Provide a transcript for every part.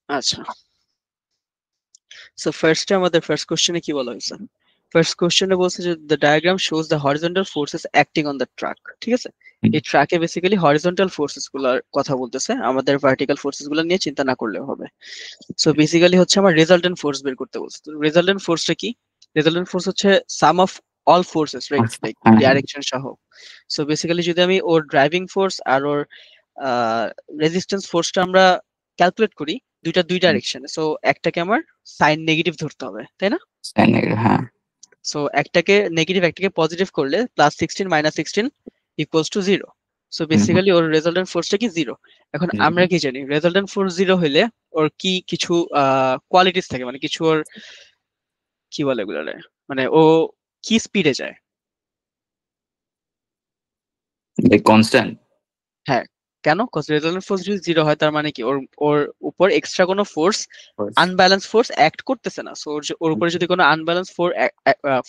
আচ্ছা, সো ফার্স্টে আমাদের ফার্স্ট কোশ্চেনে কি বলা হয়েছে? ফার্স্ট কোশ্চেনে বলছে যে the diagram shows the horizontal forces acting on the truck. ঠিক আছে, এই ট্রাকে বেসিক্যালি হরিজন্টাল ফোর্সেস গুলোর কথা বলতেছে, আমাদের ভার্টিক্যাল ফোর্সেস গুলো নিয়ে চিন্তা না করলেও হবে। সো বেসিক্যালি হচ্ছে আমার রেজাল্টেন্ট ফোর্স বের করতে বলছে। তো রেজাল্টেন্ট ফোর্সটা কি? রেজাল্টেন্ট ফোর্স হচ্ছে sum of all forces, right? Like direction সহ। সো বেসিক্যালি যদি আমি ওর ড্রাইভিং ফোর্স আর ওর রেজিস্ট্যান্স ফোর্সটা আমরা ক্যালকুলেট করি, দুই ডাইরেকশনে, সো একটাকে আমার সাইন নেগেটিভ ধরতে হবে, তাই না? হ্যাঁ, সো একটাকে নেগেটিভ একটাকে পজিটিভ করলে +16 - 16 ইকুয়ালস টু 0। সো বেসিক্যালি ওর রেজাল্টেন্ট ফোর্সটা কি 0। এখন আমরা কি জানি রেজাল্টেন্ট ফোর্স 0 হইলে ওর কি কিছু কোয়ালিটিস থাকে, মানে কিছু ওর কি বলে এগুলোরে, মানে ও কি স্পিডে যায়? কনস্ট্যান্ট। হ্যাঁ, কেন? কজ রেজাল্টেন্ট ফোর্স যদি 0 হয় তার মানে কি ওর ওর উপর এক্সট্রা কোনো ফোর্স, আনব্যালেন্স ফোর্স অ্যাক্ট করতেছে না। সো ওর উপরে যদি কোনো আনব্যালেন্স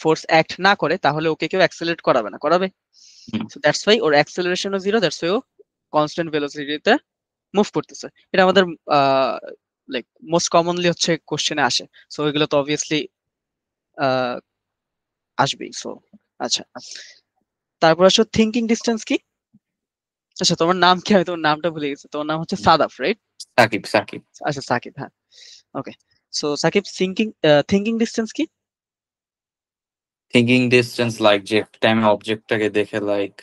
ফোর্স অ্যাক্ট না করে তাহলে ওকে কেউ অ্যাক্সেলারেট করাবে না, করাবে? সো দ্যাটস ওয়াই ওর অ্যাক্সেলারেশনও 0, দ্যাটস ওয়াই ও কনস্ট্যান্ট ভেলোসিটিতে মুভ করতেছে। এটা আমাদের লাইক মোস্ট কমনলি হচ্ছে কোশ্চেনে আসে। সো এগুলো তো অবভিয়াসলি আসবেই। সো আচ্ছা, তারপর আসো থিঙ্কিং ডিস্টেন্স কি? আচ্ছা, তোমার নাম কি? আমি তোমার নামটা ভুলে গেছি। তোমার নাম হচ্ছে সাদাফ, রাইট? সাকিব সাকিব আচ্ছা, সাকিব, হ্যাঁ। ওকে, সো সাকিব, থিঙ্কিং ডিস্টেন্স কি? থিঙ্কিং ডিস্টেন্স লাইক যে টাইমে অবজেক্টটাকে দেখে লাইক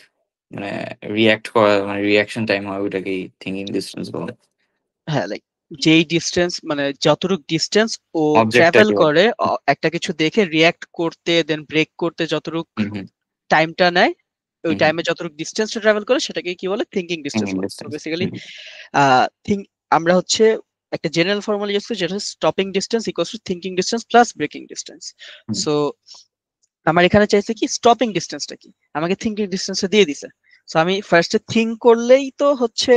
মানে রিয়াক্ট করা, মানে রিয়াকশন টাইম হয়, ওইটাকেই থিঙ্কিং ডিস্টেন্স বলে। হ্যাঁ, লাইক যেই ডিস্টেন্স, মানে যতটুক ডিস্টেন্স ও ট্রাভেল অবজেক্টটাকে। করে একটা কিছু দেখে রিয়াক্ট করতে দেন ব্রেক করতে যতটুক হুম হুম টাইমটা নেয়, ওই হুম টাইমে যতটুক ডিস্টেন্সটা ট্রাভেল করে সেটাকে কি বলে? থিঙ্কিং ডিস্টেন্স থিঙ্কিং বলে। তো ডিস্টেন্স। বেসিক্যালি থিঙ্ক আমরা হচ্ছে একটা জেনারেল ফর্মুলা ইউজ করি, যেটা হচ্ছে stopping distance equals to thinking distance plus braking distance. So আমার এখানে চাইছে কি স্টপিং ডিস্টেন্সটা কি, আমাকে থিঙ্কিং ডিস্টেন্সটা দিয়ে দিছে। সো আমি ফার্স্টে থিঙ্ক করলেই তো হচ্ছে,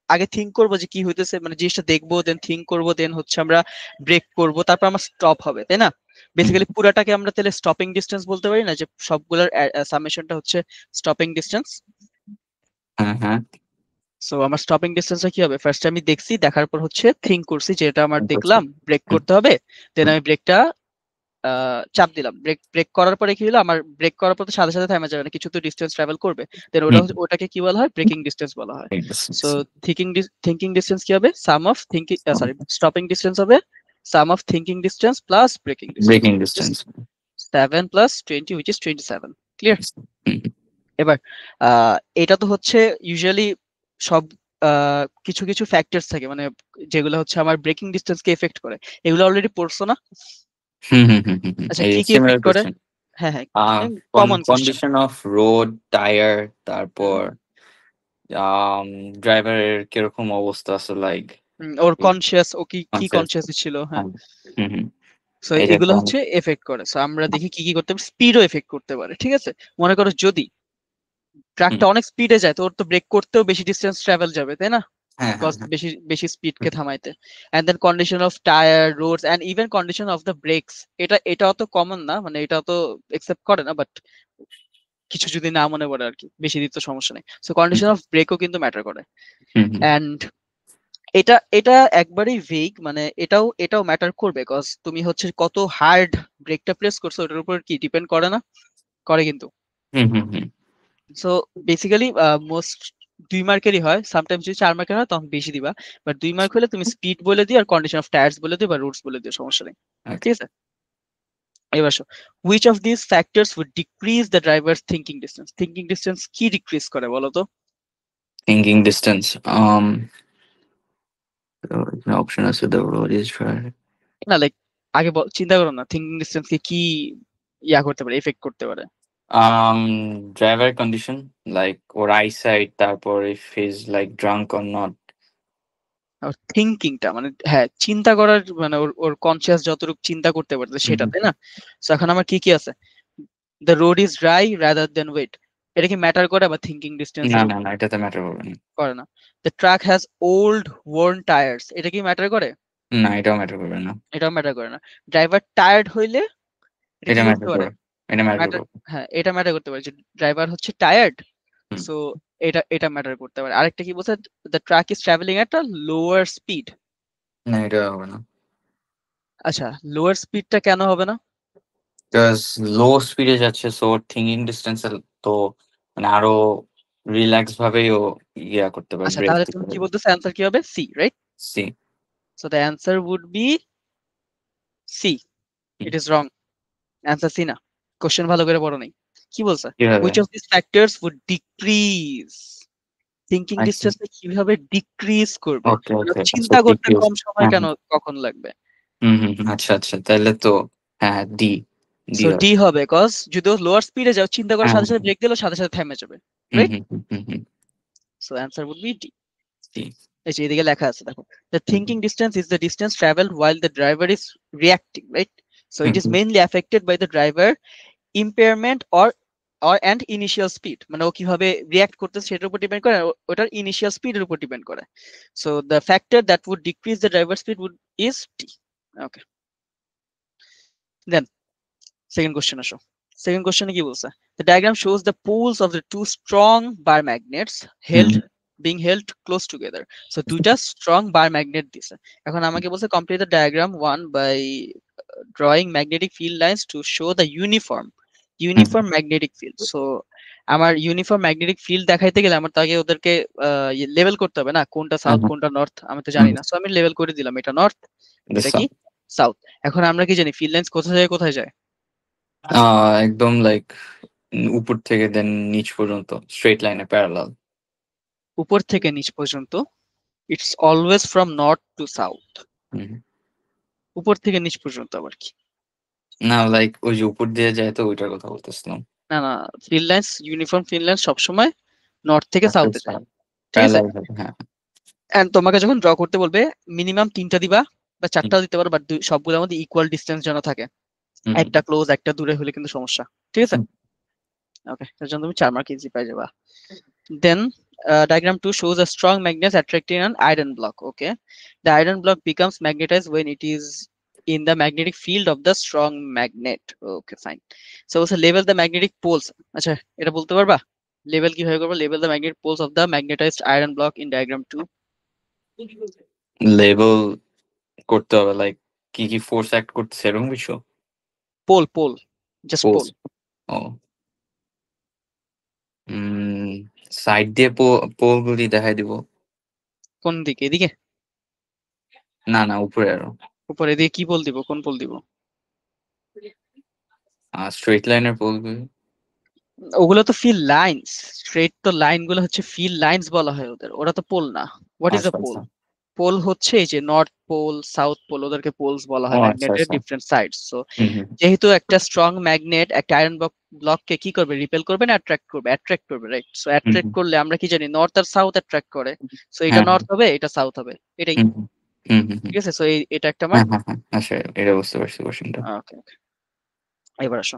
আগে থিঙ্ক করবো যে কি হইতেছে, মানে জিনিসটা দেখবো, দেন থিঙ্ক করবো, দেন হচ্ছে আমরা ব্রেক করবো, তারপর আমার স্টপ হবে, তাই না? বেসিক্যালি পুরাটাকে আমরা তাহলে স্টপিং ডিস্টেন্স বলতে পারি না, যে সবগুলোর সামেশনটা হচ্ছে স্টপিং ডিস্টেন্স? হ্যাঁ হ্যাঁ। সো আমার স্টপিং ডিস্টেন্সটা কি হবে? ফার্স্টে আমি দেখছি, দেখার পর হচ্ছে থিঙ্ক করছি, যেটা আমার ঠিক আছে। দেখলাম ব্রেক হুম করতে হবে, দেন হুম আমি ব্রেকটা চাপ দিলাম। ব্রেক ব্রেক করার পরে কি হলো, আমার ব্রেক করার পর তো সাথে সাথে থেমে যাবে না, কিছু তো ডিস্টেন্স ট্রাভেল করবে। দেন হুম, ওটাকে কি বলা হয়? ব্রেকিং ডিস্টেন্স বলা হয়। ঠিক আছে। সো থিঙ্কিং ডিস্টেন্স কি হবে? Sum of thinking, sorry, stopping distance হবে sum of thinking distance plus braking distance, braking which is distance. 7 + 20, which is 27. Clear? Hmm এবার এটা তো হচ্ছে ইউজুয়ালি সব কিছু কিছু ফ্যাক্টরস থাকে, মানে যেগুলো হচ্ছে আমার ব্রেকিং ডিস্টেন্সকে এফেক্ট করে, এগুলো অলরেডি পড়ছো না? হুম হুম হুম হুম হুম। আচ্ছা, এই কি কি সিমিলার এফেক্ট করে? কোশ্চেন। হ্যাঁ, হ্যাঁ, common question. Condition of road, tyre, তারপর ড্রাইভারের কিরকম অবস্থা আছে, লাইক ওর কনসিয়াস, ও কি কি কনসিয়াস। কনসিয়াস ছিল, হ্যাঁ। হুম হুম। সো এটা এগুলো তো হচ্ছে এফেক্ট করে। সো আমরা দেখি কি কি করতে পারে, স্পিডও এফেক্ট করতে পারে, ঠিক আছে? মনে করো যদি হুম, ট্রাকটা অনেক স্পিডে যায়, তো ওর তো ব্রেক করতেও বেশি ডিস্টেন্স ট্রাভেল যাবে, তাই না? হ্যাঁ হ্যাঁ কজ হ্যাঁ। বেশি বেশি স্পিডকে থামাইতে। And then condition of tyre, roads and even condition of the brakes, এটা অত কমন না, মানে এটা তো একসেপ্ট করে না, বাট কিছু যদি না মনে পড়ে আর কি, বেশি দিতে সমস্যা নেই। সো হুম কন্ডিশন অফ ব্রেকও কিন্তু ম্যাটার করে। হুম হুম এন্ড এটা এটা একবারেই ভেগ, মানে এটাও ম্যাটার করবে, কজ তুমি হচ্ছে কত হার্ড ব্রেকটা প্রেস করছো ওটার উপর কি ডিপেন্ড করে না? করে কিন্তু। হুম হুম হুম। সো বেসিক্যালি মোস্ট 2 মার্কেরই হয়, সামটাইমস যদি 4 মার্কের হয় তখন বেশি দিবা, বাট 2 মার্ক হলে তুমি স্পিড বলে দিও আর কন্ডিশন অফ টায়ার্স বলে দিও বা রুটস বলে দিও, সমস্যা নেই। ওকে। ঠিক আছে, এবার আসো, which of this factors would decrease the drivers thinking distance? Thinking distance কি ডিক্রিজ করে বলো তো? থিঙ্কিং ডিস্টেন্স, অপশন আছে, দ্য রোড ইজ ফার। না, লাইক আগে চিন্তা করো না, থিঙ্কিং ডিস্টেন্স কে কি করতে পারে, এফেক্ট করতে পারে? ড্রাইভার কন্ডিশন, লাইক ওর আইসাইট, তারপর if is like drunk or not. থিঙ্কিংটা মানে হ্যাঁ, চিন্তা করার, মানে ওর ওর কনসিয়াস যতটুকু চিন্তা করতে পারছে সেটা, তাই না? তো এখন আমার কি কি আছে? The road is dry rather than wet, এটা কি ম্যাটার করে আবার থিঙ্কিং না ডিস্টেন্সে? না না, এটাতে ম্যাটার করবে না। করে না। The truck has old worn tyres, এটা কি ম্যাটার করে? না, এটাও ম্যাটার করবে না। এটাও ম্যাটার করে না। ড্রাইভার টায়ার্ড হইলে এটা এটা কি করতে ম্যাটার পারে? করবে। এটা ম্যাটার ম্যাটার, করবে। হ্যাঁ, এটা ম্যাটার করতে পারে যে ড্রাইভার হচ্ছে টায়ার্ড। হুম সো এটা ম্যাটার করতে পারে। আরেকটা কি বলছে, the truck is travelling at a lower speed. না, এটা হবে না। আচ্ছা, লোয়ার স্পিডটা কেন হবে না? বিকজ লো স্পিডে যাচ্ছে, সো থিঙ্কিং ডিস্টেন্স তো মানে আরো রিল্যাক্স ভাবেই ও ইয়া করতে পারবে, আচ্ছা, ব্রেক তাহলে দিতে তুমি কি পারবে। বলতেছো, অ্যান্সার কি হবে? C, right? C. So the answer would be C. It is wrong. Answer C না। কোশ্চেন ভালো করে পড়ো নাই। কি বলছে? কিভাবে? Which of this factors would decrease thinking আচ্ছা, ডিস্টেন্স কিভাবে ডিক্রিজ করবে? ওকে মানে ওকে, সো চিন্তা করতে ডিক্রিজ। কম সময় হ্যাঁ কেন হ্যাঁ। কখন লাগবে? আচ্ছা আচ্ছা, তাহলে তো হ্যাঁ, ডি। ডি সো হবে। ডি হবে, কজ যদি ও লোয়ার স্পিডে যাও, চিন্তা করার হ্যাঁ সাথে সাথে ব্রেক দিলেও সাথে সাথে থেমে যাবে, hmm right? Hmm hmm hmm hmm so answer would be D. D. এই যে এদিকে লেখা আছে দেখো, the thinking distance is the distance traveled while the driver is reacting, right? So it is mainly affected by the driver impairment or and initial speed, মানে ও কিভাবে react করতেছে সেটার উপর ডিপেন্ড করে, আর ওটার ইনিশিয়াল স্পিডের উপর ডিপেন্ড করে। So the factor that would decrease the driver speed would is T. Okay, then second question আসো। সেকেন্ড কোশ্চেনে কি বলছে? The diagram shows the poles of the two strong bar magnets held being held close together. So দুইটা strong bar magnet দিছে। এখন আমাকে বলছে complete the diagram 1 by drawing magnetic field lines to show the uniform magnetic field. So আমার uniform magnetic field দেখাইতে গেলে আমার তো আগে ওদেরকে লেভেল করতে হবে না, কোনটা সাউথ কোনটা নর্থ আমি তো জানি না। সো আমি লেভেল করে দিলাম, এটা নর্থ, এটা কি সাউথ। এখন আমরা কি জানি ফিল্ড লাইন্স কোথায় যায় কোথায় যায়? একদম লাইক উপর থেকে দেন নিচ পর্যন্ত স্ট্রেট লাইনে প্যারালাল। উপর থেকে নিচ পর্যন্ত। It's always from north two south. উপর থেকে নিচ পর্যন্ত আবার কি? না, লাইক ওই যে উপর দিয়ে যায়, তো ওইটার কথা বলতেছিলাম। না না, field lines, uniform field lines সবসময় নর্থ থেকে সাউথে যায়, ঠিক আছে? প্যারালাল ভাবে, হ্যাঁ। এন্ড তোমাকে যখন ড্র করতে বলবে মিনিমাম তিনটা দিবা বা চারটাও দিতে পারো, বাট সবগুলোর মধ্যে ইকুয়াল ডিস্টেন্স যেন থাকে। হুম একটা ক্লোজ একটা দূরে হলে কিন্তু সমস্যা, ঠিক আছে? হুম ওকে, তার জন্য তুমি 4 মার্ক ইজি পাই যাবা। Then diagram 2 shows a strong magnet attracting an iron block. Okay, the iron block becomes magnetized when it is in the magnetic field of the strong magnet. Okay, fine. So label the magnetic poles. আচ্ছা, এটা বলতে পারবা level কিভাবে করবো? Label the magnetic poles of the magnetized iron block in diagram 2. Label করতে হবে, like কি কি ফোর্স অ্যাক্ট করতেছে এরকম কিছু। Pole, just poles. pole. ও, সাইড দিয়ে পোল গুলি দেখাই দিব। কোন দিকে? এদিকে? না না, উপরে আরো। উপরে দিয়ে কি পোল দিব? কোন পোল দিব? স্ট্রেট লাইনের পোল গুলি। ওগুলো তো ফিল্ড লাইন্স। স্ট্রেট তো লাইন গুলো হচ্ছে ফিল্ড লাইন্স বলা হয় ওদের, ওরা তো পোল না। হোয়াট ইজ আ আচ্ছা পোল? আচ্ছা। পোল হচ্ছে এই যে নর্থ পোল সাউথ পোল, ওদেরকে পোলস বলা ও হয় আচ্ছা ম্যাগনেটের আচ্ছা। Different sides. সো হুম। যেহেতু একটা স্ট্রং ম্যাগনেট একটা আয়রন ব্লককে কি করবে, রিপেল করবে না অ্যাট্রাক্ট করবে? অ্যাট্রাক্ট করবে, রাইট? সো হুম অ্যাট্রাক্ট হুম, করলে আমরা কি জানি নর্থ আর সাউথ অ্যাট্রাক্ট করে। সো এটা হ্যাঁ হ্যাঁ। নর্থ হবে, এটা সাউথ হবে, এটাই। হুম হুম হুম হুম হুম, ঠিক আছে, সো এটা একটা আমার। হ্যাঁ হ্যাঁ হ্যাঁ, আচ্ছা, এটা বুঝতে পারছি কোশ্চেনটা। ওকে, এবার আসো।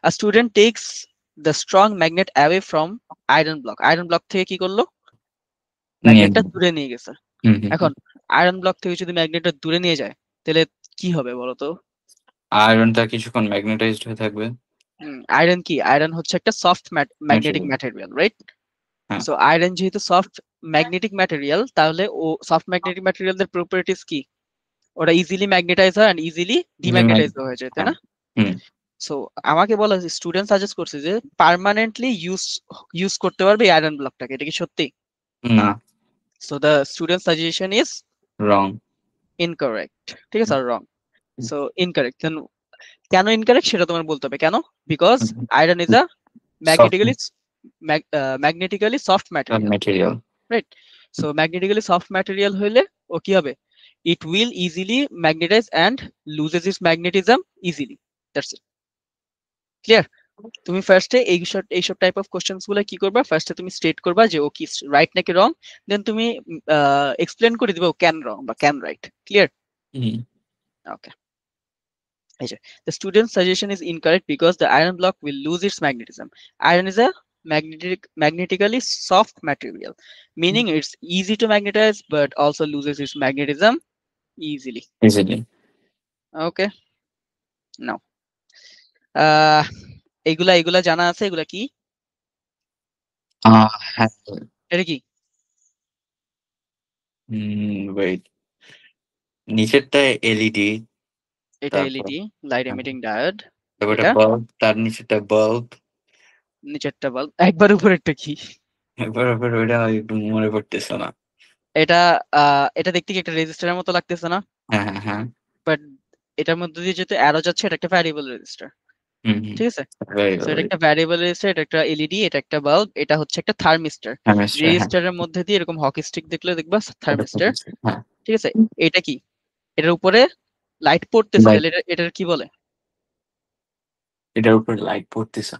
আ student tax the strong magnet away from iron block. Iron block থেকে কি করলো? নিয়ে ম্যাগনেটটা নিন। দূরে নিয়ে গেছে। হুম। এখন আয়রন ব্লক থেকে যদি ম্যাগনেটটা দূরে নিয়ে যায়, তাহলে কি হবে বলো তো? আয়রনটা কিছুক্ষণ ম্যাগনেটাইজড হয়ে থাকবে। আয়রন কি? আয়রন হচ্ছে একটা soft magnetic naturally. Material, right? হ্যাঁ। সো আয়রন যেহেতু সফট ম্যাগনেটিক ম্যাটেরিয়াল, তাহলে ও সফট ম্যাগনেটিক ম্যাটেরিয়ালদের প্রপার্টিস কি? ওরা ইজিলি ম্যাগনেটাইজ হয় এন্ড ইজিলি ডিম্যাগনেটাইজ হয়ে যায়, তাই হ্যাঁ। না? হুম। সো আমাকে বলা হয়েছে, স্টুডেন্ট সাজেস্ট করছে যে পার্মানেন্টলি ইউজ করতে পারবে এই আয়রন ব্লকটাকে। এটা কি সত্যি? না। So the student suggestion is wrong. Incorrect. ঠিক আছে, রং। So incorrect. দেন কেন ইনকারেক্ট সেটা তোমার বলতে হবে কেন? Because iron is a soft magnetically magnetically soft material, material. Right? So magnetically soft material হইলে ও কি হবে? It will easily magnetise and loses its magnetism easily. That's it. Clear? তুমি ফার্স্টে এইসব টাইপ অফ কোশ্চেন্স গুলো কি করবা, ফার্স্টে তুমি স্টেট করবা যে ও কি রাইট নাকি রং, দেন তুমি এক্সপ্লেন করে দিবা ও ক্যান রং বা ক্যান রাইট। ক্লিয়ার? হুম। ওকে, এই যে the student's suggestion is incorrect because the iron block will lose its magnetism. Iron is a magnetically soft material, meaning it's easy to magnetize but also loses its magnetism easily. Easily. Okay, now uh এগুলা এগুলা জানা আছে, এগুলা কি? হ্যাঁ। এটা কি? Wait, নিচেরটায় LED, এটা তারপর এলইডি, লাইট হ্যাঁ, এমিটিং ডায়োড। তারপর এটা বাল্ব, তার নিচেরটা বাল্ব। নিচেরটা বাল্ব। একবার উপরেরটা কি? এবার ওইটা একটু মনে পড়তেছে না। এটা এটা দেখতে কি একটা রেজিস্টারের মতো লাগতেছে না? হ্যাঁ হ্যাঁ হ্যাঁ। বাট এটার মধ্যে দিয়ে যেহেতু অ্যারো যাচ্ছে, এটা একটা ভ্যারিয়েবল রেজিস্টার। হুম হুম। ঠিক আছে? ভেরি সো এটা ভেরি একটা ভ্যারিয়েবল রেজিস্টার, এটা একটা এলইডি, এটা একটা বাল্ব, এটা হচ্ছে একটা থার্মিস্টর। কেমিস্ট্রি, হ্যাঁ। রেজিস্টারের মধ্যে দিয়ে এরকম হকি স্টিক দেখলে দেখবা এটা থার্মিস্টর। chemistry, হ্যাঁ। ঠিক আছে? এটা কি? এটার উপরে লাইট পড়তেছে, লাইট, তাহলে এটার কি বলে? এটার উপর লাইট পড়তেছে।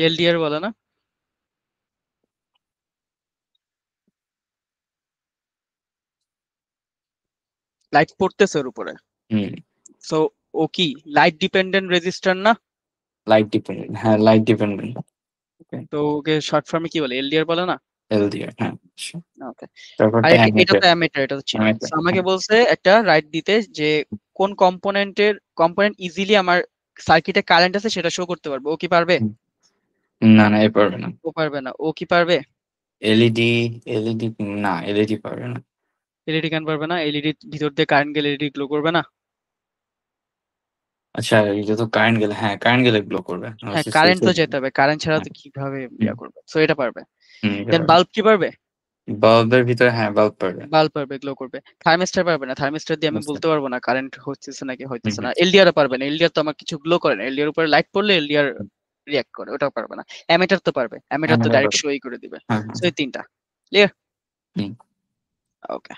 এলডিআর বলে না? লাইট পড়তেছে ওর উপরে। হুম, সো ও কি লাইট ডিপেন্ডেন্ট রেজিস্টার না? লাইট ডিপেন্ডেন্ট, হ্যাঁ লাইট ডিপেন্ডেন্ট। ওকে, তো ওকে শর্ট ফর্মে কি বলে? এলডিআর বলে না? এলডিআর, হ্যাঁ sure. ওকে। আর তারপরটা এটা অ্যামিটার। তো অ্যামিটার, এটা তো চিনি। অ্যামিটার, সো আমাকে হ্যাঁ। বলছে একটা রাইট দিতে যে কোন কম্পোনেন্ট ইজিলি আমার সার্কিটে কারেন্ট আছে সেটা শো করতে পারবে। ও কি পারবে? হুম। না না, এ পারবে না। ও পারবে না। ও কি পারবে? এলইডি, এলইডি, না এলইডি পারবে না। এলইডি কেন পারবে না? এলইডি ভিতর দিয়ে কারেন্ট গেলে এলইডি গ্লো করবে না? আচ্ছা, এটা তো কারেন্ট গেলে, হ্যাঁ কারেন্ট গেলে গ্লো করবে। হ্যাঁ, সুইচ কারেন্ট তো অফ। যেতে হবে, কারেন্ট ছাড়া হ্যাঁ। তো কিভাবে হুম করবে? সো এটা পারবে। হুম, এটা দেন পারবে। বাল্ব কি পারবে? বাল্বের ভিতরে, হ্যাঁ বাল্ব পারবে। বাল্ব পারবে, গ্লো করবে। থার্মিস্টর পারবে না। থার্মিস্টর দিয়ে আমি বুঝতে। বলতে পারবো না কারেন্ট হচ্ছে নাকি হুম হইতেছে না। হুম এলডিআর পারবে না। এলডিআর তো আমার কিছু গ্লো করে না। এলডিআর উপরে লাইট পড়লে এলডিআর হুম। রিঅ্যাক্ট করে, ওটাও পারবে না। অ্যামিটার তো পারবে, অ্যামিটার তো অ্যামিটার ডাইরেক্ট পারবে। শোই করে দিবে। হ্যাঁ সো হ্যাঁ। এই তিনটা ক্লিয়ার। হুম ওকে।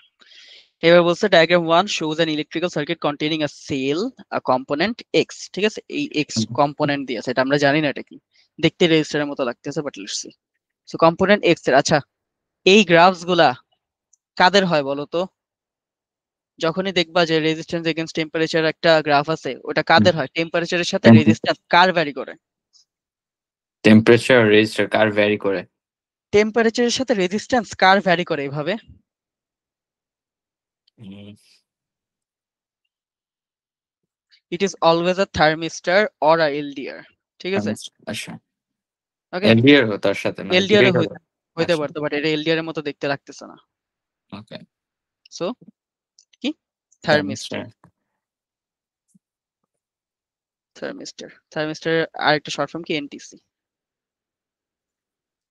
এবার বলছে diagram 1 shows an electrical circuit containing a cell, a component X। ঠিক আছে? এই X হুম কম্পোনেন্ট দিয়ে আছে, এটা আমরা জানি না এটা কি। দেখতে রেজিস্টারের মতো লাগতেছে, but let's see. So component X এর, আচ্ছা এই গ্রাফস গুলা কাদের হয় বলো তো? যখনই দেখবা যে রেজিস্ট্যান্স এগেইনস্ট টেম্পারেচার একটা গ্রাফ আছে, ওটা হুম। কাদের হয়? টেম্পারেচারের সাথে রেজিস্ট্যান্স কার ভ্যারি করে? টেম্পারেচার রেজিস্টার কার ভ্যারি করে? টেম্পারেচারের সাথে রেজিস্ট্যান্স কার ভ্যারি করে এইভাবে? Hmm, it is always a thermistor or a LDR. ঠিক আছে? আচ্ছা। ওকে। এলডিআর তার সাথে মানে এলডিআর দুটোই হবে। হইতে আচ্ছা। পারতো, বাট এটা এলডিআর এর মতো দেখতে লাগতেছে না। ওকে। সো কি? থার্মিস্টর। থার্মিস্টর। থার্মিস্টর আরেকটা শর্ট ফর্ম কি? NTC.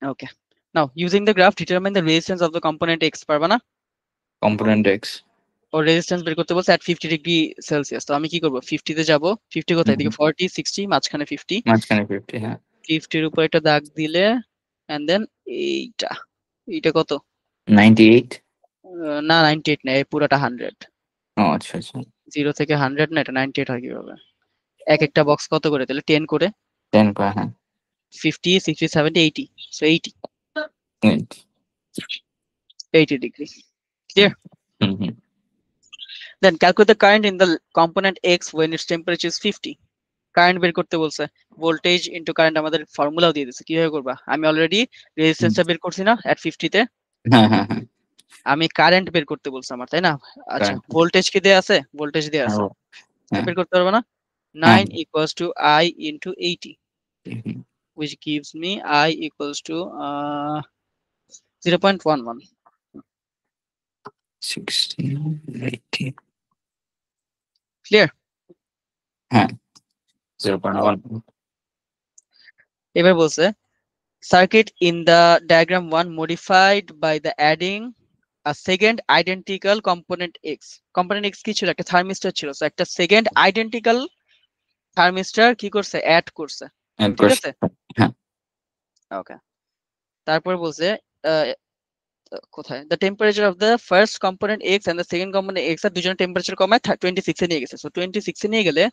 Okay. Now using the graph determine the resistance of the component x. পারবা না? Component x. ও রেজিস্ট্যান্স বের করতে বলছে at 50 ডিগ্রি সেলসিয়াস। তো আমি কি করব? 50 তে যাব। 50 কোথায়? এদিকে 40 60, মাঝখানে 50। মাঝখানে 50, হ্যাঁ। 50 এর উপর একটা দাগ দিলে এন্ড দেন এইটা। এইটা কত? 98। না 98 না, এই পুরোটা 100। ও আচ্ছা আচ্ছা। 0 থেকে 100 না, এটা 98 হয় কিভাবে? এক একটা বক্স কত করে? তাহলে 10 করে। 10 পা, হ্যাঁ। 50 60 70 80। সো 80। Eight. 80 ডিগ্রি। ক্লিয়ার? হুম হুম। Then calculate the current in the component X when its temperature is 50। Current বের করতে বলছে। ভোল্টেজ ইনটু কারেন্ট আমাদের ফর্মুলাও দিয়ে দিচ্ছে। কিভাবে করবা? আমি অলরেডি হুম। রেজিস্ট্যান্সটা বের করছি না at 50 তে? হ্যাঁ হ্যাঁ হ্যাঁ। আমি কারেন্ট বের করতে বলছে আমার, তাই না? আচ্ছা কারেন্ট। ভোল্টেজ কি দেয়া আছে? ভোল্টেজ দেয়া হ্যাঁ আছে। হ্যাঁ বের করতে পারবে না? হ্যাঁ। 9 equals to I into 80, which gives me I equals to 0.11। 16, 18, clear? হ্যাঁ 0.1। এবার বলছে circuit in the diagram 1 modified by the adding a second identical component X। Component X কি ছিল? একটা থার্মিস্টর ছিল। সো একটা সেকেন্ড আইডেন্টিক্যাল থার্মিস্টর কি করছে? অ্যাড করছে। এড ঠিক করছে। আছে? হ্যাঁ। ওকে। তারপর বলছে আহ, কোথায়? The temperature of the first component X and the second component X আর দুজনের টেম্পারেচার কমায় 26 এ নিয়ে গেছে। সো 26 এ নিয়ে গেলে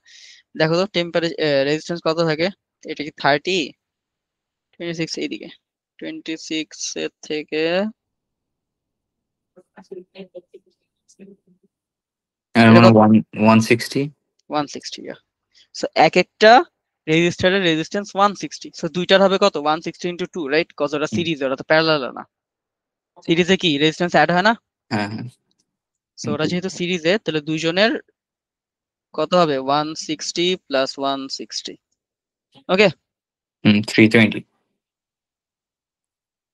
দেখো তো টেম্পারেচার রেজিস্ট্যান্স কত থাকে? এটা কি 30? 26 এইদিকে। 26 এর থেকে এর এটা মানে কত? 160। 160। সো এক একটা রেজিস্টারের রেজিস্ট্যান্স 160। সো দুইটার হবে কত? 160 ইনটু 2, রাইট? কজ ওটা সিরিজ, ওটা তো প্যারালাল না। সিরিজে কি রেজিস্ট্যান্স অ্যাড হয় না? হ্যাঁ হ্যাঁ। সো ওরা যেহেতু সিরিজে, তাহলে দুইজনের কত হবে? 160 প্লাস 160। ওকে। 320।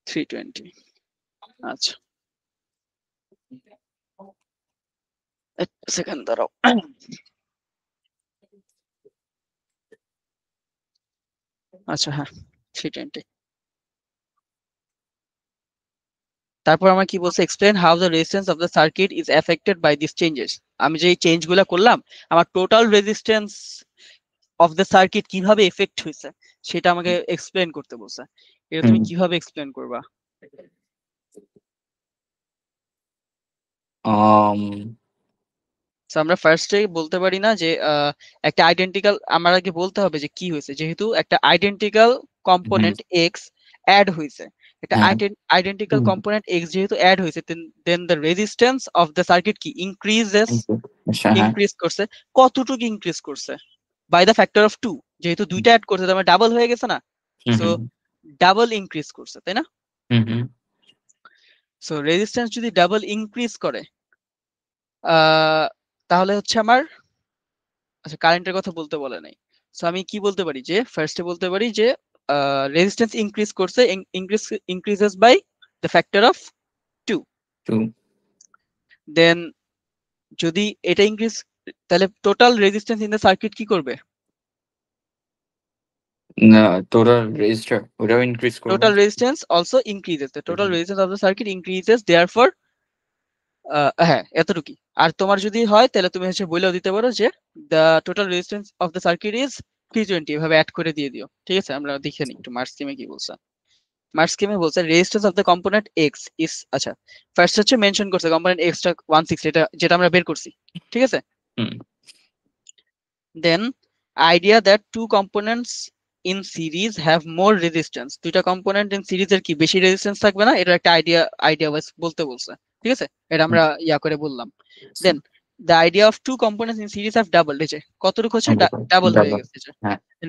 320 আচ্ছা এক সেকেন্ড দাঁড়াও আচ্ছা হ্যাঁ 320 তারপর আমার কি বলছে explain how the resistance of the circuit is affected by this changes আমি যে চেঞ্জ গুলা করলাম আমার total resistance of the circuit কিভাবে এফেক্ট হয়েছে সেটা আমাকে এক্সপ্লেন করতে বলছে এটা তুমি কিভাবে এক্সপ্লেন করবা সো আমরা ফার্স্টে বলতে পারি না যে একটা আইডেন্টিক্যাল আমার আগে বলতে হবে যে কি হয়েছে যেহেতু একটা আইডেন্টিক্যাল কম্পোনেন্ট এক্স অ্যাড হয়েছে একটা আইডেন্টিক্যাল কম্পোনেন্ট এক্স যেহেতু অ্যাড হয়েছে then the resistance of the circuit কি ইনক্রিজ করছে কতটুকু ইনক্রিজ করছে বাই দ্য ফ্যাক্টর অফ 2 যেহেতু দুইটা অ্যাড করছে তার মানে ডাবল হয়ে গেছে না সো ডাবল ইনক্রিজ করছে তাই না সো রেজিস্ট্যান্স যদি ডাবল ইনক্রিজ করে তাহলে হচ্ছে আমার আচ্ছা কারেন্টের কথা বলতে বলে নাই সো আমি কি বলতে পারি যে ফার্স্টে বলতে পারি যে রেজিস্ট্যান্স ইনক্রিজ করছে increases by the factor of 2 then যদি এটা ইনক্রিজ তাহলে total resistance in the circuit কি করবে টোটাল রেজিস্টার ওটাও ইনক্রিজ করবে total resistance also increases the total resistance of the circuit increases therefore হ্যাঁ এতটুকুই আর তোমার যদি হয় তাহলে তুমি হচ্ছে বলেও দিতে পারো যে the total resistance of the circuit is 320 এভাবে অ্যাড করে দিয়ে দিও ঠিক আছে আমরা দেখে নিই একটু মার্কস স্কিমে কি বলছে মার্কস স্কিমে বলছে resistance of the component x is আচ্ছা ফার্স্ট হচ্ছে মেনশন করছে কম্পোনেন্ট x টা 160 এটা যেটা আমরা বের করছি ঠিক আছে দেন idea that two components in series have more resistance দুইটা কম্পোনেন্ট ইন সিরিজ এর কি বেশি রেজিস্ট্যান্স থাকবে না এটা একটা আইডিয়া ওয়াইজ বলতে বলছে ঠিক আছে এটা আমরা ইয়া করে বললাম দেন the idea of two components in series have doubled এই যে কতটুকু হচ্ছে ডাবল হয়ে গেছে যে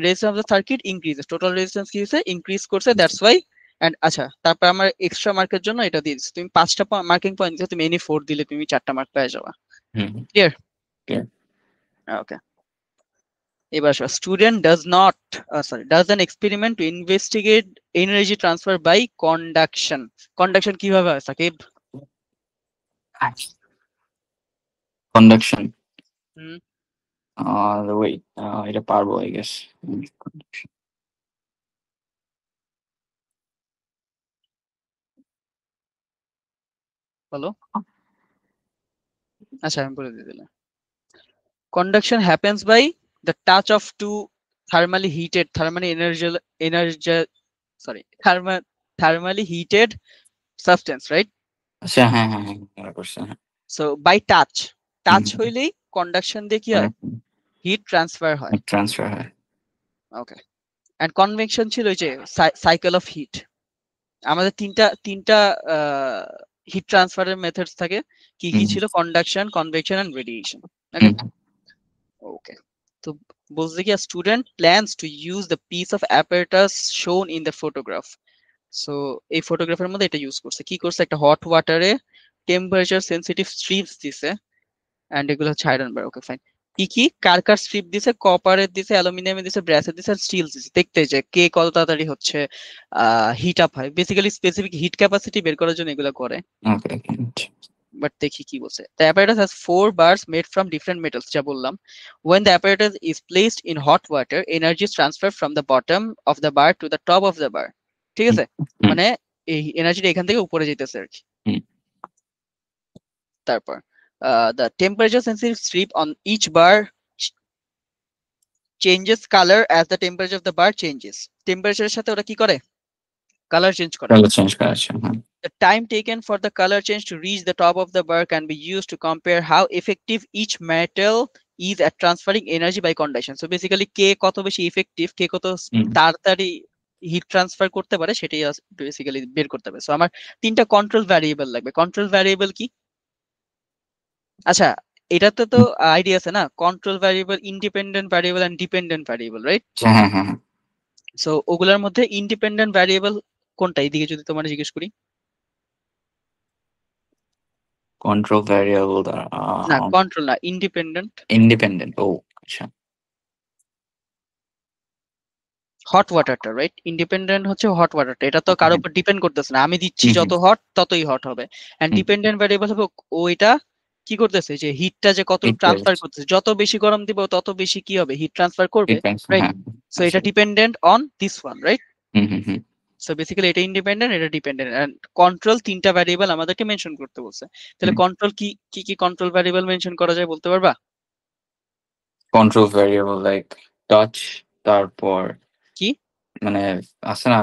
resistance of the circuit increases total resistance কি হয়েছে ইনক্রিজ করছে দ্যাটস ওয়াই এন্ড আচ্ছা তারপর আমার এক্সট্রা মার্কের জন্য এটা দিয়ে দিচ্ছি তুমি 5টা মার্কিং পয়েন্ট দিলে তুমি এনি 4 দিলে তুমি 4টা মার্ক পেয়ে যাবে ক্লিয়ার ওকে এবার student does an experiment to investigate energy transfer by conduction কিভাবে হয় সাকিব conduction wait এটা পারবো I guess বলো আচ্ছা আমি বলে দিলাম conduction happens by the touch of two thermally heated substance right আচ্ছা হ্যাঁ হ্যাঁ হ্যাঁ মনে করছি so by touch হইলেই conduction দিয়ে কি হয় হিট ট্রান্সফার হয় ওকে and convection ছিল ওই যে সাইকেল অফ হিট আমাদের তিনটা হিট ট্রান্সফারের মেথডস থাকে কি কি ছিল কন্ডাকশন কনভেকশন এন্ড রেডিয়েশন ওকে তো বলছে কি student plans to use the piece of apparatus শোন ইন দ্য ফটোগ্রাফ সো এই ফটোগ্রাফের মধ্যে এটা ইউজ করছে কি করছে একটা হট ওয়াটারে টেম্পারেচার সেনসিটিভ স্ট্রিপস দিছে এন্ড এগুলো হচ্ছে আয়রন বার ওকে ফাইন কি কার স্ট্রিপ দিছে কপারের দিছে অ্যালুমিনিয়ামের দিছে ব্রাসের দিছে আর স্টিল দিছে দেখতে যে কে কত তাড়াতাড়ি হচ্ছে হিট আপ হয় বেসিক্যালি স্পেসিফিক হিট ক্যাপাসিটি বের করার জন্য এগুলো করে বাট দেখি কি বলছে the apparatus has 4 bars made from different metals যা বললাম when the apparatus is placed in hot water energy is transferred from the bottom of the bar to the top of the bar ঠিক আছে মানে এই এনার্জিটা এখান থেকে উপরে যেতেছে আর কি তারপর the temperature sensitive strip on each bar changes color as the temperature of the bar changes টেম্পারেচারের সাথে ওরা কি করে কালার চেঞ্জ করে the time taken for the color change to reach the top of the bar can be used to compare how effective each metal is at transferring energy by conduction so basically কে কত বেশি effective কে কত তাড়াতাড়ি heat transfer করতে পারে সেটাই basically বের করতে হবে সো আমার তিনটা কন্ট্রোল ভ্যারিয়েবল লাগবে কন্ট্রোল ভ্যারিয়েবল কি আচ্ছা এটাতে তো আইডিয়া আছে না control variable independent variable and dependent variable right হ্যাঁ সো ওগুলোর মধ্যে ইন্ডিপেন্ডেন্ট ভ্যারিয়েবল কোনটা এইদিকে যদি তোমার জিজ্ঞেস করি কন্ট্রোল ভ্যারিয়েবল না কন্ট্রোল না ইন্ডিপেন্ডেন্ট ও আচ্ছা হট ওয়াটারটা, রাইট? ইন্ডিপেন্ডেন্ট হচ্ছে হট ওয়াটারটা, এটা তো কারোর উপর ডিপেন্ড করতেছে না, আমি দিচ্ছি যত হট ততই হট হবে। এন্ড ডিপেন্ডেন্ট ভ্যারিয়েবল হবে ওইটা কি করতেছে, যে হিটটা যে কতটুকু ট্রান্সফার করতেছে, যত বেশি গরম দিব তত বেশি কি হবে, হিট ট্রান্সফার করবে, রাইট? সো এটা dependent on this one, right? So basically এটা ইন্ডিপেন্ডেন্ট, এটা ডিপেন্ডেন্ট। এন্ড কন্ট্রোল তিনটা ভ্যারিয়েবল আমাদেরকে মেনশন করতে বলছে। তাহলে কন্ট্রোল কি কি কন্ট্রোল ভ্যারিয়েবল মেনশন করা যায় বলতে পারবা? কন্ট্রোল ভ্যারিয়েবল লাইক টাচ, তারপর কি মানে আছে না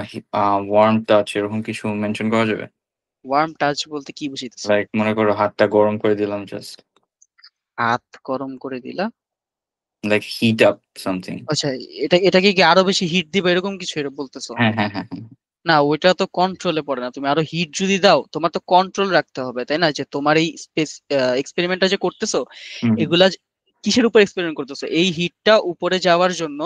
ওয়ার্ম টাচ, এরকম কিছু মেনশন করা যাবে? ওয়ার্ম টাচ বলতে কি বুঝাইতেছে? লাইক মনে করো হাতটা গরম করে দিলাম, জাস্ট হাত গরম করে দিলা? Like hit up something. আচ্ছা, এটা কি আরো বেশি হিট দিবে এরকম কিছু এটা বলতেছো? হ্যাঁ হ্যাঁ হ্যাঁ হ্যাঁ। না, ওইটা তো কন্ট্রোলে পড়ে না। তুমি আরো হিট যদি দাও, তোমার তো কন্ট্রোল রাখতে হবে, তাই না? যে তোমার এই এক্সপেরিমেন্টটা যে করতেছো, এগুলা কিসের উপর এক্সপেরিমেন্ট করতেছো? এই হিটটা উপরে যাওয়ার জন্য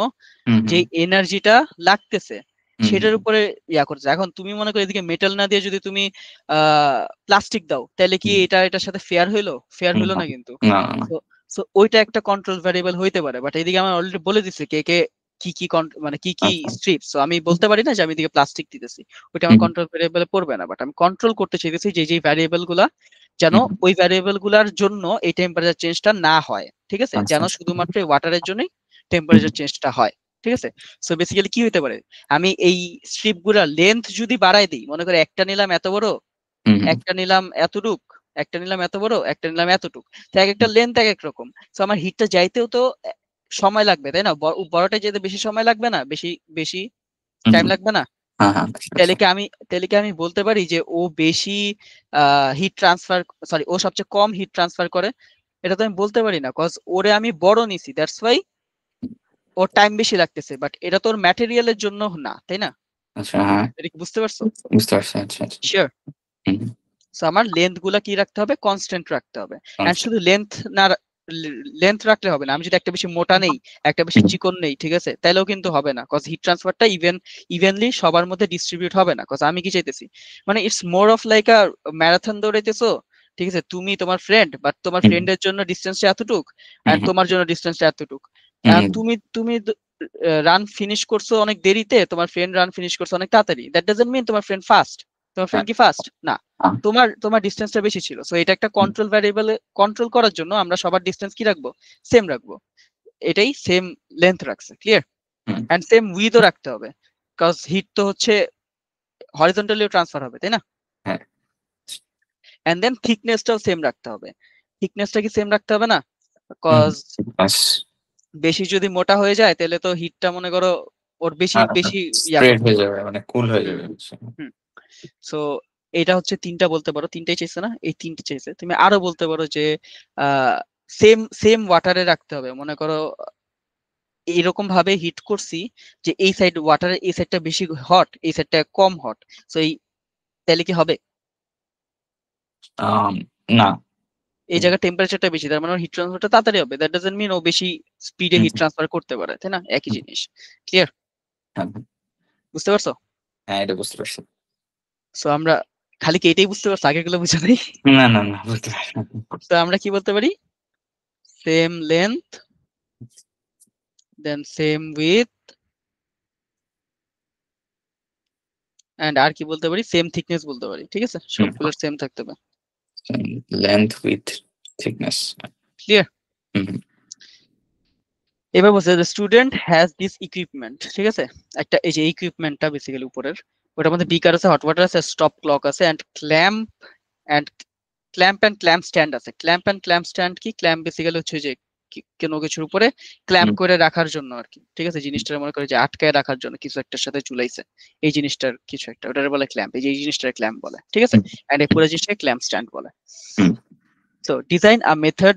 যে এনার্জিটা লাগতেছে সেটার উপরে ইয়া করছে। এখন তুমি মনে করো এদিকে মেটাল না দিয়ে যদি তুমি প্লাস্টিক দাও, তাহলে কি এটার সাথে ফেয়ার হইলো? ফেয়ার হইলো না কিন্তু। না না। সো ওইটা একটা কন্ট্রোল ভ্যারিয়েবল হইতে পারে, বাট এদিকে আমার অলরেডি বলে দিচ্ছে কে কে কি কি মানে কি কি আচ্ছা। স্ট্রিপ। সো আমি বলতে পারি না যে আমি এদিকে প্লাস্টিক দিতেছি, ওইটা আমার কন্ট্রোল ভ্যারিয়েবলে পড়বে না। বাট আমি কন্ট্রোল করতে চাইতেছি যে যে ভ্যারিয়েবল গুলা যেন ওই ভ্যারিয়েবল গুলার জন্য এই টেম্পারেচার চেঞ্জটা না হয়, ঠিক আছে? যেন শুধুমাত্র ওয়াটারের জন্যই টেম্পারেচার চেঞ্জটা হয়, ঠিক আছে? সো বেসিক্যালি কি হইতে পারে, আমি এই স্ট্রিপ গুলার লেন্থ যদি বাড়াই দিই, মনে করে একটা নিলাম এত বড়, একটা নিলাম এতটুক, একটা নিলাম এত বড়, একটা নিলাম এতটুক, তো এক একটা লেন্থ এক এক রকম। সো আমার হিটটা যাইতেও তো সময় লাগবে, তাই না? বড়টা যেতে বেশি সময় লাগবে না, বেশি বেশি টাইম লাগবে না? তাহলে কি আমি বলতে পারি যে ও বেশি হিট ট্রান্সফার, সরি, ও সবচেয়ে কম হিট ট্রান্সফার করে? এটা তো আমি বলতে পারি না, কজ ওরে আমি বড় নিছি, দ্যাটস ওয়াই ওর টাইম বেশি লাগতেছে। বাট এটা তো ওর ম্যাটেরিয়ালের জন্য না, তাই না? আচ্ছা, হ্যাঁ এটা কি বুঝতে পারছো? বুঝতে পারছি। আচ্ছা আচ্ছা। শিওর? সো আমার লেন্থ গুলা কি রাখতে হবে, কনস্ট্যান্ট রাখতে হবে। এন্ড শুধু লেন্থ না, লেন্থ রাখলে হবে না। আমি যদি একটা বেশি মোটা নেই, একটা বেশি চিকন নেই, ঠিক আছে, তাহলেও কিন্তু হবে না, কজ হিট ট্রান্সফারটা ইভেনলি সবার মধ্যে ডিস্ট্রিবিউট হবে না। কজ আমি কি চাইতেছি, মানে it's more of like a marathon দৌড়াইতেছো, ঠিক আছে? তুমি তোমার ফ্রেন্ড, বাট তোমার ফ্রেন্ডের জন্য ডিস্টেন্সটা এতটুক, এন্ড তোমার জন্য ডিস্টেন্সটা এতটুক। তুমি তুমি রান ফিনিশ করছো অনেক দেরিতে, তোমার ফ্রেন্ড রান ফিনিশ করছো অনেক তাড়াতাড়ি, দ্যাট ডাজন্ট মিন তোমার ফ্রেন্ড ফাস্ট। তোমার ফ্রেন্ড কি ফাস্ট না, তোমার তোমার ডিসটেন্সটা বেশি ছিল। সো এটা একটা কন্ট্রোল ভ্যারিয়েবলে কন্ট্রোল করার জন্য আমরা সবার ডিসটেন্স কি রাখবো, সেম রাখবো। এটাই সেম লেন্থ রাখছে, ক্লিয়ার? এন্ড সেম উইথও রাখতে হবে, কজ হিট তো হচ্ছে হরিজন্টালিও ট্রান্সফার হবে, তাই না? এন্ড দেন থিকনেসটাও সেম রাখতে হবে। থিকনেসটা কি সেম রাখতে হবে না? কজ বেশি যদি মোটা হয়ে যায় তাহলে তো হিটটা মনে করো ওর বেশি বেশি ইয়া স্প্রেড করতে হয়ে হবে। যাবে, মানে কুল হয়ে যাবে। সো এটা হচ্ছে তিনটা বলতে পারো, তিনটাই চাইছে না, এই তিনটে চাইছে। তুমি আরো বলতে পারো যে সেম সেম ওয়াটারে রাখতে হবে। মনে করো এইরকম ভাবে হিট করছি যে এই সাইড ওয়াটারের এই সাইডটা বেশি হট, এই সাইডটা কম হট। সো এই তাহলে কি হবে? না। এই জায়গায় টেম্পারেচারটা বেশি, তার মানে হিট ট্রান্সফারটা তাড়াতাড়ি হবে। দ্যাট ডাজন্ট মিন ও বেশি স্পিডে হিট ট্রান্সফার করতে পারে, তাই না? একই জিনিস, ক্লিয়ার? বুঝতে পারছো? হ্যাঁ, এটা বুঝতে পারছি। সো আমরা খালি কি এটাই বুঝতে পারছো, আগেগুলো বুঝে নাই? না না না, বুঝতে পারছি। তো আমরা কি বলতে পারি, same length, then same with, and আর কি বলতে পারি, সেম থিকনেস বলতে পারি, ঠিক আছে? সবগুলোর সেম থাকতে হবে, লেন্থ উইথ থিকনেস। ক্লিয়ার? এবার বলছে the student has this equipment, ঠিক আছে? একটা এই যে ইকুইপমেন্টটা বেসিক্যালি উপরের, ওটার মধ্যে বিকার আছে, হট ওয়াটার আছে, স্টপ ক্লক আছে, এন্ড এন্ড ক্ল্যাম্প স্ট্যান্ড আছে। ক্ল্যাম্প স্ট্যান্ড কি? ক্ল্যাম্প বেসিক্যালি হচ্ছে যে কোনো কিছুর উপরে ক্ল্যাম্প করে রাখার জন্য আর কি, ঠিক আছে? জিনিসটা মনে করে যে আটকায় রাখার জন্য কিছু একটার সাথে ঝুলাইছে, এই জিনিসটার কিছু একটা, ওটার বলে ক্ল্যাম্প। এই যে এই জিনিসটার ক্ল্যাম্প বলে, ঠিক আছে? এন্ড এই পুরো জিনিসটাকে ক্ল্যাম্প স্ট্যান্ড বলে। So design a method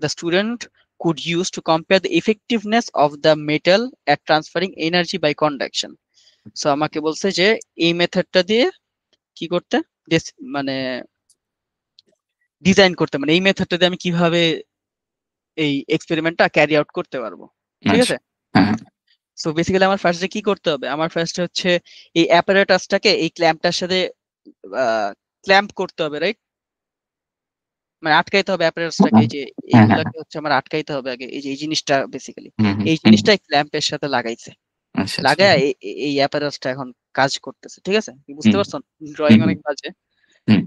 the student could use to compare the effectiveness of the metal at transferring energy by conduction. So আমাকে বলছে যে এই মেথডটা দিয়ে কি করতে, মানে ডিজাইন করতে, মানে এই মেথডটা দিয়ে আমি কিভাবে এই এক্সপেরিমেন্টটা ক্যারি আউট করতে পারবো, ঠিক আছে? সো বেসিক্যালি আমার ফার্স্টে কি করতে হবে, আমার ফার্স্টে হচ্ছে এই অ্যাপারেটাসটাকে এই ক্ল্যাম্পটার সাথে ক্ল্যাম্প করতে হবে, রাইট? মানে আটকাইতে হবে অ্যাপারেটাসটাকে, এই যে এইগুলাকে হচ্ছে আমার আটকাইতে হবে আগে। এই যে এই জিনিসটা বেসিক্যালি এই জিনিসটা ক্ল্যাম্পের সাথে লাগাইছে, আচ্ছা, আচ্ছা। লাগায় এই অ্যাপারেটাসটা এখন কাজ করতেছে, ঠিক আছে? বুঝতে হুম, পারছো? ড্রয়িং হুম, অনেক বাজে। হুম।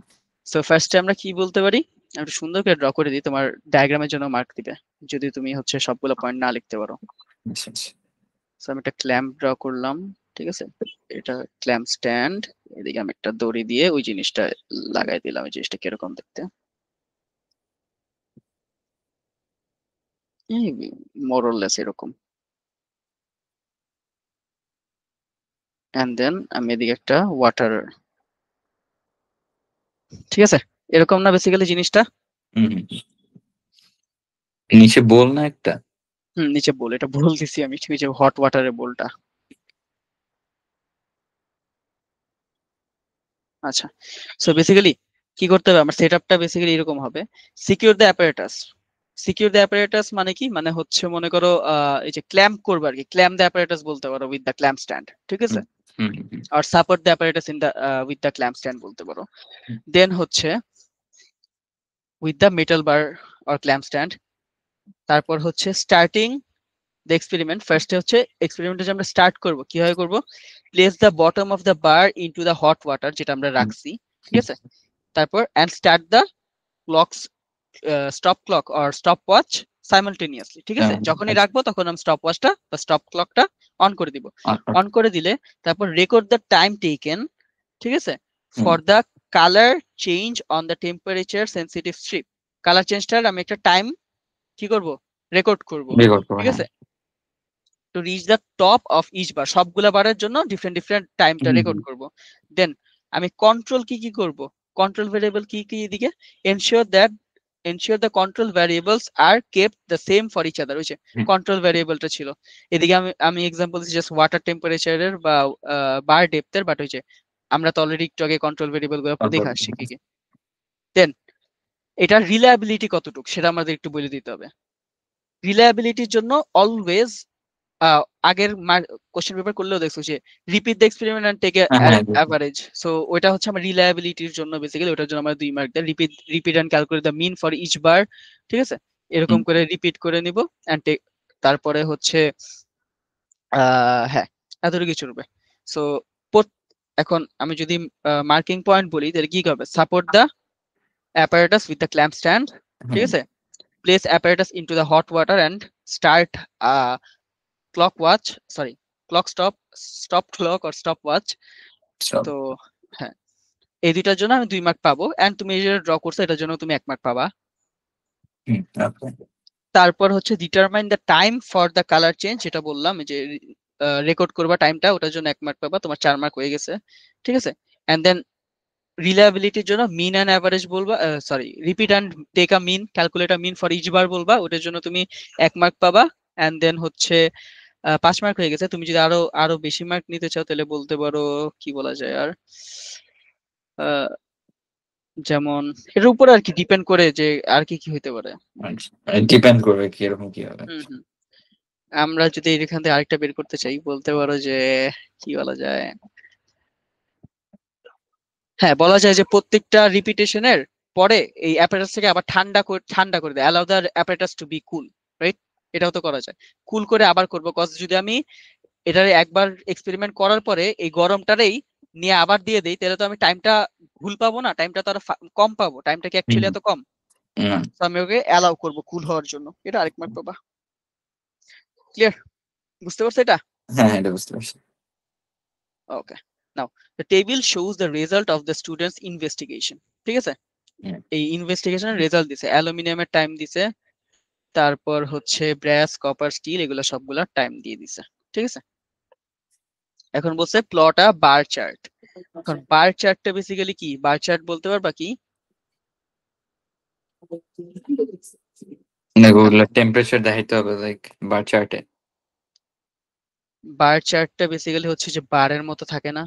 সো ফার্স্টে আমরা কি বলতে পারি? আমি একটু সুন্দর করে ড্র করে দিই, তোমার ডায়াগ্রামের জন্য মার্ক দিবে যদি তুমি হচ্ছে সবগুলো পয়েন্ট না লিখতে পারো। আচ্ছা, আচ্ছা। সো আমি একটা ক্ল্যাম্প ড্র করলাম, ঠিক আছে? এটা ক্ল্যাম্প স্ট্যান্ড, এদিকে আমি একটা দড়ি দিয়ে ওই জিনিসটা লাগাই দিলাম। এই জিনিসটা কিরকম দেখতে, মোরলেস এরকম। এন্ড দেন আমি এদিকে একটা ওয়াটার, ঠিক আছে? এরকম না বেসিক্যালি জিনিসটা? হুম, হুম, হুম। নিচে বল না একটা? নিচে বল, এটা বল দিছি আমি, ঠিক আছে? হট ওয়াটারের বলটা। আচ্ছা, সো বেসিক্যালি কি করতে হবে, আমার সেটআপটা বেসিক্যালি এরকম হবে। Secure the apparatus. Secure the apparatus মানে কি? মানে হচ্ছে মনে করো এই যে ক্ল্যাম্প করবে আর কি, ক্ল্যাম্প দ্য অ্যাপারেটাস বলতে পারো উইথ দ্য ক্ল্যাম্প স্ট্যান্ড, ঠিক আছে? হুম, হুম, হুম, আর support the apparatus in the with the clamp stand বলতে পারো। হুম। দেন হচ্ছে with the metal bar or clamp stand. তারপর হচ্ছে স্টার্টিং দ্য এক্সপেরিমেন্ট। ফার্স্টে হচ্ছে এক্সপেরিমেন্টটা যে আমরা স্টার্ট করব, কিভাবে করব? Place the bottom of the bar into the hot water, যেটা আমরা হুম, রাখছি, ঠিক আছে? তারপর and start the clocks, stop clock or stop watch simultaneously, ঠিক আছে? যখনই আচ্ছা। রাখবো তখন আমি স্টপ ওয়াচটা বা স্টপ ক্লকটা অন করে দিব। আচ্ছা। অন করে দিলে তারপর রেকর্ড দ্য টাইম টেকেন, ঠিক আছে? Hmm. For the colour change on the temperature sensitive strip. Colour চেঞ্জটার আমি একটা টাইম কি করব? রেকর্ড করব, রেকর্ড করো, ঠিক হ্যাঁ। আছে? To reach the top of each bar, সবগুলা বারের জন্য ডিফারেন্ট ডিফারেন্ট টাইমটা হুম, রেকর্ড হুম, করব। দেন আমি কন্ট্রোল কি কি করব? কন্ট্রোল ভেরিয়েবল কি কি এদিকে? Ensure that, ensure the control variables are kept the same for each other, হইছে হুম। কন্ট্রোল ভ্যারিয়েবলটা ছিল। এদিকে আমি এক্সাম্পল দিচ্ছি জাস্ট ওয়াটার টেম্পারেচারের বা বার ডেপথের, বাট হইছে আমরা তো অলরেডি একটু আগে কন্ট্রোল ভেরিয়েবল গুলো দেখে আসছি কি কি। দেন এটার রিলায়েবিলিটি কতটুকু সেটা আমাদের একটু বলে দিতে হবে। রিলায়েবিলিটির জন্য অলওয়েজ আগের কোশ্চেন পেপার করলেও দেখছো যে repeat the experiment and take হ্যাঁ, হ্যাঁ, দেখি। অ্যাভারেজ। সো ওইটা হচ্ছে আমার রিলায়েবিলিটির জন্য, বেসিক্যালি ওটার জন্য আমরা 2 মার্ক দেয়। Repeat repeat and calculate the mean for each bar, ঠিক আছে? এরকম হুম, করে রিপিট করে নিব এন্ড টেক। তারপরে হচ্ছে হ্যাঁ, এতটুকু চলবে। সো এখন আমি যদি মার্কিং পয়েন্ট বলি তাহলে কি হবে? Support the apparatus with the clamp stand, ঠিক হুম। আছে? Place apparatus into the hot water and start clock watch, sorry, clock stop, stop clock or stopwatch. সব। তো হ্যাঁ, এই দুইটার জন্য আমি 2 মার্ক পাবো এন্ড তুমি এই যে ড্র করছো এটার জন্য তুমি 1 মার্ক পাবা। হুম, ওকে। তারপর হচ্ছে determine the time for the colour change, যেটা বললাম যে রেকর্ড করবা টাইমটা, ওটার জন্য 1 মার্ক পাবা, তোমার 4 মার্ক হয়ে গেছে, ঠিক আছে? এন্ড দেন রিলায়েবিলিটির জন্য মিন এন্ড অ্যাভারেজ বলবা, sorry, repeat and take a mean, calculate a mean for each bar বলবা, ওটার জন্য তুমি 1 মার্ক পাবা। এন্ড দেন হচ্ছে 5 মার্ক হয়ে গেছে। তুমি যদি আরো আরো বেশি মার্ক নিতে চাও তাহলে বলতে পারো, কি বলা যায় আর, আহ, যেমন এটার উপর আর কি ডিপেন্ড করে যে আর কি কি হইতে পারে। আচ্ছা, ডিপেন্ড করবে কি এরকম কি হবে। হুম হুম। আমরা যদি এখান থেকে আরেকটা বের করতে চাই, বলতে পারো যে কি বলা যায়, হ্যাঁ বলা যায় যে প্রত্যেকটা রিপিটেশনের পরে এই অ্যাপারেটাস থেকে আবার ঠান্ডা করে দেয়, allow the apparatus to be cool, right? এটাও তো করা যায়, কুল করে আবার করবো। কজ যদি আমি এটার একবার এক্সপেরিমেন্ট করার পরে এই গরমটারেই নিয়ে আবার দিয়ে দেই তাহলে তো আমি টাইমটা ভুল পাবো না, টাইমটা তো আরো কম পাবো, টাইমটা কি হুম, অ্যাকচুয়ালি এত কম? না। তো আমি ওকে অ্যালাউ করবো কুল হওয়ার জন্য, এটা আরেক মার্ক পাবা। ক্লিয়ার? বুঝতে পারছো এটা? হ্যাঁ, হ্যাঁ, এটা বুঝতে পারছি। Okay, now the table shows the result of the students investigation, ঠিক আছে? হুম, এই ইনভেস্টিগেশনের রেজাল্ট দিছে, অ্যালুমিনিয়ামের টাইম দিছে, তারপর হচ্ছে ব্রাস, কপার, স্টিল, এগুলো সবগুলা টাইম দিয়ে দিছে, ঠিক আছে? এখন বলছে প্লট আ বার চার্ট। এখন বার চার্টটা বেসিক্যালি কি? বার চার্ট বলতে পারবা কি? না, ওগুলো টেম্পারেচার দেখাইতে হবে লাইক বার চার্টে। বার চার্টটা বেসিক্যালি হচ্ছে যে বারের মতো থাকে না,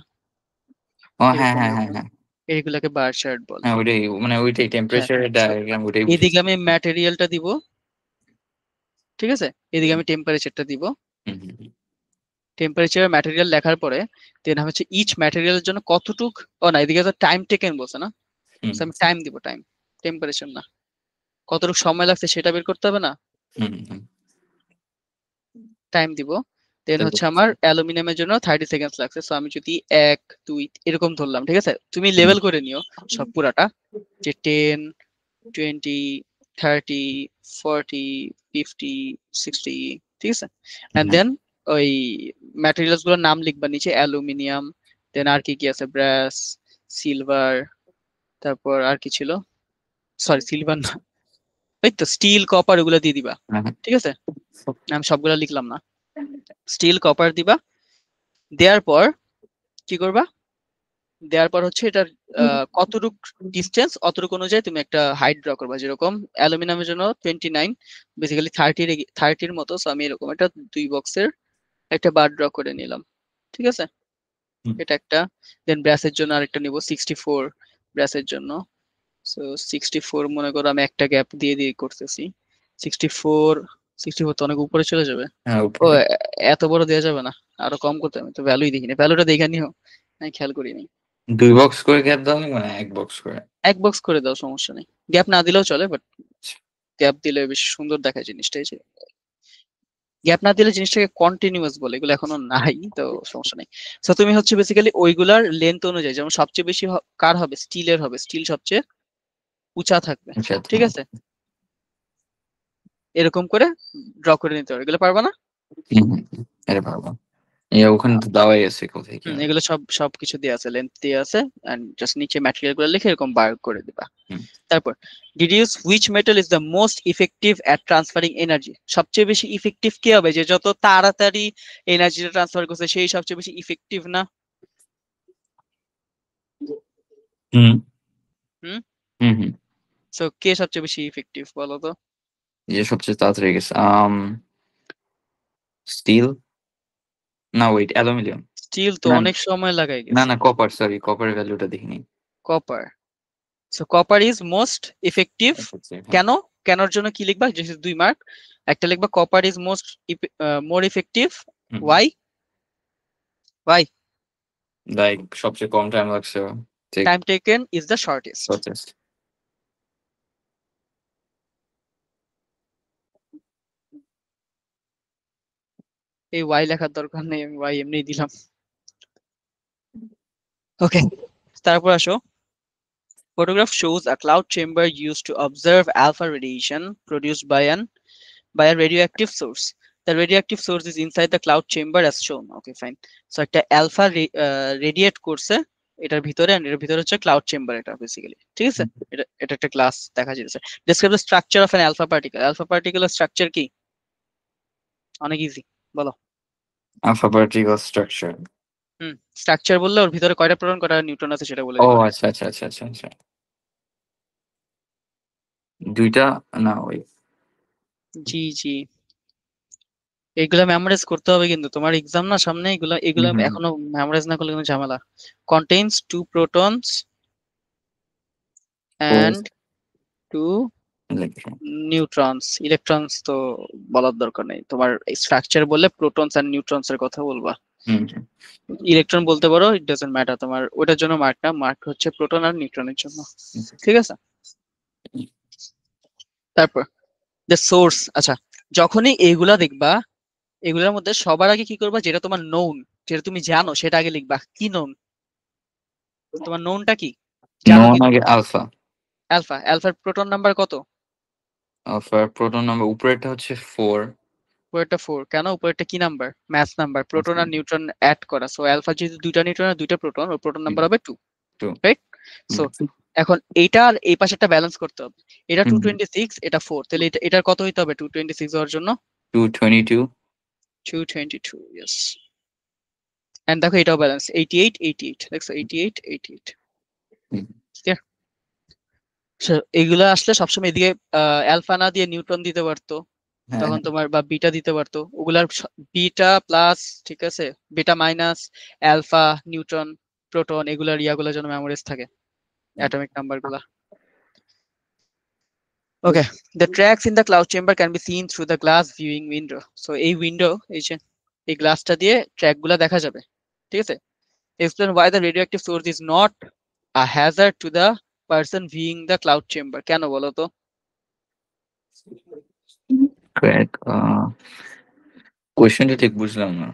ও হ্যাঁ, এরকম হ্যাঁ, হ্যাঁ, এরকম, হ্যাঁ। এইগুলাকে বার চার্ট বলে। হ্যাঁ, ওইটাই মানে ওইটাই হ্যাঁ, টেম্পারেচার so ডায়াগ্রাম ওইটাই এদিকে বুঝেছি। আমি ম্যাটেরিয়ালটা দিব, ঠিক আছে? এদিকে আমি টেম্পারেচারটা দিব। হুম, হুম, হুম, টেম্পারেচার ম্যাটেরিয়াল লেখার পরে দেন হচ্ছে ইচ ম্যাটেরিয়ালের জন্য কতটুক, ও না, এদিকে তো টাইম টেকেন বলছে না? হুম, So আমি টাইম দিব, টাইম, টেম্পারেচার না, কতটুকু সময় লাগছে সেটা বের করতে হবে না? হুম, হুম, টাইম দিব। দেন হচ্ছে আমার অ্যালুমিনিয়ামের জন্য 30 সেকেন্ডস লাগছে। সো আমি যদি 1 2 এরকম ধরলাম, ঠিক আছে? তুমি লেভেল করে নিও সব পুরাটা, যে 10 20 30 40 50 60, ঠিক আছে? এন্ড দেন ওই ম্যাটেরিয়ালস গুলোর নাম লিখবা নিচে, অ্যালুমিনিয়াম, দেন আর কি কি আছে, ব্রাস, সিলভার, তারপর আর কি ছিল, সরি সিলভার না, এই তো স্টিল, কপার, ওগুলো দিয়ে দিবা, ঠিক আছে? আমি সবগুলা লিখলাম না, স্টিল কপার দিবা। দেওয়ার পর কি করবা, দেওয়ার পর হচ্ছে এটার কতটুক ডিস্টেন্স, অতটুকু অনুযায়ী তুমি একটা হাইট ড্র করবা। যেরকম অ্যালুমিনিয়ামের জন্য 29, বেসিক্যালি 30-এর মতো। সো আমি এরকম একটা 2 বক্সের একটা বার ড্র করে নিলাম, ঠিক আছে? এটা একটা। দেন ব্রাসের জন্য আরেকটা নিব 64, ব্রাসের জন্য। সো 64 মনে করো আমি একটা গ্যাপ দিয়ে দিয়ে করতেছি। 64, 64 তো অনেক উপরে চলে যাবে। ও এত বড় দেওয়া যাবে না, আরো কম করতে, আমি তো ভ্যালুই দেখিনি, ভ্যালুটা দেখে নিও, আমি খেয়াল করিনি। 2 বক্স করে গ্যাপ দাও মানে 1 বক্স করে? 1 বক্স করে দাও, সমস্যা নেই। গ্যাপ না দিলেও চলে, বাট গ্যাপ দিলে বেশ সুন্দর দেখায় জিনিসটা। এই যে গ্যাপ না দিলে জিনিসটাকে কন্টিনিউয়াস বলে, এগুলো এখনো নাই, তো সমস্যা নেই। সো তুমি হচ্ছে বেসিক্যালি ওইগুলার লেন্থ অনুযায়ী, যেমন সবচেয়ে বেশি কার হবে, স্টিলের হবে, স্টিল সবচেয়ে উঁচা থাকবে, ঠিক আছে? এরকম করে ড্র করে নিতে হবে। এগুলো পারবা না? এটা পারবো। ওখানে তো দেওয়াই আছে কোথায় কি এগুলো সবকিছু দেওয়া আছে, লেন্থ দেওয়া আছে, এন্ড জাস্ট নিচে ম্যাটেরিয়াল গুলো লিখে এরকম বার করে দিবা। তারপর deduce which metal is the most effective at transferring energy. সবচেয়ে বেশি ইফেক্টিভ কি হবে, যে যত তাড়াতাড়ি এনার্জিটা ট্রান্সফার করছে সেই সবচেয়ে বেশি ইফেক্টিভ না? হুম হুম হুম হুম সো কে সবচেয়ে বেশি ইফেক্টিভ বলো তো? যে সবচেয়ে তাড়াতাড়ি গেছে স্টিল, না ওয়েট, অ্যালুমিনিয়াম। স্টিল তো না অনেক সময় লাগাই না গেছে। না কপার, সরি কপারের ভ্যালুটা দেখিনি। Copper, so copper is most effective. কেন, কেনর জন্য কি লিখবা, যে 2 মার্ক, একটা লিখবা copper is most more effective. Why? Why? Like সবচেয়ে কম টাইম লাগছে, time taken is the shortest. Shortest. এই ওয়াই লেখার দরকার নেই, আমি ওয়াই এমনি দিলাম। ওকে, তারপর আসো। Photograph shows a cloud chamber used to observe alpha radiation produced by a radioactive source. The radioactive source is inside the cloud chamber as shown. Okay, fine. So একটা alpha radiate করছে এটার ভিতরে, and এর ভিতরে হচ্ছে cloud chamber, এটা basically, ঠিক আছে? এটা এটা একটা ক্লাস দেখা যাচ্ছে। Describe the structure of an alpha particle. Alpha particle structure কি? অনেক ইজি, বলো। Alpha particle structure. স্ট্রাকচার বললে ওর ভিতরে কয়টা প্রোটন কয়টা নিউট্রন আছে সেটা বলে ও দিবা। আচ্ছা আচ্ছা আচ্ছা আচ্ছা আচ্ছা, দুইটা, না ওই জি জি, এগুলা মেমোরাইজ করতে হবে, কিন্তু তোমার এক্সাম না সামনে, এগুলা এগুলা এখনো মেমোরাইজ না করলে কিন্তু ঝামেলা। Contains 2 protons and 2 neutrons. Electrons তো বলার দরকার নেই, তোমার স্ট্রাকচার বললে প্রোটনস এন্ড নিউট্রনস এর কথা বলবা। ইলেকট্রন বলতে পারো, ইট ডাজন্ট ম্যাটার, তোমার ওটার জন্য মার্ক না, মার্ক হচ্ছে প্রোটন আর নিউট্রনের জন্য, ঠিক আছে? তারপর দ্য সোর্স। আচ্ছা, যখনই এইগুলা দেখবা, এগুলোর মধ্যে সবার আগে কি করবা, যেটা তোমার নোন, যেটা তুমি জানো সেটা আগে লিখবা। কি নোন? তোমার নোনটা কি জানো? নন কিন্তু আগে আলফা। অ্যালফা, অ্যালফার প্রোটন নাম্বার কত? আলফার প্রোটন নাম্বার উপরেরটা হচ্ছে 4। উপরেরটা 4, কেন? উপরেরটা কি নাম্বার? ম্যাথ নাম্বার, প্রোটন আর নিউট্রন অ্যাড করা। সো অ্যালফা যেহেতু দুইটা নিউট্রন আর দুইটা প্রোটন, ওর প্রোটন নাম্বার হবে 2, রাইট? সো এখন এইটা আর এই পাশেরটা ব্যালেন্স করতে হবে। এটা 226, এটা 4, তাহলে এটার কত হইতে হবে 226 হওয়ার জন্য? 222। 222, ইয়েস। এন্ড দেখো এটাও ব্যালেন্স, 88 88, দেখছো 88 88, ক্লিয়ার? এগুলা আসলে সবসময় এদিকে অ্যালফা না দিয়ে নিউট্রন দিতে পারতো, তখন তোমার, বা বিটা দিতে পারতো, ওগুলার বিটা প্লাস, ঠিক আছে, beta minus, alpha, neutron, proton, এগুলার ইয়াগুলো যেন মেমোরিজ থাকে, অ্যাটমিক নাম্বার গুলা। ওকে, the tracks in the cloud chamber can be seen through the glass viewing window. So এই উইন্ডো, এই যে এই গ্লাসটা দিয়ে ট্র্যাক গুলা দেখা যাবে, ঠিক আছে? Explain why the radioactive source is not a hazard to the person viewing the cloud chamber. কেন বলো তো? ক্র্যাক, কোয়েশ্চেনটা ঠিক বুঝলাম না।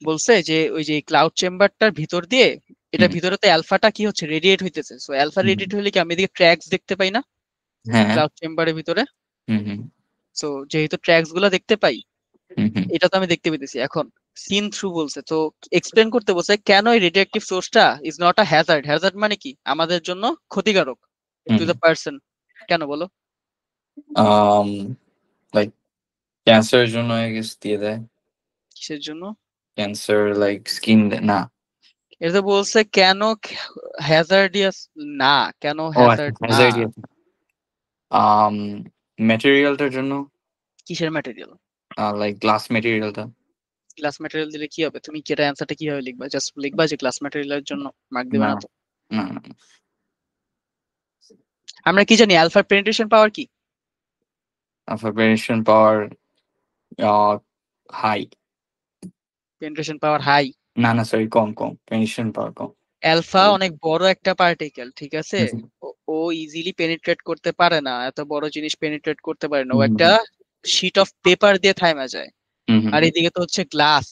বলছে যে ওই যে ক্লাউড চেম্বারটার ভিতর দিয়ে এটা হুম, ভিতরে তো অ্যালফাটা কি হচ্ছে রেডিয়েট হইতেছে, সো অ্যালফা হুম, রেডিয়েট হলে কি আমি এদিকে ট্র্যাকস দেখতে পাই না হ্যাঁ, ক্লাউড চেম্বারের ভিতরে? হুম, হুম, সো যেহেতু ট্র্যাকস গুলা দেখতে পাই, হুম, হুম, এটা তো আমি দেখতে পেতেছি। এখন সিন থ্রু বলছে, তো এক্সপ্লেন করতে বলছে কেন এই রেডিয়েটিভ সোর্সটা is not a Hazard. Hazard মানে কি আমাদের জন্য ক্ষতিকারক টু হুম। দ্য পারসন, কেন বলো? আম লাইক ক্যান্সারের জন্য আই গেস দিয়ে দেয়। কিসের জন্য? ক্যান্সার লাইক স্কিন না। এটা তো বলছে কেন হ্যাজার্ডিয়াস না, কেন ও আচ্ছা, হ্যাজার্ড না। হ্যাজার্ডিয়াস। আম ম্যাটেরিয়ালটার জন্য, কিসের ম্যাটেরিয়াল? লাইক গ্লাস ম্যাটেরিয়ালটা। গ্লাস ম্যাটেরিয়াল দিলে কি হবে? তুমি কি এটা অ্যান্সারটা কিভাবে লিখবা? জাস্ট লিখবা যে গ্লাস ম্যাটেরিয়ালের জন্য, মার্ক দিবে না, না তো? না, না। আমরা কি জানি আলফার পেনিট্রেশন পাওয়ার কি? ভেরিয়েশন পাওয়ার হাই। পেনিট্রেশন পাওয়ার হাই। না, না, সরি, কম, কম। ভেরিয়েশন পাওয়ার কম। অ্যালফা অনেক বড় একটা পার্টিকেল, ঠিক আছে? হুম, ও ইজিলি পেনিট্রেট করতে পারে না, এত বড় জিনিস পেনিট্রেট করতে পারে না, ও হুম, একটা শিট অফ পেপার দিয়ে থাইমা যায়। হুম, হুম, আর এদিকে তো হচ্ছে গ্লাস,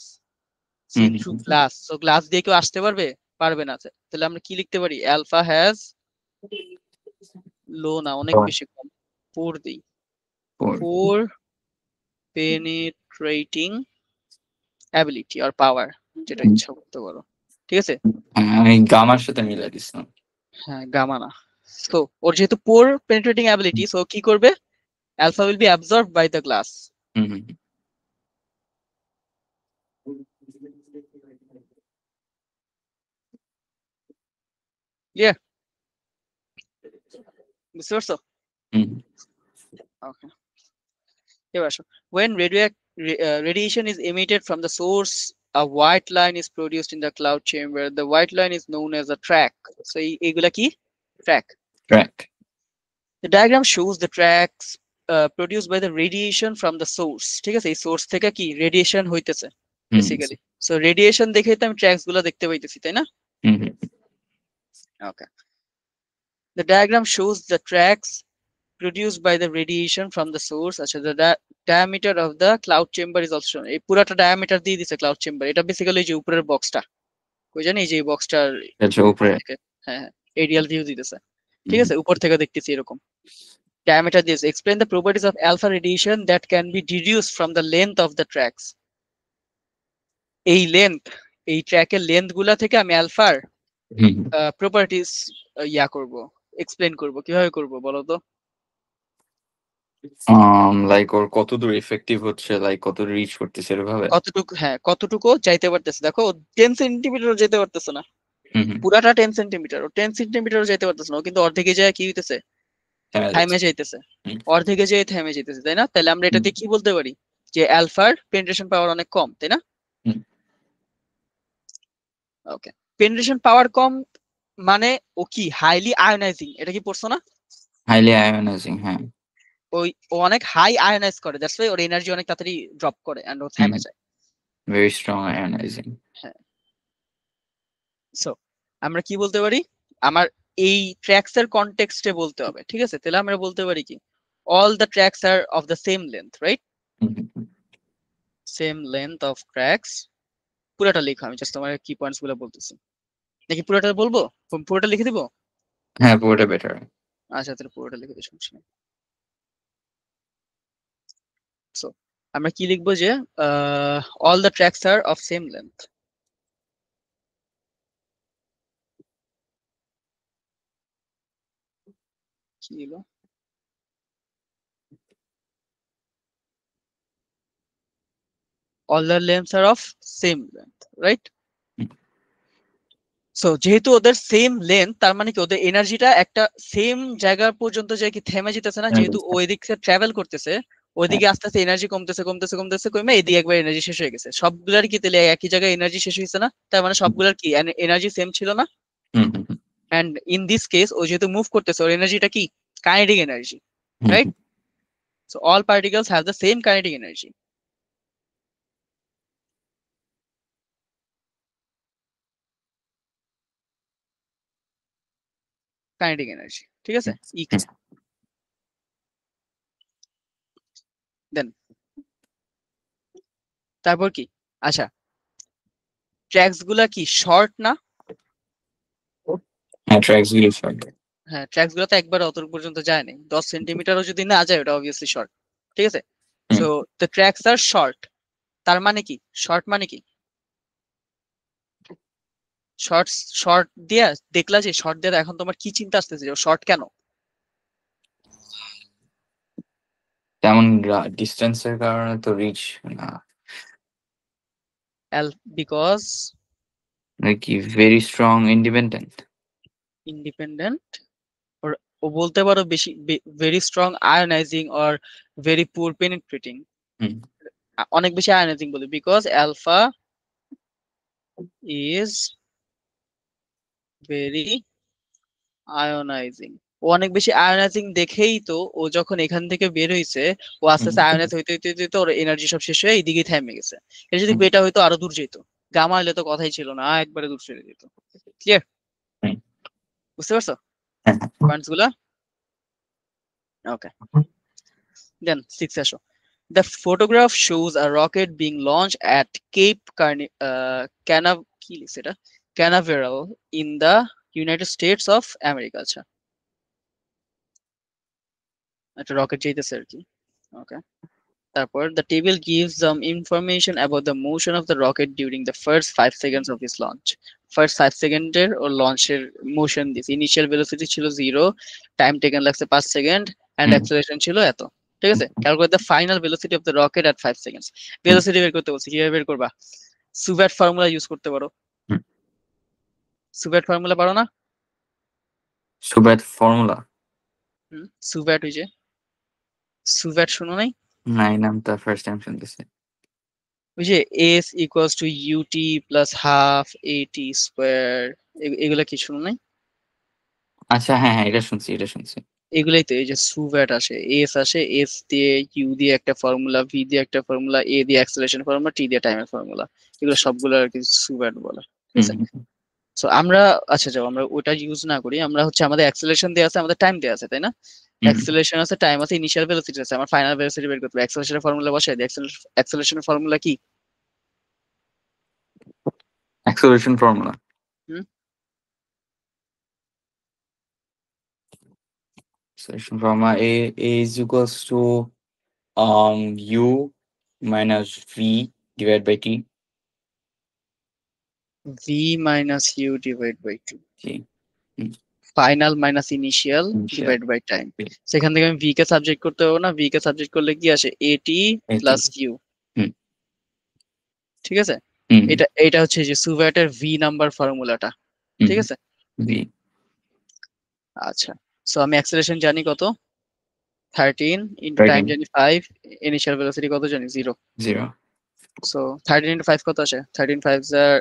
হুম, সিন থ্রু হুম, গ্লাস, তো গ্লাস দিয়ে কেউ আসতে পারবে? পারবে না। তাহলে আমরা কি লিখতে পারি? অ্যালফা হ্যাজ লো না, অনেক হুম। বেশি কম। ফোর দিই, ফোর। ফোর পেনিট্রেটিং অ্যাবিলিটি আর পাওয়ার, যেটা ইচ্ছা করতে পারো, ঠিক আছে? হ্যাঁ, আমি গামার সাথে মিলাই দিছিলাম। হ্যাঁ, গামা না। তো ওর যেহেতু পোর পেনিট্রেটিং অ্যাবিলিটি, সো কি করবে? Alpha will be absorbed by the glass. হুম, হুম, ক্লিয়ার? বুঝতে পারছো? হুম, ওকে, এবার আসো। When radiation is emitted from the source, a white line is produced in the cloud chamber. The white line is known as a track. So এইগুলা কি? Track. Track. The diagram shows the tracks produced by the radiation from the source. ঠিক আছে, এই source থেকে কি radiation হইতেছে হুম, basically. So radiation দেখেই তো আমি ট্র্যাকস গুলো দেখতে পাইতেছি, তাই না? হুম, হুম। Okay, the diagram shows the tracks produced by the radiation from the source. আচ্ছা, the diameter of the cloud chamber is also shown. এই পুরাটা ডায়ামিটার দিয়ে দিছে ক্লাউড চেম্বার, এটা বেসিক্যালি যে উপরের বক্সটা, কই জানি এই যে এই বক্সটার আচ্ছা, উপর উপরে। থেকে, হ্যাঁ হ্যাঁ, এরিয়াল ভিউ দিতেছে, ঠিক হুম, আছে? উপর থেকে দেখতেছি এরকম diameter দিয়েছে। Explain the properties of alpha radiation that can be deduced from the length of the tracks. এই লেন্থ, এই ট্র্যাকের লেন্থ গুলা থেকে আমি আলফার হুম। প্রপার্টিস ইয়া করব, এক্সপ্লেন করব। কিভাবে করব বলো তো? লাইক ওর কতদূর ইফেক্টিভ হচ্ছে, লাইক কতদূর রিচ করতেছে এভাবে। কতটুকু, হ্যাঁ কতটুকু যাইতে পারতেছে। দেখো 10 সেন্টিমিটারও যেতে পারতেছে না, হুম, হুম। পুরাটা 10 সেন্টিমিটার, ও 10 সেন্টিমিটারও যেতে পারতেছে না, ও কিন্তু অর্ধেকে যায় কি হইতেছে? থেমে যাচ্ছে। থাইমে যাইতেছে। হুম, অর্ধেকে যেয়ে থেমে যেতেছে, তাই না? তাহলে আমরা এটা হুম, দিয়ে কি বলতে পারি? যে অ্যালফার পেনিট্রেশন পাওয়ার অনেক কম, তাই না? হুম। ওকে, পেনিট্রেশন পাওয়ার কম মানে ও কি হাইলি আয়োনাইজিং, এটা কি পড়ছো না? হাইলি আয়োনাইজিং, হ্যাঁ। ও অনেক হাই আয়োনাইজ করে, দ্যাটস ওয়াই ওর এনার্জি অনেক তাড়াতাড়ি ড্রপ করে এন্ড ও হুম, থেমে যায়। Very strong ionising. হ্যাঁ, সো আমরা কি বলতে পারি? আমার এই ট্র্যাকস এর কনটেক্সটে বলতে হবে, ঠিক আছে? তাহলে আমরা বলতে পারি কি, all the tracks are of the same length, right? হুম, হুম, হুম। Same length of tracks. পুরোটা লেখো, আমি জাস্ট তোমার কি পয়েন্টস গুলো বলতেছি। নাকি পুরোটা বলবো? পুরোটা লিখে দিব? হ্যাঁ, পুরোটা বেটার। আচ্ছা, তাহলে পুরোটা লিখে দিই, সমস্যা নেই। সো আমরা কি লিখবো যে all the tracks are of same length. কি লিখবো? all the lengths are of same length, right? So যেহেতু ওদের সেম লেন্থ, তার মানে কি ওদের এনার্জিটা একটা সেম জায়গা পর্যন্ত যায় কি থেমে যেতেছে না, যেহেতু ওই দিক থেকে ট্রাভেল করতেছে, হ্যাঁ, ওইদিকে আস্তে আস্তে এনার্জি কমতেছে কমতেছে কমতেছে, কমে এদিকে একবার এনার্জি শেষ হয়ে গেছে। সবগুলার কি তাহলে একই জায়গায় এনার্জি শেষ হয়েছে না? তার মানে সবগুলার কি এনার্জি সেম ছিল না? হুম, হুম, হুম, এন্ড ইন দিস কেস ও যেহেতু মুভ করতেছে, ওর এনার্জিটা কি kinetic energy, hmm, right? So all particles have the same kinetic energy, kinetic energy, ঠিক আছে? হুম। দেন তারপর কি, আচ্ছা ট্র্যাকস গুলা কি শর্ট না? হ্যাঁ, ট্র্যাকস গুলো শর্ট। হ্যাঁ ট্র্যাকস গুলো তো একবার অত পর্যন্ত যায় নাই, 10 সেন্টিমিটারও যদি না যায় ওটা অবভিয়াসলি শর্ট, ঠিক আছে? Hmm. So the tracks are short, তার মানে কি শর্ট মানে কি? শর্ট, শর্ট দিয়া দেখলা যে শর্ট দিয়ে এখন তোমার কি চিন্তা আসতেছে যে শর্ট কেন? তেমন ডিস্টেন্সের কারণে তো রিচ না, বিকজ নাকি ভেরি স্ট্রং ইন্ডিপেন্ডেন্ট। ইন্ডিপেন্ডেন্ট, ও বলতে পারো বেশি very strong ionising or very poor penetrating, hmm. অনেক বেশি আয়নাইজিং বলে, because alpha is very ionising. ও অনেক বেশি আয়োনাইজিং দেখেই তো ও যখন এখান থেকে বের হইছে ও আস্তে আস্তে আয়োনাইজ হইতে হইতে হইতে হইতে ওর এনার্জি সব শেষ হয়ে এইদিকে থেমে গেছে। এটা যদি হুম। বেটা হইতো আরো দূর যেত, গামা হইলে তো কথাই ছিল না, একবারে দূর চলে যেত। ক্লিয়ার? হুম। বুঝতে পারছো হ্যাঁ। পয়েন্টস গুলা? ওকে, দেন 6 আসো। The photograph shows a rocket being launched at কি লিখছে এটা? Canaveral in the United States of America। আচ্ছা একটা রকেট যাইতেছে আর কি। ওকে, তারপর the table gives some information about the motion of the rocket during the first 5 seconds of its launch। First 5 সেকেন্ডের ও লঞ্চের মোশন দিস, ইনিশিয়াল ভেলোসিটি ছিল 0, time taken লাগছে 5 second and hmm. Acceleration ছিল এত। ঠিক আছে, calculate the final velocity of the rocket at 5 seconds. Velocity বের করতে বলছি, কিভাবে বের করবা? সুভ্যাট ফর্মুলা ইউজ করতে পারো। হুম। সুভ্যাট ফর্মুলা পারো না? সুব্যাট ফর্মুলা? সুভ্যাট, ওই যে সুভ্যাট শুনো নাই? না, এই নামটা ফার্স্ট টাইম শুনতেছি। ওই যে S equals to U T plus half A T square, এগুলা কি শুনো নাই? আচ্ছা, হ্যাঁ হ্যাঁ, এটা শুনছি, এটা শুনছি। এগুলাই তো, এই যে সুভ্যাট আসে, এস আসে, এস দিয়ে ইউ দিয়ে একটা ফর্মুলা, ভি দিয়ে একটা ফর্মুলা, এ দিয়ে অ্যাক্সেলারেশন ফর্মুলা, টি দিয়ে টাইমের ফর্মুলা, এগুলো সবগুলো আর কি সুভ্যাট বলে। ঠিক হুম। আছে, সো আমরা, আচ্ছা যাও আমরা ওটা ইউজ না করি, আমরা হচ্ছে আমাদের অ্যাক্সেলারেশন দেওয়া আছে, আমাদের টাইম দেওয়া আছে, তাই না? হুম। অ্যাক্সেলারেশন আছে, টাইম আছে, ইনিশিয়াল ভেলোসিটি আছে, আমার ফাইনাল ভেলোসিটি বের করতে হবে। অ্যাক্সেলারেশনের ফর্মুলা বসাই দিই। অ্যাক্সেলারেশনের ফর্মুলা কি? Acceleration formula? হুম, acceleration formula A is equals to U minus V divide by T. V minus U divide by two, জি। হুম। Final minus initial initial. Divide by time. সেখান থেকে আমি ভি কে সাবজেক্ট করতে পারবো না, ভি কে সাবজেক্ট করলে কি আসে? এটি এটি। Plus U. হুম। ঠিক আছে, হুম। এটা এটা হচ্ছে যে সুভ্যাটের ভি নাম্বার ফর্মুলাটা। হুম। ঠিক আছে, ভি। আচ্ছা সো আমি অ্যাক্সেলারেশন জানি কত, 13 ইন্টু টাইম 13। জানি 5, ইনিশিয়াল ভেলোসিটি কত জানি 0। 0। সো 13 ইন্টু 5 কত আসে? 13 5 আর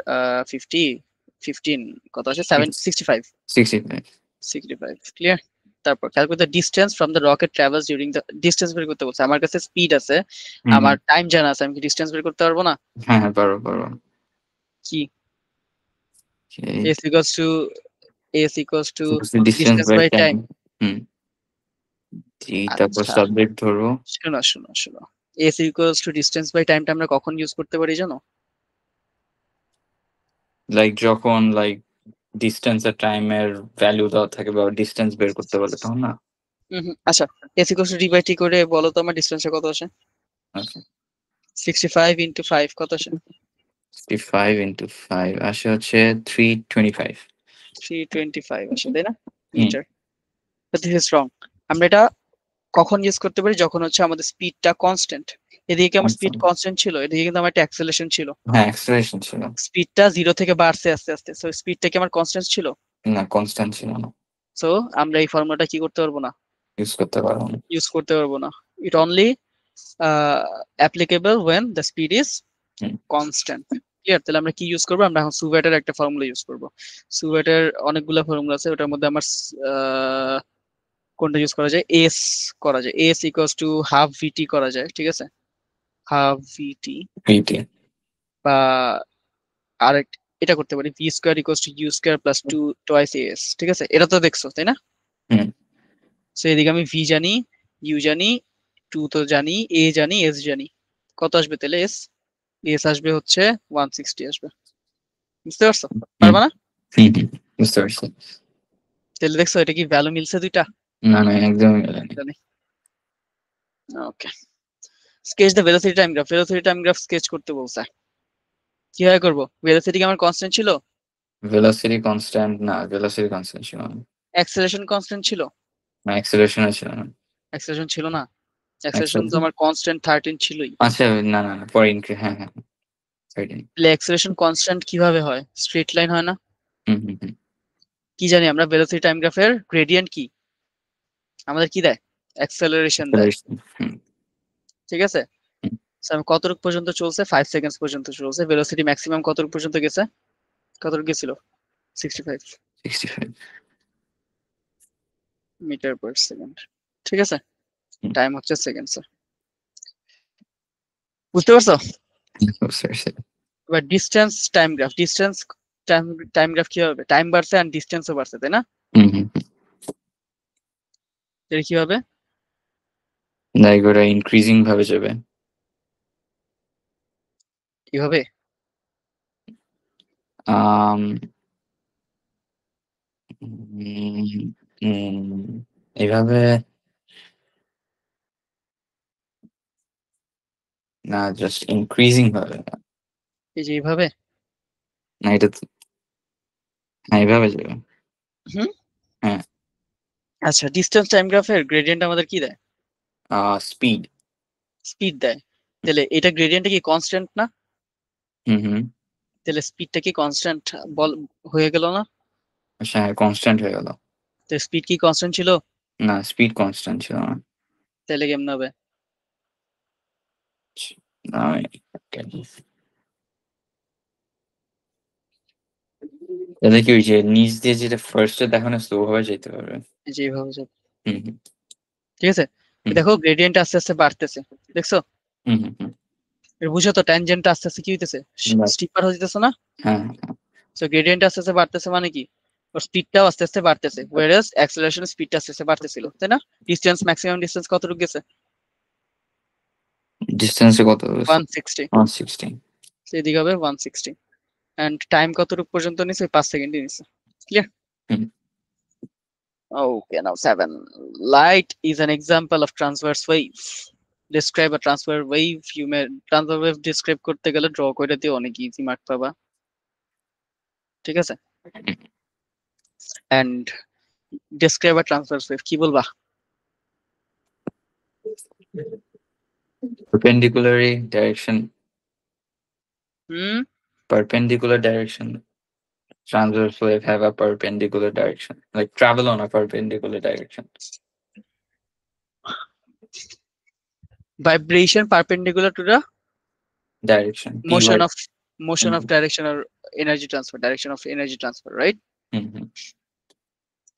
50, 15 কত আসে? 7 65। 65। 65, ক্লিয়ার? তারপর calculate the distance from the rocket travels during the, distance বের করতে বলছে। আমার কাছে স্পিড আছে, হুম। আমার টাইম জানা আছে, আমি কি ডিসটেন্স বের করতে পারবো না? হ্যাঁ হ্যাঁ, পারো পারো। কি? Okay. s equals to s equals to So, it's the distance distance by by time. time। হুম। জি, তারপর আচ্ছা সাবজেক্ট ধরো। শোনো শোনো শোনো, s equals to distance by টাইমটা আমরা কখন ইউজ করতে পারি জানো? লাইক যখন লাইক ডিসটেন্স আর টাইমের ভ্যালু দেওয়া থাকে বা ডিসটেন্স বের করতে বলে, তখন না? আচ্ছা s equals to d by t করে বলো তো আমার ডিসটেন্সটা কত আসে? আচ্ছা, 65 ইন্টু 5 কত আসে? 65 ইন্টু 5 আসে হচ্ছে 325। 325 আসে, তাই না? Hmm. Metre. But this is wrong. আমরা এটা কখন ইউজ করতে পারি? যখন হচ্ছে আমাদের স্পিডটা কনস্ট্যান্ট। এদিকে কি আমার স্পিড Constant. কনস্ট্যান্ট ছিল, এদিকে কিন্তু আমার একটা অ্যাক্সেলারেশন ছিল। হ্যাঁ, অ্যাক্সেলারেশন ছিল। স্পিডটা 0 থেকে বাড়ছে আস্তে আস্তে, সো স্পিডটা কি আমার কনস্ট্যান্ট ছিল? না, কনস্ট্যান্ট ছিল না। সো আমরা এই ফর্মুলাটা কি করতে পারবো না, ইউজ করতে পারো না। ইউজ করতে পারবো না। It only applicable when the speed is হুম। কনস্ট্যান্ট। ক্লিয়ার? তাহলে আমরা কি ইউজ করবো? আমরা এখন সুভ্যাটের একটা ফর্মুলা ইউজ করবো। সুভ্যাটের অনেকগুলো ফর্মুলা আছে, ওটার মধ্যে আমার কোনটা ইউজ করা যায়? এস করা যায়, এস ইকুয়ালস টু হাফ ভিটি করা যায়। ঠিক আছে, হাফ ভিটি, ভিটি। বা আরেক এটা করতে পারি, V square equals to U square plus two twice S. ঠিক আছে, এটা তো দেখছো তাই না? হুম। সো এদিকে আমি ভি জানি, ইউ জানি, টু তো জানি, এ জানি, এস জানি। কত আসবে তাহলে এস? এস আসবে হচ্ছে 160 আসবে। বুঝতে পারছো? পারবা না? বুঝতে পারছি। তাহলে দেখছো এটা কি ভ্যালু মিলছে দুইটা? না না একদমই মেলেনি। Okay, sketch the velocity time graph. Velocity time graph sketch করতে বলছে, কিভাবে করবো? ভেলোসিটি কি আমার কনস্ট্যান্ট ছিল? ভেলোসিটি কনস্ট্যান্ট না, ভেলোসিটি কনস্ট্যান্ট ছিল না। অ্যাক্সেলারেশন কনস্ট্যান্ট ছিল? না অ্যাক্সেলারেশনও ছিল না। অ্যাক্সেলারেশন ছিল না? অ্যাক্সেলারেশন তো Acceleration- আমার কনস্ট্যান্ট 13 ছিলই। আচ্ছা না না না পরে ইনক্রিজ, হ্যাঁ হ্যাঁ sorry। তাহলে অ্যাক্সেলারেশন কনস্ট্যান্ট কিভাবে হয়? স্ট্রেট লাইন হয় না? হুম। কি জানি আমরা ভেলোসিটি টাইম গ্রাফের গ্রেডিয়েন্ট কি আমাদের কি দেয়? অ্যাক্সেলারেশন দেয়, Acceleration, হুম, ঠিক আছে? হুম। So, আমি কতটুকু পর্যন্ত চলছে? 5 সেকেন্ডস পর্যন্ত চলছে। ভেলোসিটি ম্যাক্সিমাম কতটুকু পর্যন্ত গেছে? কতটুকু গেছিল? 65 65। মিটার পার সেকেন্ড, ঠিক আছে? হুম, টাইম হচ্ছে সেকেন্ডস। বুঝতে পারছো? বুঝতে পারছি। এবার distance time graph. Distance time time graph কি হবে? টাইম বাড়ছে আর ডিসটেন্সও বাড়ছে, তাই না? হুম। এটা কি হবে? লাইক ওটা ইনক্রিজিং ভাবে যাবে। কিভাবে? আম উম, উম, এভাবে না, জাস্ট ইনক্রিজিং ভাবে না। এই যে এইভাবে? না এটা তো, হ্যাঁ এভাবে যাবে। হুম। হ্যাঁ। আচ্ছা, ডিসটেন্স টাইম গ্রাফের গ্রেডিয়েন্ট আমাদের কি দেয়? স্পিড। স্পিড দেয়। তাহলে এটা গ্রেডিয়েন্টটা কি কনস্ট্যান্ট না? হুম। তাহলে স্পিডটা কি কনস্ট্যান্ট বল হয়ে গেল না? আচ্ছা হ্যাঁ কনস্ট্যান্ট হয়ে গেল। তো স্পিড কি কনস্ট্যান্ট ছিল? না স্পিড কনস্ট্যান্ট ছিল না। তাহলে কেমন হবে? আমি- তাহলে কি ওই যে নিচ দিয়ে যেটা ফার্স্টে দেখানো স্লো ভাবে যেতে পারবে। এই যে এইভাবে যাবে, হুম। ঠিক আছে? হুম। দেখো গ্রেডিয়েন্ট আস্তে আস্তে বাড়তেছে, দেখছো? হুম। এর বুঝো তো ট্যানজেন্ট আস্তে আস্তে কি হইতেছে? বাট স্টিপার হয়ে যেতেছে না? হ্যাঁ সো গ্রেডিয়েন্ট আস্তে আস্তে বাড়তেছে মানে কি? ওর স্পিডটাও আস্তে আস্তে বাড়তেছে, ওয়ারেস অ্যাক্সেলারেশন স্পিডটা আস্তে আস্তে বাড়তেছিল, তাই না? ডিসটেন্স ম্যাক্সিমাম ডিসটেন্স কতটুকু গেছে? ডিস্টেন্সে কত? 160। 160। তো এদিকে হবে 160। এন্ড টাইম কতটুকু পর্যন্ত নিছে? 5 সেকেন্ডই নিছে। Clear? Hmm. Okay, now 7. Light is an example of transverse wave. Describe a transverse wave. You may transverse wave describe করতে গেলে ড্র করে দিয়ে অনেক ইজি মার্ক পাবা, ঠিক আছে? And describe a transverse wave কি বলবা? Perpendicular direction, hmm. perpendicular direction. Transverse wave have a perpendicular direction, like travel on a perpendicular direction. Vibration perpendicular to the Direction. motion P-word. of direction or energy transfer, direction of energy transfer, right? Hmm.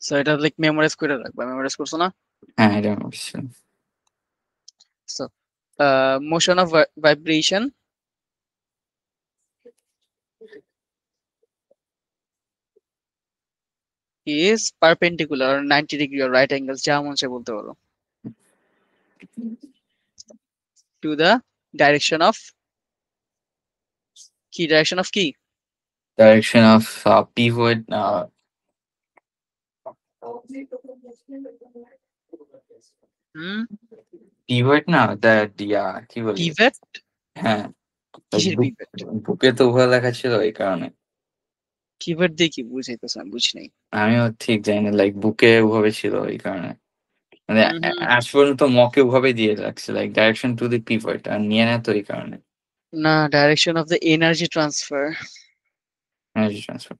So এটা like memorise করে রাখবা, memorise করছো না? হ্যাঁ এটা অবশ্যই। So motion of vibration is perpendicular or 90 degree or right angle, যা মন চায় বলতে পারো, to the direction of কি? direction of কি? Direction of pivot. Hmm. Pivot না, that কি বলি? পিভট? হ্যাঁ কিসের পিভট? বুকে তো উভয় লেখা ছিল এই কারণে। পিভট দিয়ে কি বুঝাইতেছে আমি বুঝি নাই। আমিও ঠিক জানি না, লাইক বুকে ওভাবে ছিল এই কারণে। মানে হুম। আজ পর্যন্ত মকে ওভাবে দিয়ে রাখছে, like direction to the pivot, আর নিয়ে না তো এই কারণে। না, direction of the energy transfer. Energy transfer.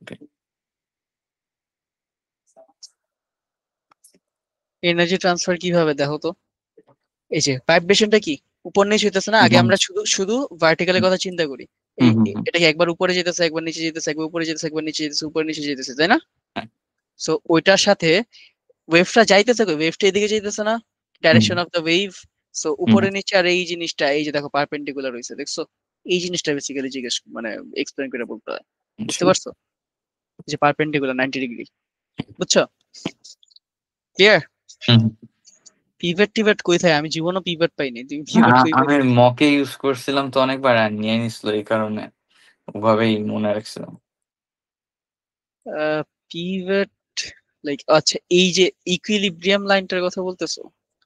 Energy transfer কিভাবে দেখো তো? এই যে ভাইব্রেশনটা কি উপর নিচ হইতেছে না? আগে আমরা শুধু শুধু ভার্টিক্যালের কথা চিন্তা করি। এই এটা কি একবার উপরে যেতেছে, একবার নিচে যেতেছে, একবার উপরে যেতেছে, একবার নিচে যেতেছে, উপরে নিচে যেতেছে, তাই না? সো ওইটার সাথে ওয়েভটা যাইতেছে কই? ওয়েভটা এদিকে যাইতেছে না? Direction of the wave. So উপরে নিচে আর এই জিনিসটা, এই যে দেখো পারপেন্ডিকুলার হইছে, দেখছো? এই জিনিসটা বেসিক্যালি জিজ্ঞেস মানে এক্সপ্লেইন করে বলতে হয়। বুঝতে পারছো? এই যে পারপেন্ডিকুলার 90 ডিগ্রি, বুঝছো? ক্লিয়ার? পিভট টিভট কই থাকে? আমি জীবনও পিভট পাইনি, তুমি পিভট কই আমি পাইছো? মকে ইউজ করছিলাম তো অনেকবার, আর নিয়ে নিছিল, এই কারণে ওভাবেই মনে রাখছিলাম। পিভট লাইক, আচ্ছা এই যে ইকুইলিব্রিয়াম লাইনটার কথা বলতেছো?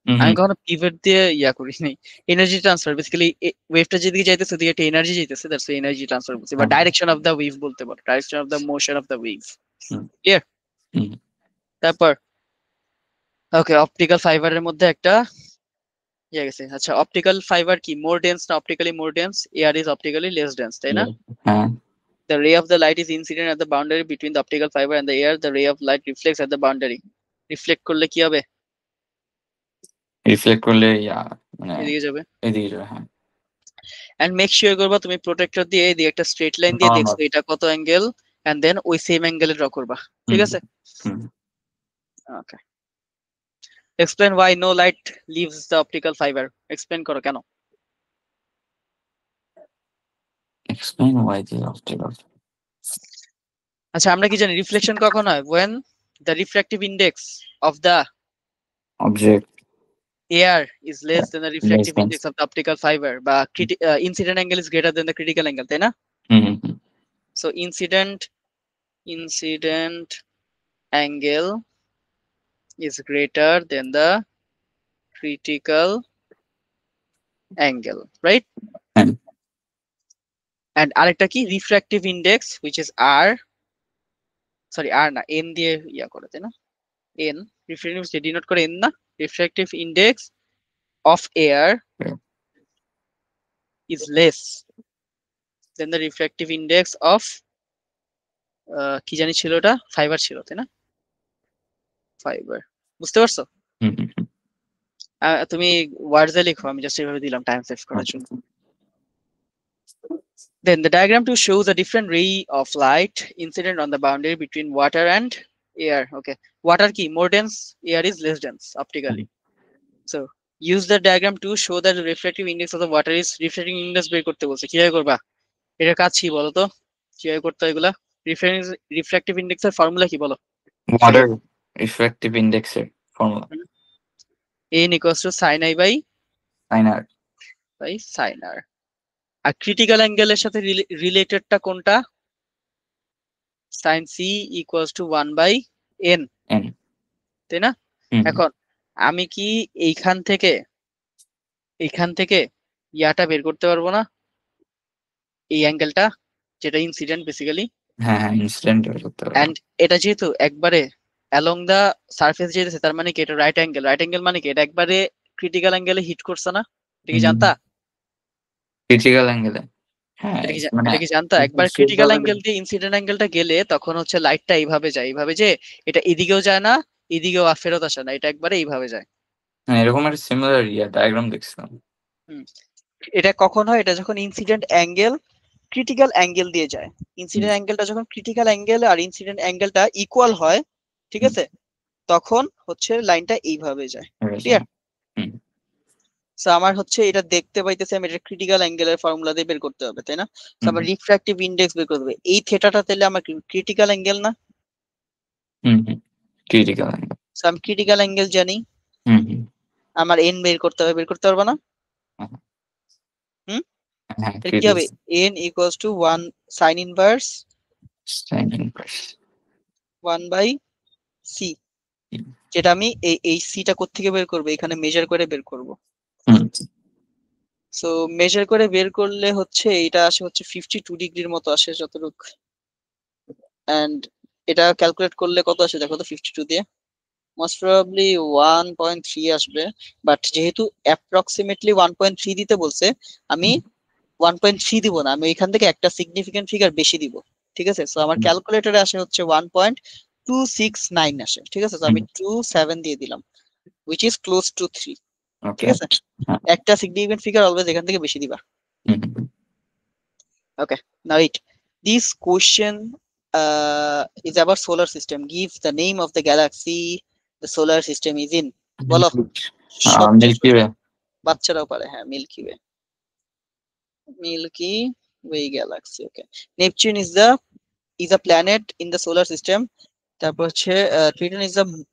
হুম আমি হুম কখনো পিভট দিয়ে ইয়া করি নাই। এনার্জি ট্রান্সফার বেসিক্যালি, ওয়েভটা যেদিকে যাইতেছে ওদিকে একটা এনার্জি যাইতেছে, দ্যাটস এনার্জি ট্রান্সফার বলছি, বা হ্যাঁ, ডাইরেকশন অফ দ্য ওয়েভ বলতে পারো, direction of the motion of the wave. Hmm, clear? Hmm. তারপর ওকে, অপটিক্যাল ফাইবারের মধ্যে একটা ইয়ে গেছে। আচ্ছা, অপটিক্যাল ফাইবার কি মোর ডেন্স না optically more dense? Air is optically less dense, তাই না? হ্যাঁ, The ray of the light is incident at the boundary between the optical fiber and the air. The ray of light reflects at the boundary. Reflect করলে কি হবে? Reflect করলে মানে এদিকে যাবে। এদিকে যাবে, হ্যাঁ। And make sure করবা তুমি প্রোটেক্টর দিয়ে এদিকে একটা স্ট্রেট লাইন দিয়ে দেখছো নর্মাল। এটা কত অ্যাঙ্গেল, এন্ড দেন ওই সেম অ্যাঙ্গেলে ড্র করবা। ঠিক হুম আছে? Hmm okay. Explain why no light leaves the optical fiber. Explain করো কেন। এক্সপ্লেইন ওয়াই দি অপটিক্যাল আচ্ছা, আমরা কি জানি রিফ্লেকশন কখন হয়? when the refractive index of the object air is less than the less refractive then. index of the optical fiber, বা incident angle is greater than the critical angle, তাই না? হুম হুম হুম So incident angle is greater than the critical angle, right? হ্যাঁ, And আরেকটা কি refractive index which is r, sorry r না n দিয়ে ইয়া করে, তাই না? n, refractive index denote করে n না, refractive index of air is less than the refractive index of কি জানি ছিল ওটা, ফাইবার ছিল, তাই না? ফাইবার, বুঝতে পারছো? হুম হুম হুম। তুমি ওয়ার্ডসে লিখো, আমি জাস্ট এভাবে দিলাম টাইম সেভ করার Okay. জন্য। Then the diagram 2 shows a different ray of light incident on the boundary between water and air. Okay, water কি more dense, air is less dense optically. So use the diagram to show that the refractive index of the water is refracting index বের করতে বলছে। কিভাবে করবা? এটা কাজ কি বলো তো, কিভাবে করতে হয় এগুলা? রিফ্র্যাক্টিভ ইন্ডেক্স এর ফর্মুলা কি বলো? ওয়াটার রিফ্র্যাক্টিভ ইন্ডেক্সের formula n equals to sin i by তাই না? sin r। আর ক্রিটিক্যাল অ্যাঙ্গেলের সাথে রিলেটেডটা কোনটা? sin c equals to 1 by n, N. তাই না? হুম এখন আমি কি এইখান থেকে ইয়াটা বের করতে পারবো না, এই অ্যাঙ্গেলটা যেটা ইনসিডেন্ট বেসিক্যালি? হ্যাঁ হ্যাঁ, ইনসিডেন্ট করতে পারবো। এন্ড এটা যেহেতু একবারে অ্যালং দা সারফেস যেতেছে, তার মানে কি এটা রাইট অ্যাঙ্গেল। রাইট অ্যাঙ্গেল মানে কি এটা একবারে ক্রিটিক্যাল অ্যাঙ্গেলে হিট করছে না? এটা কি জানতা? ক্রিটিক্যাল অ্যাঙ্গেলে, হ্যাঁ, মানে এটা কি জানতা একবার ক্রিটিক্যাল সেভাবে অ্যাঙ্গেল দিয়ে ইনসিডেন্ট অ্যাঙ্গেলটা গেলে তখন হচ্ছে লাইটটা এইভাবে যায়, এইভাবে যে এটা এদিকেও যায় না এদিকেও ফেরত আসে না, এটা একবারে এইভাবে যায়। হ্যাঁ, এরকম একটা সিমিলার ডায়াগ্রাম দেখছিলাম। হুম। এটা কখন হয়? এটা যখন ইনসিডেন্ট অ্যাঙ্গেল ক্রিটিক্যাল অ্যাঙ্গেল দিয়ে যায়। ইনসিডেন্ট অ্যাঙ্গেলটা যখন ক্রিটিক্যাল অ্যাঙ্গেল আর ইনসিডেন্ট অ্যাঙ্গেলটা ইকুয়াল হয়, ঠিক আছে, তখন হচ্ছে লাইনটা এইভাবে যায়। ক্লিয়ার? হুম সো আমার হচ্ছে এটা দেখতে পাইতেছে, আমি এটা ক্রিটিক্যাল অ্যাঙ্গেলের ফর্মুলা দিয়ে বের করতে হবে, তাই না? সো হুম আমার রিফ্র্যাক্টিভ ইন্ডেক্স বের করতে হবে। এই থেটাটা তাহলে আমার ক্রিটিক্যাল অ্যাঙ্গেল না? হুম হুম ক্রিটিক্যাল অ্যাঙ্গেল। সো আমি ক্রিটিক্যাল অ্যাঙ্গেল জানি, হুম হুম আমার এন বের করতে হবে, বের করতে পারবো না? হুম, হ্যাঁ, এটা কি হবে? n equals to 1 sine inverse 1 by C, যেটা আমি এই সিটা কোত্থেকে বের করবো? এখানে মেজার করে বের করব। হুম সো মেজার করে বের করলে হচ্ছে এটা আসে হচ্ছে 52 ডিগ্রির মতো আসে যতটুকু, এন্ড এটা ক্যালকুলেট করলে কত আসে দেখো তো 52 দিয়ে? মোস্ট প্রবাবলি 1.3 আসবে, বাট যেহেতু অ্যাপ্রক্সিমেটলি 1.3 দিতে বলছে, আমি 1.3 দিব না, আমি এখান থেকে একটা সিগনিফিকেন্ট ফিগার বেশি দিব। ঠিক আছে? সো আমার ক্যালকুলেটরে আসে হচ্ছে 1.269 আসে। ঠিক আছে? তো আমি 27 দিয়ে দিলাম, which is close to 3। ঠিক ওকে। আছে? একটা সিগনিফিকেন্ট ফিগার অলওয়েজ এখান থেকে বেশি দিবা। Okay, now it. This question is about solar system. Give the name of the galaxy the solar system is in. বলো, সবচেয়ে মিল্কি ওয়ে। বাচ্চারাও পারে। হ্যাঁ, Milky Way. Milky Way galaxy. Okay. Neptune is a planet in the solar system. তারপর হচ্ছে Triton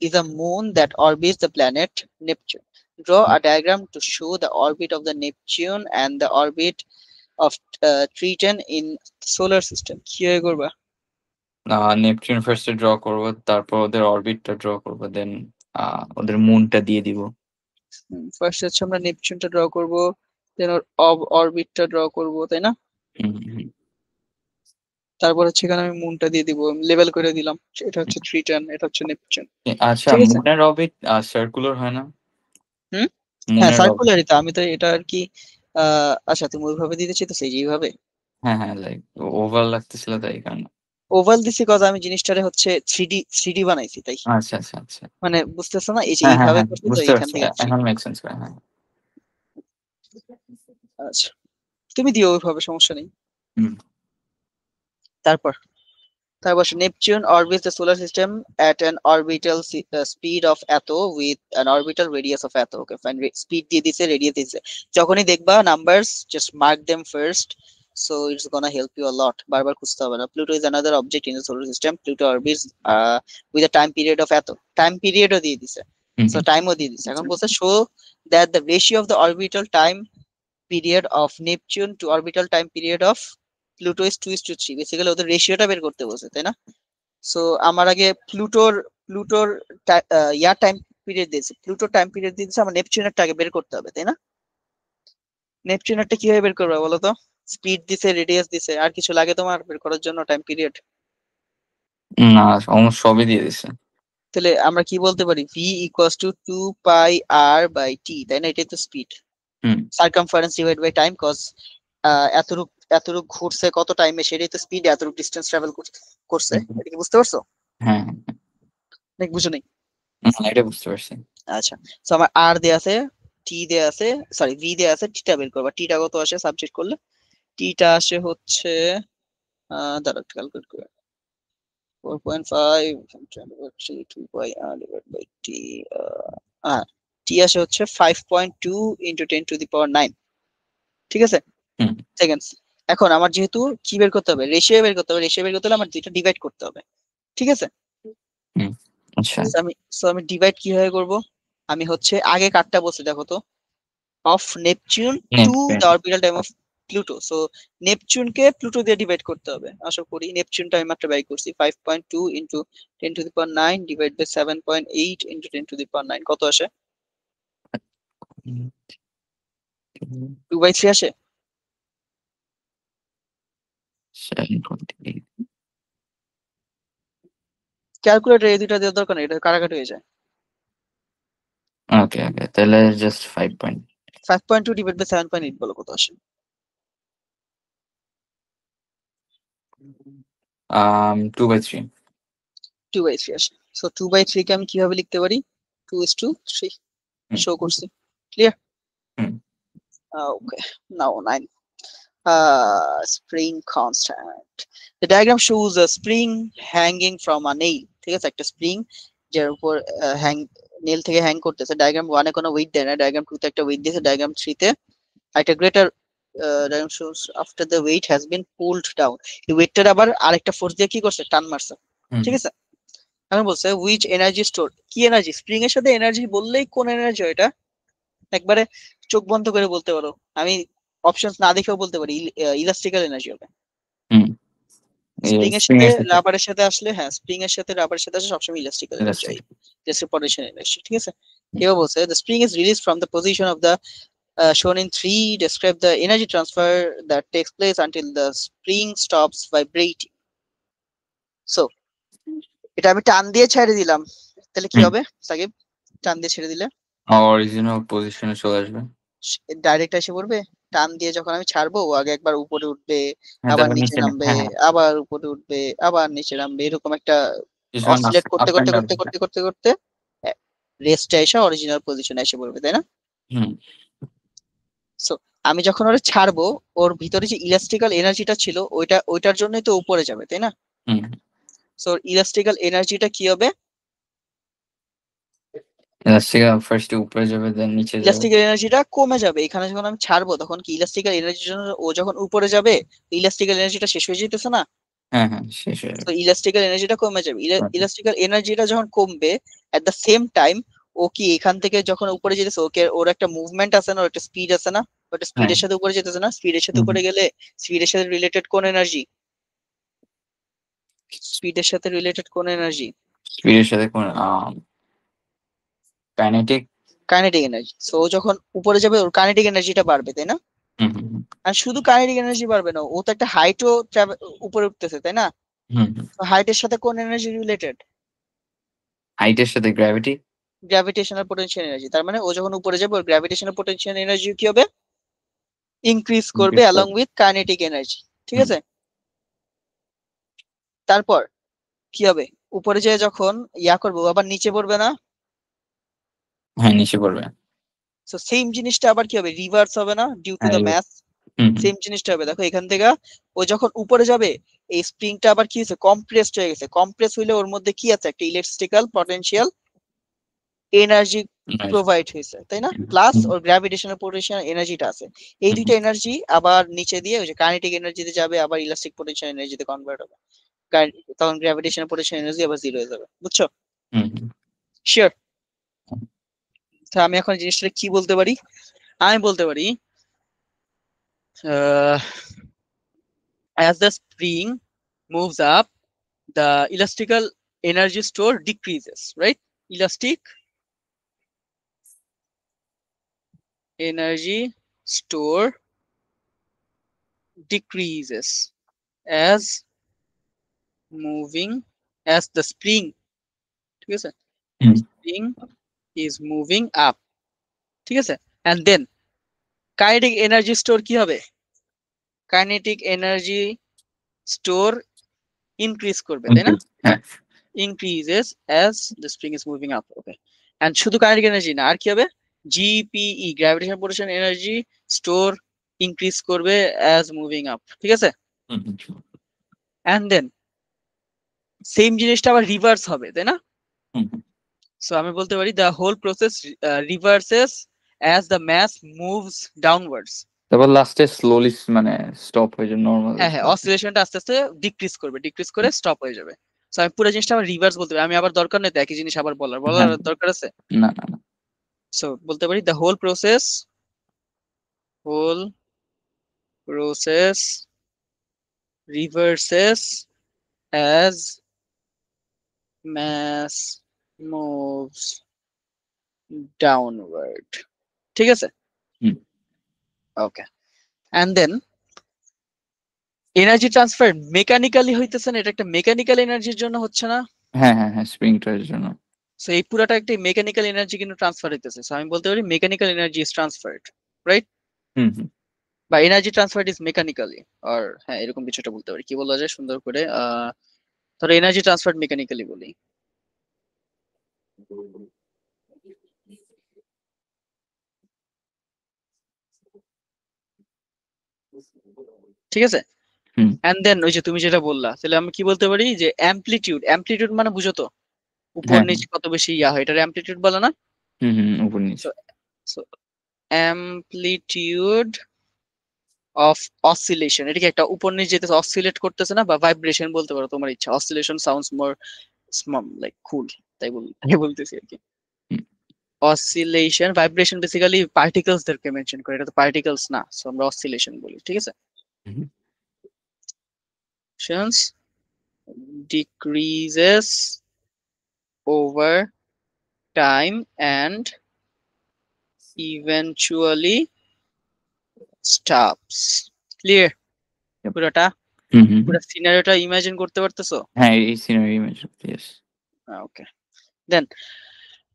is a moon that orbits the planet Neptune. Draw a diagram to show the orbit of the Neptune and the orbit of Triton in solar system. কিভাবে করবা? Neptune ফার্স্টে draw করবো, তারপর ওদের অরবিটটা draw করবো, দেন ওদের মুনটা দিয়ে দিব। ফার্স্ট হচ্ছে আমরা নেপচুনটা ড্র করব, দেন ওর অরবিটটা ড্র করব, তাই না? তারপর হচ্ছে এখানে আমি মুনটা দিয়ে দিব, লেভেল করে দিলাম। এটা হচ্ছে ট্রিটন, এটা হচ্ছে নেপচুন। আচ্ছা, ঠিক আছে। মুনের অরবিট সার্কুলার হয় না? হুম, হ্যাঁ মুনের অরবিট, সার্কুলারই তো, আমি তো এটা আর কি আচ্ছা তুমি ওইভাবে দিতে চাইতেছো যেইভাবে হ্যাঁ হ্যাঁ, লাইক ওভার লাগতেছিল তাই কারণে। ওভাল দিছি, কথা আমি জিনিসটারে হচ্ছে থ্রিডি বানাইছি তাই। আচ্ছা আচ্ছা আচ্ছা, মানে বুঝতেছো না, এই যে হ্যাঁ হ্যাঁ এইভাবে হ্যাঁ, করছি তো বুঝতে এইখান পারছি, থেকে এখন মেক সেন্স করে, হ্যাঁ। আচ্ছা তুমি দিও ওইভাবে, সমস্যা নেই। হুম তারপর Neptune orbits the solar system at an orbital speed of atho with an orbital radius of atho. Okay, fine. Speed দিয়ে দিছে, radius দিছে। যখনই দেখবা numbers, just mark them first. So it's gonna help you a lot. বারবার খুঁজতে হবে না। Pluto is another object in the solar system. Pluto orbits with a time period of atho. Time period ও দিয়ে দিছে। হুম So time ও দিয়ে দিছে। এখন বলছে show that the ratio of the orbital time period of Neptune to orbital time period of Pluto is 2:3। Basically ওদের রেশিওটা বের করতে বলছে, তাই না? সো আমার আগে প্লুটোর ইয়ার টাইম পিরিয়ড দিয়েছে, প্লুটোর টাইম পিরিয়ড দিয়েছে, আমার নেপচুনেরটা আগে বের করতে হবে, তাই না? নেপচুনেরটা কিভাবে বের করবে বলো তো? স্পিড দিছে, রেডিয়াস দিছে, আর কিছু লাগে তোমার বের করার জন্য টাইম পিরিয়ড? না, অলমোস্ট সবই দিয়ে দিছে। তাহলে আমরা কি বলতে পারি, ভি ইকুয়ালস টু 2πr/t, তাই না? এটাই তো স্পিড, হুম circumference divide by time, cause এতটুক এতটুক ঘুরছে কত টাইমে, সেটাই তো স্পিড, এতটুক ডিস্টেন্স ট্রাভেল করছে। এটা কি বুঝতে পারছো? হ্যাঁ, নাকি বুঝো নাই? এটা বুঝতে পারছি। আচ্ছা, তো আমার আর দেয়া আছে, টি দেয়া আছে, সরি ভি দেয়া আছে, টিটা বের করবা। টিটা কত আসে সাবজেক্ট করলে? টিটা আসে হচ্ছে দাঁড়া ক্যালকুলেট করে, 4.5 2 বাই টি, টি আসে হচ্ছে 5.2 ইন্টু 10⁹ ঠিক আছে, হুম সেকেন্ডস। এখন আমার যেহেতু কি বের করতে হবে, রেশিও বের করতে হবে, রেশিও বের করতে হলে আমার দুইটা ডিভাইড করতে হবে, ঠিক আছে? হুম আচ্ছা, আমি ডিভাইড কিভাবে করব? আমি হচ্ছে আগে কাটটা বলছি দেখো তো, of Neptune to Neptune, the orbital time of Pluto. So Neptune K Pluto দিয়ে ডিভাইড করতে হবে। আশা করি নেপচুনটা আমি মাত্র বাই করছি, 5.2 ইন্টু 10⁹ ডিভাইড বাই 7.8 ইন্টু 10⁹ কত আসে? 2/3 আসে। 7.8। ক্যালকুলেটর এই দুইটা দেওয়ার দরকার নেই, এটা কাটাকাটি হয়ে যায়। ওকে ওকে, তাহলে জাস্ট 5 পয়েন্ট। 5.2 ডিভাইড বাই 7.8 বলো কত আসে? 2/3। 2/3 আসে। সো 2/3 কে আমি কিভাবে লিখতে পারি? 2:3 হুম শো করছি, clear? Hmm okay, now 9. Spring constant. The diagram shows a spring hanging from a nail. ঠিক আছে, একটা স্প্রিং যার উপর হ্যাং নেল থেকে হ্যাং করতেছে। ডায়াগ্রাম 1 এ কোনো ওয়েট দেয় না, ডায়াগ্রাম 2 তে একটা ওয়েট দিয়েছে, ডায়াগ্রাম 3 তে একটা greater diagram shows after the weight has been pulled down. এই ওয়েটটার আবার আরেকটা ফোর্স দিয়ে কি করছে, টান মারছে, হুম ঠিক আছে? এখন বলছে which energy stored, কি এনার্জি, স্প্রিং এর সাথে এনার্জি বললেই কোন এনার্জি এটা একবারে চোখ বন্ধ করে বলতে পারো, আমি অপশনস না দেখেও বলতে পারি, ইলাস্ট্রিক্যাল এনার্জি হবে। হুম স্প্রিং এর স্প্রিং সাথে এর সাথে রাবারের সাথে আসলে, হ্যাঁ স্প্রিং এর সাথে রাবারের সাথে আসলে সবসময় ইলাস্ট্রিক্যাল এনার্জি হয়, ইলাস্ট্রিক। জাস্ট পটেনশিয়াল এনার্জি, ঠিক আছে? এবার বলছে the spring is released from the position of the shown in 3, describe the energy transfer that takes place until the spring stops vibrating. So এটা আমি টান দিয়ে ছেড়ে দিলাম, তাহলে কি হুম, হবে সাকিব? টান দিয়ে ছেড়ে দিলে অরিজিনাল পজিশনে চলে আসবে। ডাইরেক্ট এসে পড়বে। টান দিয়ে যখন আমি ছাড়বো, ও আগে একবার উপরে উঠবে, হ্যাঁ, আবার তারপর নিচে নিচে নামবে, হ্যাঁ হ্যাঁ, আবার উপরে উঠবে, আবার নিচে নামবে, এরকম একটা কিছু অসিলেট করতে আপ করতে অ্যান্ড ডাউন। করতে করতে করতে করতে রেস্টে এসে অরিজিনাল পজিশনে এসে পড়বে, তাই না? হুম সো আমি যখন ওরে ছাড়বো, ওর ভিতরে যে ইলাস্ট্রিক্যাল এনার্জিটা ছিল ওইটার জন্যই তো উপরে যাবে, তাই না? হুম, সো ইলাস্ট্রিক্যাল এনার্জিটা কি হবে? ইলাস্ট্রিক ফার্স্টে উপরে যাবে, দেন নিচে যাবে। ইলাস্ট্রিক্যাল এনার্জিটা কমে যাবে, এখানে যখন আমি ছাড়বো তখন কি ইলাস্ট্রিক্যাল এনার্জির জন্য ও যখন উপরে যাবে, ইলাস্ট্রিক্যাল এনার্জিটা শেষ হয়ে যেতেছে না? হ্যাঁ হ্যাঁ, শেষ হয়ে তো যাবে। ইলাস্ট্রিক্যাল এনার্জিটা কমে যাবে, হুম ইলাস্ট্রিক্যাল এনার্জিটা যখন কমবে, এট দ্য সেম টাইম ও কি এখান থেকে যখন উপরে যেতেছে ওর একটা মুভমেন্ট আছে না, ওর একটা স্পিড আছে না, ওটা হ্যাঁ স্পিডের সাথে উপরে যেতেছে না, স্পিডের সাথে উপরে গেলে স্পিডের সাথে রিলেটেড কোন এনার্জি? স্পিডের সাথে রিলেটেড কোন এনার্জি? স্পিডের সাথে কোন কাইনেটিক। Kinetic energy. সো ও যখন উপরে যাবে ওর কাইনেটিক এনার্জিটা বাড়বে, তাই না? হুম হুম হুম আর শুধু কাইনেটিক এনার্জি বাড়বে না, ও তো একটা হাইটও উপরে উঠতেছে, তাই না? হুম হুম। হাইটের সাথে কোন এনার্জি রিলেটেড? হাইটের সাথে গ্র্যাভিটি। Gravitational potential energy. তার মানে ও যখন উপরে যাবে ওর গ্র্যাভিটেশনাল পোটেনশিয়াল এনার্জি কি হবে? ইনক্রিজ করবে ইনক্রিজ অ্যালং করবে। With kinetic energy. ঠিক হুম। আছে, তারপর কি হবে? উপরে যেয়ে যখন ইয়া করবো আবার নিচে পড়বে না? হ্যাঁ নিচে পড়বে। সো সেম জিনিসটা আবার কি হবে? রিভার্স হবে না ডিউ টু হ্যাঁ দ্য ম্যাথ? হুম হুম সেম জিনিসটা হবে। দেখো এখান থেকে ও যখন উপরে যাবে এই স্প্রিংটা আবার কি হয়েছে? কম্প্রেসড হয়ে গেছে। কম্প্রেস হইলে ওর মধ্যে কি আছে? একটা electrical potential energy nice. Provide হয়েছে, তাই না? হুম, প্লাস হুম, ওর গ্র্যাভিটেশনাল পোটেনশিয়াল এনার্জিটা আছে। এই হুম, দুইটা এনার্জি আবার নিচে দিয়ে ওই যে কাইনেটিক এনার্জিতে যাবে, আবার ইলাস্টিক পোটেনশিয়াল এনার্জিতে কনভার্ট হবে। তখন গ্র্যাভিটেশনাল পোটেনশিয়াল এনার্জি আবার জিরো হয়ে যাবে। বুঝছো? হুম, হুম, শিওর? আমি এখন জিনিসটা কি বলতে পারি? আমি বলতে পারি uh, as the spring moves up, the elastical energy store decreases, right? Elastic energy store decreases as moving as the spring, ঠিক আছে? হুম, Spring is moving up, ঠিক আছে? And then kinetic energy store কি হবে? Kinetic energy store increase করবে, তাই না? হ্যাঁ Increases as the spring is moving up. Okay. And শুধু কাইনেটিক এনার্জি না, আর কি হবে? GPE, gravitation potential energy store increase করবে as মুভিং আপ, ঠিক আছে? Hmm, hmm, and then same জিনিসটা আবার রিভার্স হবে, তাই না? হুম, হুম। সো আমি বলতে পারি the whole process reverses as the mass moves downwards. তারপর লাস্টে স্লোলি মানে স্টপ হয়ে যায় নর্মাল হ্যাঁ হ্যাঁ, স্টপ। অসিলেশনটা আস্তে আস্তে ডিক্রিজ করবে, ডিক্রিজ করে স্টপ হয়ে যাবে। সো আমি পুরো জিনিসটা আবার রিভার্স বলতে পারি। আমি আবার দরকার নেই তো একই জিনিস আবার বলার বলার হ্যাঁ দরকার আছে? না না না। সো বলতে পারি the whole process reverses as mass moves downward, ঠিক আছে? Hmm. Okay. And then energy transfer mechanically হইতেছে না, এটা একটা মেকানিক্যাল এনার্জির জন্য হচ্ছে না? হ্যাঁ হ্যাঁ হ্যাঁ স্প্রিংটার জন্য। সো এই পুরাটা একটা মেকানিক্যাল এনার্জি কিন্তু ট্রান্সফার হইতেছে। সো আমি বলতে পারি mechanical energy is transferred, right? Hmm hmm. বা এনার্জি ট্রান্সফার্ড ইজ মেকানিক্যালি, আর হ্যাঁ এরকম কিছুটা বলতে পারি। কি বলা যায় সুন্দর করে? ধরো এনার্জি ট্রান্সফার্ড মেকানিক্যালি বলি, ঠিক আছে? হুম। এন্ড দেন ওই যে তুমি যেটা বললা, তাহলে আমি কি বলতে পারি যে অ্যামপ্লিটিউড, অ্যামপ্লিটিউড মানে বুঝো তো উপর হ্যাঁ হ্যাঁ। নিচে কত বেশি ইয়া হয়, এটার অ্যামপ্লিটিউড বলে না? হুম হুম উপর সো নিচে। সো অ্যামপ্লিটিউড অফ অসিলেশন, এটা কি একটা উপর নিচে যেতেছে অসিলেট করতেছে না? বা ভাইব্রেশন বলতে পারো, তোমার ইচ্ছা। অসিলেশন সাউন্ডস মোর লাইক কুল, তাই বলতেছি আর কি। হুম অসিলেশন, ভাইব্রেশন বেসিক্যালি পার্টিকেলস দেরকে মেনশন করে, এটা তো পার্টিকেলস না, সো আমরা অসিলেশন বলি, ঠিক আছে? হুম decreases over time and eventually stops. Clear? Yep. পুরোটা হুম হুম হুম। পুরো সিনারিওটা ইমাজিন করতে পারতেছো? হ্যাঁ এই scenery image yes. Okay. Then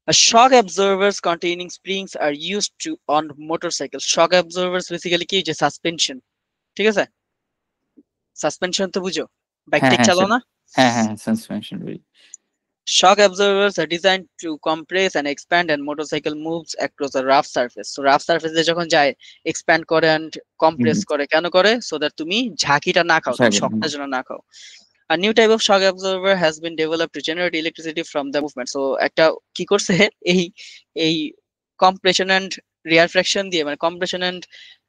shock absorbers containing springs are used to on motorcycles. Shock absorbers basically কি, যে সাসপেনশন, ঠিক আছে? সাসপেনশন তো বুঝো, বাইক হ্যাঁ টেক হ্যাঁ চালাও স্যার। না? হ্যাঁ হ্যাঁ সাসপেনশন বুঝি। Shock absorbers are designed to compress and expand and motorcycle moves across a rough surface. So rough surface এ যখন যায় expand করে and হুম compress হুম। করে, কেন করে? So that তুমি ঝাঁকিটা না খাও, তুমি শকটা যেন না খাও। A new type of shock absorber has been developed to generate electricity from the movement. So একটা কি করছে এই এই compression and rarefaction দিয়ে, মানে compression and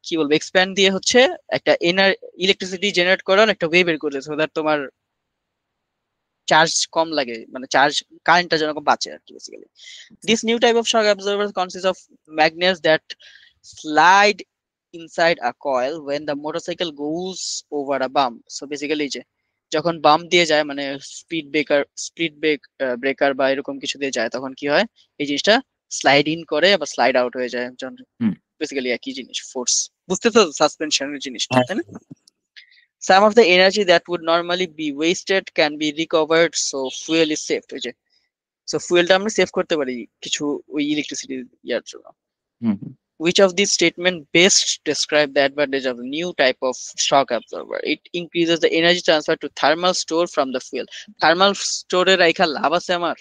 কি বলবো expand দিয়ে হচ্ছে একটা ইলেকট্রিসিটি জেনারেট করার একটা ওয়ে বের করেছে, so that তোমার চার্জ কম লাগে, মানে চার্জ কারেন্টটা যেন বাঁচে আর কি basically. This new type of shock absorber consists of magnets that slide inside a coil when the motorcycle goes over a bump. So basically যে যখন বাম্প দিয়ে যায়, মানে ব্রেকার বা এরকম কিছু দিয়ে যায়, তখন কি হয়, এই জিনিসটা স্লাইড ইন করে আবার স্লাইড আউট হয়ে যায়। হুম। বেসিক্যালি একই জিনিস, ফোর্স। বুঝতে তো সাসপেনশনের জিনিসটা, হ্যাঁ। তাই না? Some of the energy that would normally be wasted can be recovered, so fuel is saved. ওই যে সো ফুয়েলটা আমরা সেভ করতে পারি কিছু ওই ইলেকট্রিসিটি ইয়ার জন্য। হুম হুম। Which of these statement best describe the advantage of a new type of shock absorber? It increases the energy transfer to thermal store from the fuel. Thermal store এর রাইখা লাভ আছে আমার?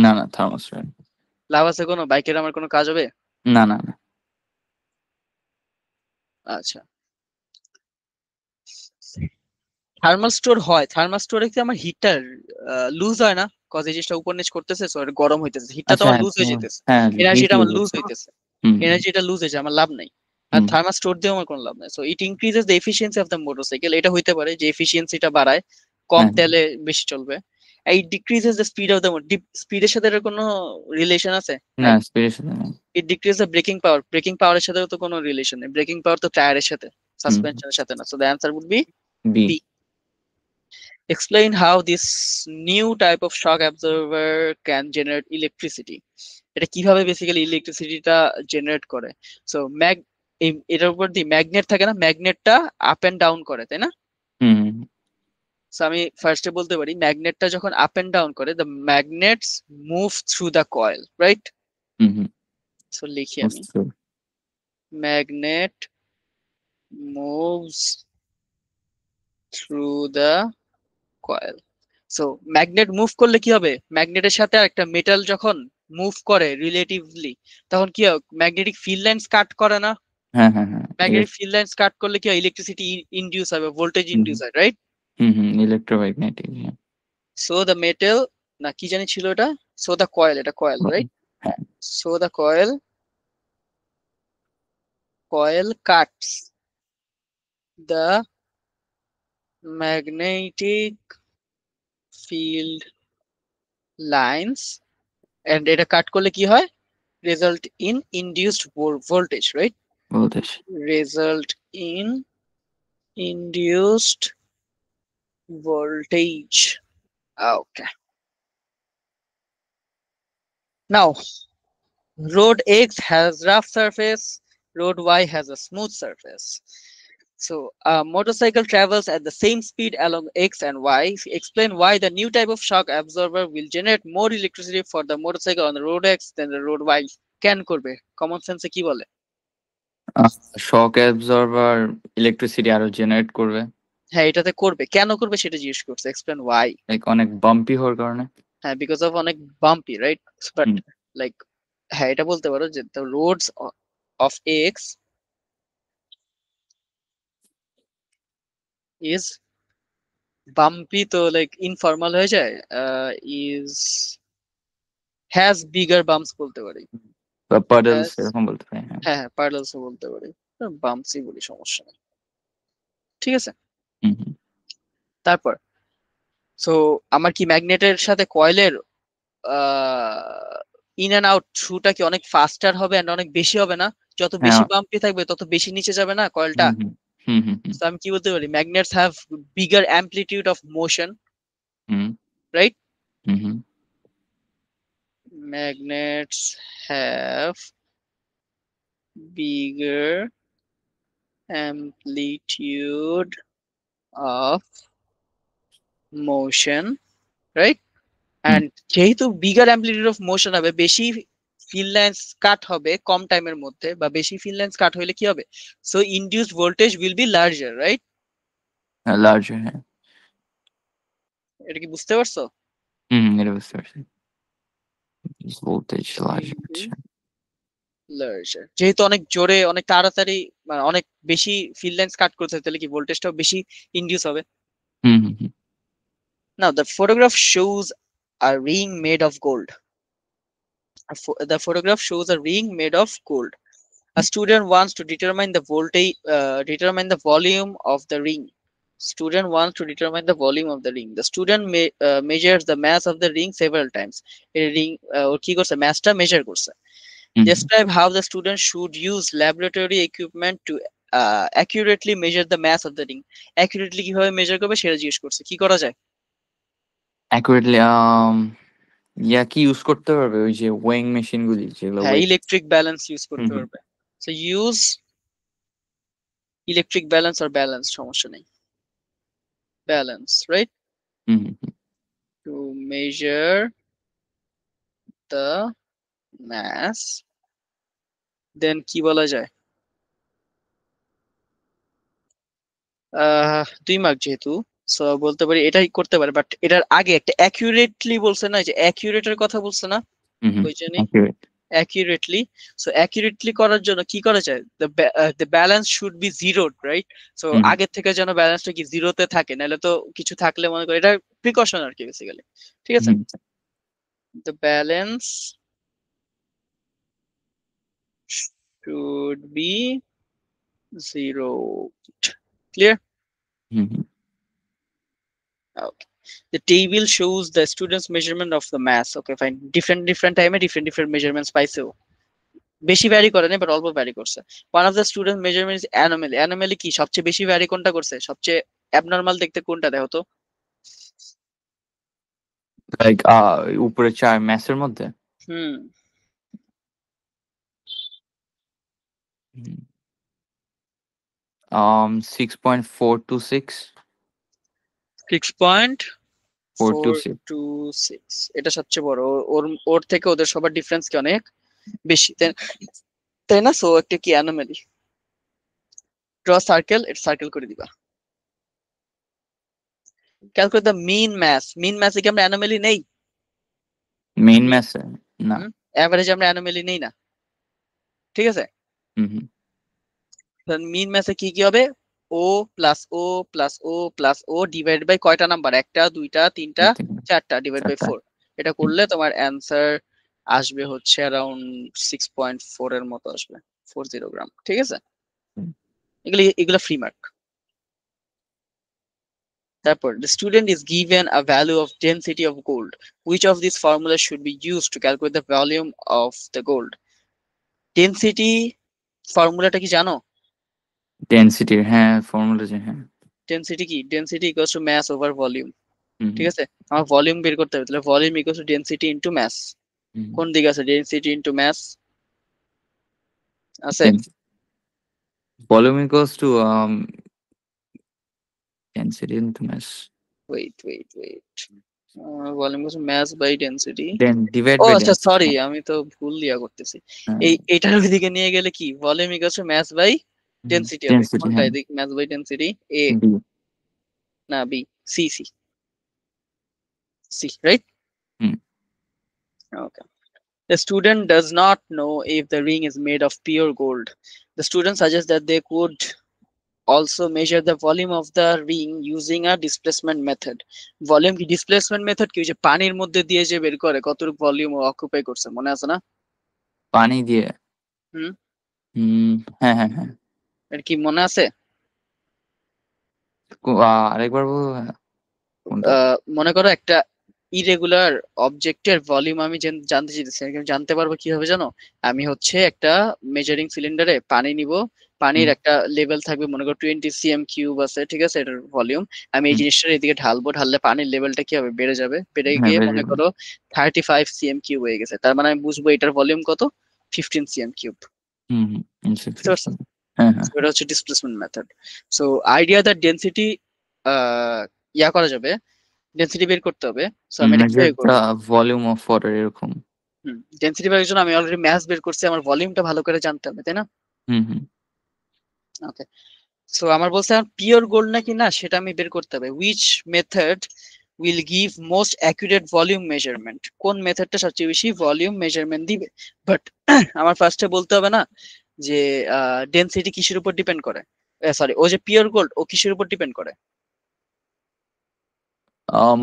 না না, থার্মোস্ট্যাট। লাভ আছে কোনো? বাইকের আমার কোনো কাজ হবে? না না না। আচ্ছা, থার্মাল স্টোর হয়, থার্মাল স্টোরে কি আমার হিটটা লুজ হয় না? কজ এই জিনিসটা উপর নিচ করতেছে, সো এটা গরম হইতেছে, হিটটা তো আচ্ছা আমার হ্যাঁ লুজ হয়ে যেতেছে, হ্যাঁ, এনার্জিটা আমার লিকুইড। লুজ হইতেছে, হুম এনার্জিটা লুজ হয়েছে, আমার লাভ নাই। আর হুম থার্মাল স্টোর দিয়েও আমার কোনো লাভ নাই। So it increases the efficiency of the motorcycle. এটা হইতে পারে যে এফিসিয়েন্সিটা বাড়ায়, কম হ্যাঁ। তেলে বেশি চলবে। It decreases the speed of the স্পিডের সাথে এর কোনো রিলেশন আছে? না, নাই। স্পিডের সাথে না। It decrease the braking power. Braking পাওয়ারের সাথেও তো কোনো রিলেশন নেই, ব্রেকিং পাওয়ার তো টায়ারের সাথে, হুম। সাসপেনশনের সাথে না। So the answer would be B. B. Explain how this new type of shock absorber can generate electricity. এটা কিভাবে বেসিক্যালি ইলেকট্রিসিটিটা জেনারেট করে? সো এটার উপর দিয়ে ম্যাগনেট থাকে না, ম্যাগনেটটা আপ এন্ড ডাউন করে, তাই না? হুম সো আমি ফার্স্টে বলতে পারি ম্যাগনেটটা যখন আপ এন্ড ডাউন করে, the magnets move through the coil, right? Hmm hmm. So লিখি আমি, বুঝতে পেরেছি। Magnet moves through the coil. So magnet move করলে কি হবে, ম্যাগনেটের সাথে একটা মেটাল যখন মুভ করে রিলেটিভলি, তখন কি হয়, ম্যাগনেটিক ফিল্ড লাইন্স কাট করে না? হ্যাঁ হ্যাঁ হ্যাঁ। ম্যাগনেটিক ফিল্ড লাইন্স কাট করলে কি হয়, ইলেকট্রিসিটি ইনডিউস হবে, ভোল্টেজ হুম ইনডিউস হয়, right? Hmm hmm, electromagnetic. So the metal, না কি জানি ছিল এটা, সো দ্য কয়েল, এটা কয়েল, রাইট? হ্যাঁ। So the coil cuts the magnetic field lines, and এটা কাট করলে কি হয়, result in induced voltage, right? Voltage. Result in induced voltage. Okay. Now, road X has rough surface, road Y has a smooth surface. So, a motorcycle travels at the same speed along X and Y. Explain why the new type of shock absorber will generate more electricity for the motorcycle on the road X than the road Y can করবে। Common sense এ কি বলে? Shock absorber electricity আরো generate করবে, হ্যাঁ, এটাতে করবে, কেন করবে সেটা জিজ্ঞেস করছে। Explain why. লাইক অনেক বাম্পি হওয়ার কারণে। হ্যাঁ, বিকজ অফ অনেক bumpy, right? But hmm like, হ্যাঁ এটা বলতে পারো যে the roads of x is bumpy, তো লাইক ইনফর্মাল হয়ে যায়, ইজ হ্যাজ বিগার বাম্পস বলতে পারি। বা পাডলস হ্যাজ, এরকম বলতে পারি। হ্যাঁ। হ্যাঁ হ্যাঁ পার্লালসও বলতে পারি, বাম্পসই বলি, সমস্যা নেই, ঠিক আছে। হুম হুম। তারপর সো আমার কি ম্যাগনেটের সাথে কয়েলের ইন অ্যান্ড আউট থ্রুটা কি অনেক ফাস্টার হবে এন্ড অনেক বেশি হবে না? যত হ্যাঁ। বেশি বাম্পি থাকবে তত বেশি নিচে যাবে না কয়েলটা? হুম হুম হুম হুম হুম So আমি কি বলতে পারি, magnets have bigger amplitude of motion, hmm right? Hmm hmm. Magnets have bigger amplitude of motion, right? Hmm. And যেহেতু বিগার অ্যামপ্লিটিউড অফ মোশন হবে, বেশি ফিল্ড লাইন্স কাট হবে কম টাইমের মধ্যে, বা বেশি ফিল্ড লাইন্স কাট হইলে কি হবে, so induced voltage will be larger, right? Larger, হ্যাঁ। এটা কি বুঝতে পারছো? হুম, এটা বুঝতে পারছি। ভোল্টেজ লার্জার, আচ্ছা। লার্জার যেহেতু অনেক জোরে অনেক তাড়াতাড়ি, মানে অনেক বেশি ফিল্ড লাইন্স কাট করতে হয়, তাহলে কি ভোল্টেজটাও বেশি ইনডিউস হবে। হুম হুম হুম। Now the photograph shows a ring made of gold. The photograph shows a ring made of gold. A student wants to determine the voltage, determine the volume of the ring. Student wants to determine the volume of the ring. The student measures the mass of the ring several times. A ring or কি করছে massটা measure করছে. Describe how the student should use laboratory equipment to accurately measure the mass of the ring. Accurately কিভাবে measure করবে সেটা জিজ্ঞেস করছে. কি করা যায়? অ্যাকুরেটলি কি ইউজ করতে পারবে ওই যে ওয়েইং মেশিন গুলি যেগুলো হ্যাঁ, weight ইলেকট্রিক ব্যালেন্স ইউজ করতে হুম, হুম। পারবে. So use electric balance or balance, সমস্যা নেই. Balance, right? Hmm, hmm. To measure the mass. Then কি বলা যায়? 2 মার্ক যেহেতু, সো বলতে পারি এটাই করতে পারে, বাট এটার আগে একটা অ্যাকুরেটলি বলছে না, যে অ্যাকুরেটের কথা বলছে না হুম, হুম। ওই জন্য Accurate. অ্যাকুরেটলি. সো অ্যাকুরেটলি করার জন্য কি করা যায়? The balance should be zero, right? So hmm, আগের থেকে যেন ব্যালেন্সটা কি জিরোতে থাকে, নাহলে তো কিছু থাকলে মনে করি এটা প্রিকশন আর কি বেসিক্যালি. ঠিক আছে, hmm, the balance should be zero. Clear? Hmm, hmm. Okay. The table shows the student's measurement of the mass. Okay, fine. Different time different measurements পাইছেও. বেশি ভ্যারি করে না, বাট অল্প ভ্যারি করছে. One of the student measurement is anomaly. Anomaly কি? সবচেয়ে বেশি vary কোনটা করছে? সবচেয়ে abnormal দেখতে কোনটা দেখো তো? লাইক উপরে 4 ম্যাসের মধ্যে হুম. 6.426 6.426. এটা সবচেয়ে বড়. ওর ওর থেকে ওদের সবার ডিফারেন্স কি অনেক বেশি, তাই না? সো একটা কি অ্যানোমালি. ড্র সার্কেল, এটা সার্কেল করে দিবা. Calculate the mean mass. Mean ম্যাসে কি আমরা অ্যানোমালি নেই? মেইন ম্যাসে না। এভারেজ আমরা অ্যানোমালি নেই না, ঠিক আছে? হুম, হুম। মিন ম্যাথে কি কি হবে? ও প্লাস ও প্লাস ও প্লাস ও ডিভাইড বাই কয়টা নাম্বার? একটা, দুইটা, তিনটা, চারটা, ডিভাইড বাই 4. এটা করলে তোমার অ্যান্সার আসবে হচ্ছে অ্যারাউন্ড 6.4 এর মতো আসবে, 40 গ্রাম. ঠিক আছে, এগুলো এগুলো ফ্রি মার্ক. তারপর the student is given a value of density of gold. Which of these formulas should be used to calculate the volume of the gold? Density ফর্মুলাটা কি জানো? ডেনসিটির হ্যাঁ ফর্মুলা যে হ্যাঁ। ডেনসিটি কি? Density equals to mass over volume. Hmm, ঠিক আছে, আমার ভলিউম বের করতে হবে, তাহলে volume equals to density into mass. Hmm. কোন দিকে আছে ডেনসিটি ইনটু মাস? আছে? Volume equals to density into mass wait. Volume equals to mass by density. Then divide ও বাই আচ্ছা, ডেনসিটি। সরি, আমি তো ভুল দিয়া করতেছি. এইটার ওইদিকে নিয়ে গেলে কি volume equals to mass by density হবে. ডেনসিটি কোনটা হ্যাঁ। এদিকে mass by density? A B. না B? C C C, right? Hmm. Okay. The student does not know if the ring is made of pure gold. The student suggests that they could also measure the volume of the ring using a displacement method. Volume কি? Displacement method কি? ওই যে পানির মধ্যে দিয়ে যে বের করে কতটুকু ভলিউম অকুপাই করছে, মনে আছে না? পানি দিয়ে হুম. হ্যাঁ, হ্যাঁ, হ্যাঁ। এটা কি মনে আছে? আরেকবার বলো কোনটা? মনে করো একটা ইরেগুলার অবজেক্টের ভলিউম আমি জানতে চাইতেছি, আমি জানতে পারবো কিভাবে জানো? আমি হচ্ছে একটা মেজারিং সিলিন্ডারে পানি নিব, পানির একটা লেভেল থাকবে, মনে করো 20 cm কিউব আছে, ঠিক আছে, এটার ভলিউম. আমি এই জিনিসটা এদিকে ঢালবো, ঢাললে পানির লেভেলটা কি হবে? বেড়ে যাবে, বেড়ে হ্যাঁ, গিয়ে বেড়ে মনে যাবে। করো 35 cm কিউব হয়ে গেছে, তার মানে আমি বুঝবো এটার ভলিউম কত? 15 cm কিউব. হুম, হুম। বুঝতে পারছো? হ্যাঁ, হ্যাঁ। So, এটা হচ্ছে displacement method. So idea that density ইয়া করা যাবে, ডেনসিটি বের করতে হবে. সো আমি এটা মেজার কিভাবে দা করবো? ভলিউম অফ ওয়াটার এরকম। ডেনসিটি বের করার জন্য আমি অলরেডি ম্যাথ বের করছি, আমার ভলিউমটা ভালো করে জানতে হবে, তাই না? হুম, হুম। ওকে. সো আমার বলছে আমার পিওর গোল্ড নাকি না সেটা আমি বের করতে হবে. Which method will give most accurate volume measurement? কোন মেথডটা সবচেয়ে বেশি ভলিউম মেজারমেন্ট দিবে? বাট আমার ফার্স্টে বলতে হবে না যে ডেনসিটি কিসের উপর ডিপেন্ড করে? সরি, ও যে পিওর গোল্ড ও কিসের উপর ডিপেন্ড করে?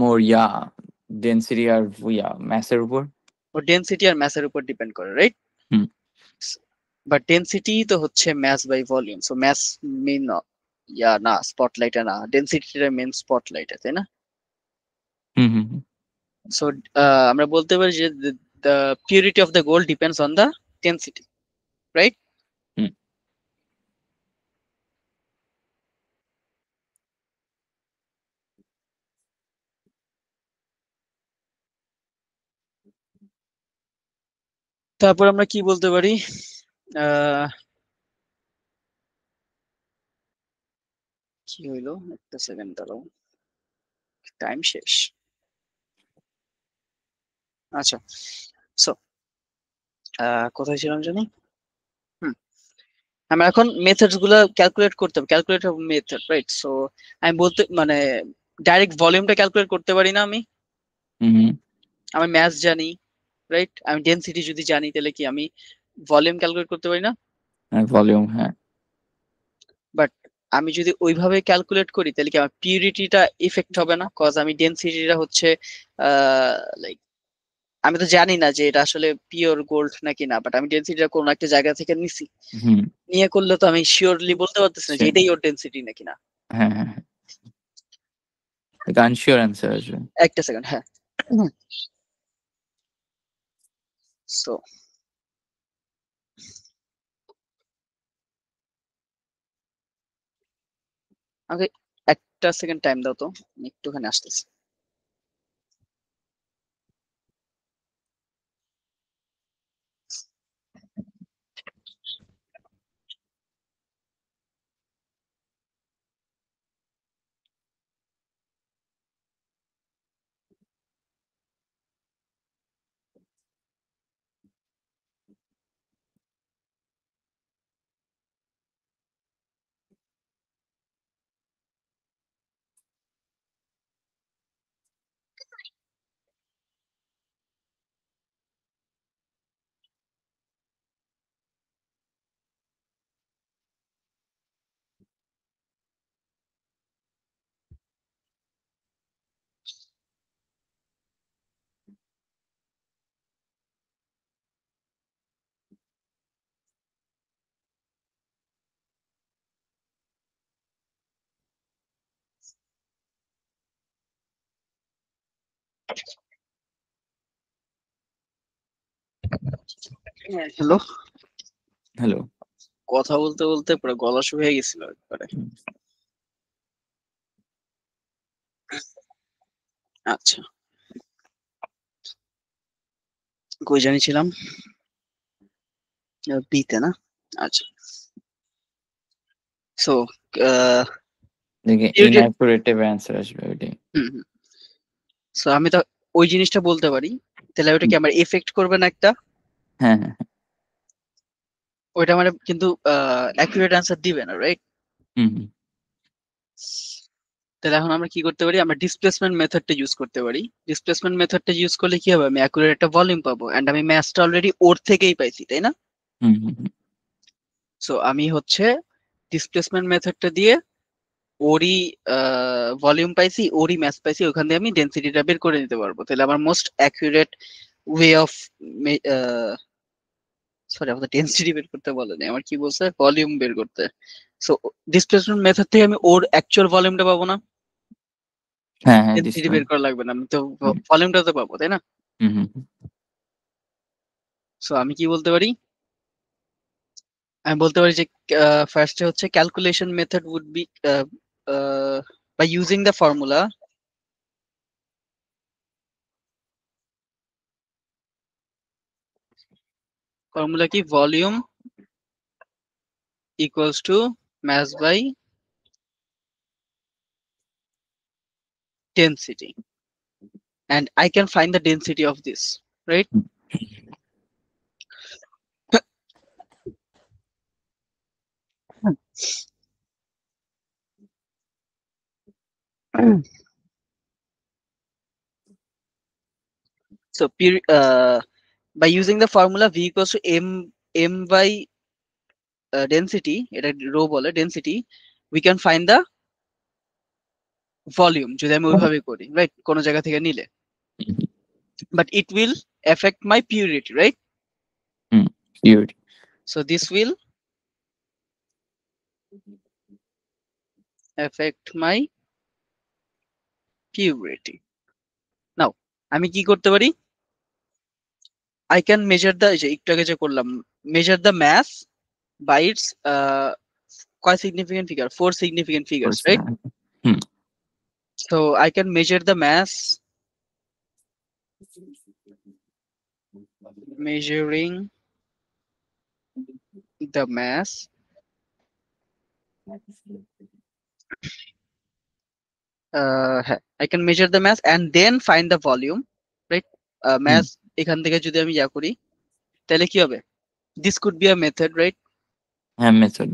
ওর ডেনসিটি আর ম্যাসের উপর। ও ডেনসিটি আর ম্যাসের উপর ডিপেন্ড করে, রাইট? হুম। বাট ডেনসিটি তো হচ্ছে mass by volume, so mass main না স্পটলাইটে না, ডেনসিটিটা মেন স্পটলাইটে, তাই না? হুম হুম হুম। সো আমরা বলতে পারি যে the purity of the gold depends on the density, right? হুম। তারপর আমরা কি বলতে পারি, আহ কি হইলো, একটা সেকেন্ড দাঁড়াও, টাইম শেষ। আচ্ছা, সো কোথায় ছিলাম জানি? হুম, আমরা এখন মেথডস গুলো ক্যালকুলেট করতে হবে, ক্যালকুলেট মেথড, রাইট? সো আমি বলতে মানে ডাইরেক্ট ভলিউমটা ক্যালকুলেট করতে পারি না আমি? হুম হুম। আমি ম্যাথ জানি, রাইট? আমি ডেনসিটি যদি জানি তাহলে কি আমি ভলিউম ক্যালকুলেট করতে পারি না? ভলিউম, হ্যাঁ। বাট আমি যদি ওইভাবে ক্যালকুলেট করি তাহলে কি আমার পিউরিটিটা ইফেক্ট হবে না? কজ আমি ডেনসিটিটা হচ্ছে লাইক আমি তো জানি না যে এটা আসলে পিওর গোল্ড নাকি না, বাট আমি ডেনসিটিটা কোনো একটা জায়গা থেকে নিছি, হুম। নিয়ে করলে তো আমি শিওরলি বলতে পারতেছি না যে সে- এটাই ওর ডেনসিটি নাকি না। হ্যাঁ হ্যাঁ হ্যাঁ, আনশিওর অ্যান্সার আসবে। একটা সেকেন্ড, হ্যাঁ। সো আমাকে একটা সেকেন্ড টাইম দাও তো, আমি একটুখানি আসতেছি। Hello, hello. কথা বলতে বলতে পুরো গলা শুকিয়ে গেছিল একবারে। আচ্ছা, কই জানিছিলাম, বিতে না? আচ্ছা, সো দেখে পিউরিটি, ইনঅ্যাকুরেটিভ অ্যান্সার আসবে ওইটাই। হুম, সো আমি তো ওই জিনিসটা বলতে পারি, তাহলে ওটা হুম, কি আমার এফেক্ট করবে না একটা? হ্যাঁ হ্যাঁ হ্যাঁ। ওইটা মানে কিন্তু অ্যাকুরেট অ্যান্সার দিবে না, রাইট? হুম হুম তাহলে এখন আমরা কি করতে পারি, আমরা ডিসপ্লেসমেন্ট মেথডটা ইউজ করতে পারি। ডিসপ্লেসমেন্ট মেথডটা ইউজ করলে কি হবে, আমি অ্যাকুরেট একটা ভলিউম পাবো, এন্ড আমি ম্যাথটা অলরেডি ওর থেকেই পাইছি, তাই না? হুম হুম হুম। সো আমি হচ্ছে ডিসপ্লেসমেন্ট মেথডটা দিয়ে ওরই ভলিউম পাইছি, ওরই ম্যাথ পাইছি, ওখান দিয়ে আমি ডেনসিটিটা বের করে নিতে পারবো। তাহলে আমার most accurate way of, sorry আমাদের ডেনসিটি বের করতে বলেনি, আমার কি বলছে, ভলিউম বের করতে। সো ডিসপ্লেসমেন্ট মেথড থেকে আমি ওর অ্যাকচুয়াল ভলিউমটা পাবো না? হ্যাঁ হ্যাঁ, ডেনসিটি ডিসপ্লেন। বের করা লাগবে না, আমি তো হুম ভলিউমটা তো পাবো, তাই না? হুম হুম হুম। সো আমি কি বলতে পারি, আমি বলতে পারি যে ফার্স্টে হচ্ছে calculation method would be by using the formula, formula কি, volume equals to mass by density, and I can find the density of this, right? So by using the formula v equals to m by density, এটা rho বলে density, we can find the volume যদি আমি ওইভাবে করি, right? কোনো জায়গা থেকে নিলে, but it will affect my purity, right? Hmm, purity. So this will affect my purity. নাও আমি কি করতে পারি, I can measure the, যে একটু আগে যে করলাম, measure the mass by its কয় significant figure, 4 significant figures, right? Hmm So I can measure the mass, measuring the mass হ্যাঁ, I can measure the mass and then find the volume, right? Mass এখান থেকে যদি আমি ইয়া করি তাহলে কি হবে, this could be a method, right? হ্যাঁ method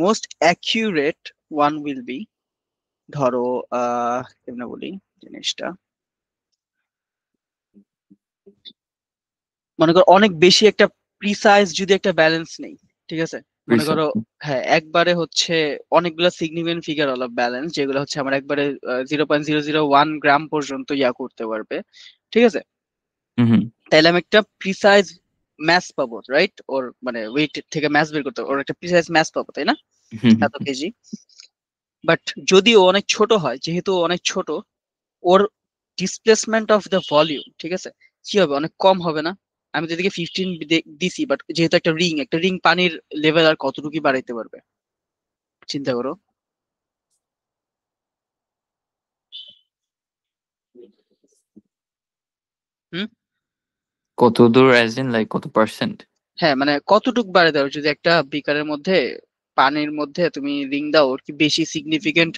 Most accurate one will be, ধরো কেমনে বলি জিনিসটা, মনে করো অনেক বেশি একটা প্রিসাইজ যদি একটা ব্যালেন্স নেই, ঠিক আছে, মনে করো হ্যাঁ একবারে হচ্ছে অনেকগুলো সিগনিফিকেন্ট ফিগার হলো ব্যালেন্স, যেগুলো হচ্ছে আমার একবারে 0.001 গ্রাম পর্যন্ত ইয়া করতে পারবে, ঠিক আছে, হুম তাইলে আমি একটা প্রিসাইজ ম্যাস পাবো, রাইট? ওর মানে ওয়েট থেকে ম্যাস বের করতে ওর একটা প্রিসাইজ ম্যাস পাবো, তাই না, এত কেজি। বাট যদি ও অনেক ছোট হয়, যেহেতু ও অনেক ছোট, ওর ডিসপ্লেসমেন্ট অফ দ্য ভলিউম, ঠিক আছে, কি হবে, অনেক কম হবে না? আমি তো এদিকে 15 দিছি, বাট যেহেতু একটা রিং পানির লেভেল আর কতটুকু বাড়াইতে পারবে, চিন্তা করো। হুম, কত দূর অ্যাজ ইন লাইক কত পার্সেন্ট? হ্যাঁ মানে কতটুকু বাড়াইতে পারবে, যদি একটা বিকারের মধ্যে পানির মধ্যে তুমি রিং দাও, ওর কি বেশি সিগনিফিকেন্ট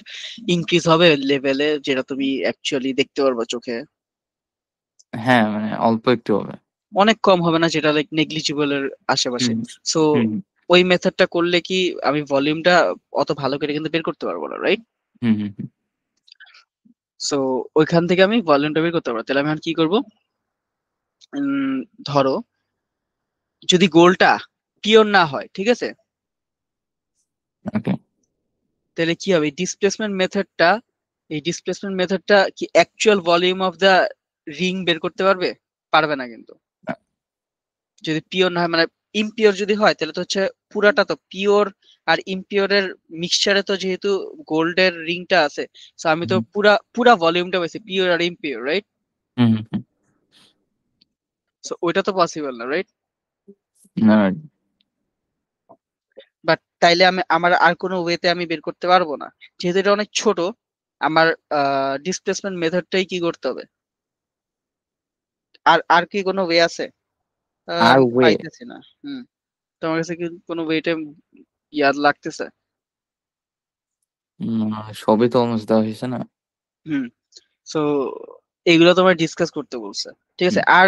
ইনক্রিজ হবে লেভেলে, যেটা তুমি অ্যাকচুয়ালি দেখতে পারবে চোখে? হ্যাঁ মানে অল্প একটু হবে। অনেক কম হবে না, যেটা লাইক নেগলিজিবল এর আশেপাশে। হুম সো হুম ওই মেথডটা করলে কি আমি ভলিউমটা অত ভালো করে কিন্তু বের করতে পারবো না, রাইট? হুম হুম সো ওইখান থেকে আমি ভলিউমটা বের করতে পারবো। তাহলে আমি এখন কি করবো, ধরো যদি গোলটা পিওর না হয়, ঠিক আছে, ওকে তাহলে কি হবে, এই ডিসপ্লেসমেন্ট মেথডটা কি actual volume of the ring বের করতে পারবে? পারবে না কিন্তু, যদি পিওর না হয়, মানে ইমপিওর যদি হয়, তাহলে তো হচ্ছে পুরাটা তো পিওর আর ইমপিওরের মিক্সচারে তো যেহেতু গোল্ডের রিংটা আছে, সো আমি তো পুরা পুরা ভলিউমটা পাইছি পিওর আর ইমপিওর, রাইট? হুম হুম সো ওইটা তো পসিবল না, রাইট? না বাট তাইলে আমি আমার আর কোনো ওয়েতে আমি বের করতে পারবো না, যেহেতু এটা অনেক ছোট। আমার ডিসপ্লেসমেন্ট মেথডটাই কি করতে হবে, আর আর কি কোনো ওয়ে আছে? আর আমি ওয়ে পাইতেছি না। হুম, তোমার কাছে কি কোনো ওয়েটে ইয়াদ লাগতেছে? সবই তো অলমোস্ট দেওয়া হয়েছে না। হুম, সো এইগুলো তোমার ডিসকাস করতে বলছে, ঠিক আছে। হুম, আর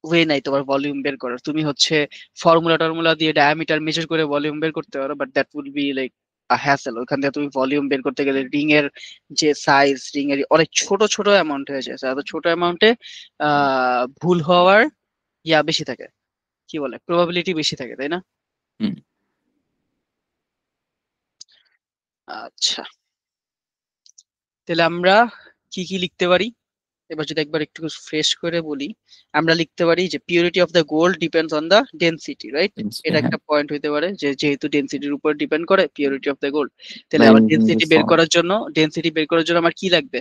ওয়ে নাই তোমার ভলিউম বের করার, তুমি হচ্ছে ফর্মুলা টর্মুলা দিয়ে ডায়ামিটার মেজার করে ভলিউম বের করতে পারো, but that will be like hassle. ওইখান থেকে তুমি ভলিউম বের করতে গেলে রিং এর যে সাইজ, রিং এর অনেক ছোট ছোট অ্যামাউন্ট হয়ে যায়, এত ছোট অ্যামাউন্টে ভুল হওয়ার ইয়া বেশি থাকে, কি বলে, প্রবাবিলিটি বেশি থাকে, তাই না? হুম, আচ্ছা, তাহলে আমরা কি কি লিখতে পারি, এবার যদি একবার একটু ফ্রেশ করে বলি, আমরা লিখতে পারি যে purity of the gold depends on the density, right? এটা হ্যাঁ একটা পয়েন্ট হইতে পারে, যে যেহেতু ডেনসিটির উপর ডিপেন্ড করে পিউরিটি অফ দ্য গোল্ড, তাহলে বাই আবার ইউজিং দিস ফর্মুলা। ডেনসিটি বের করার জন্য আমার কি লাগবে,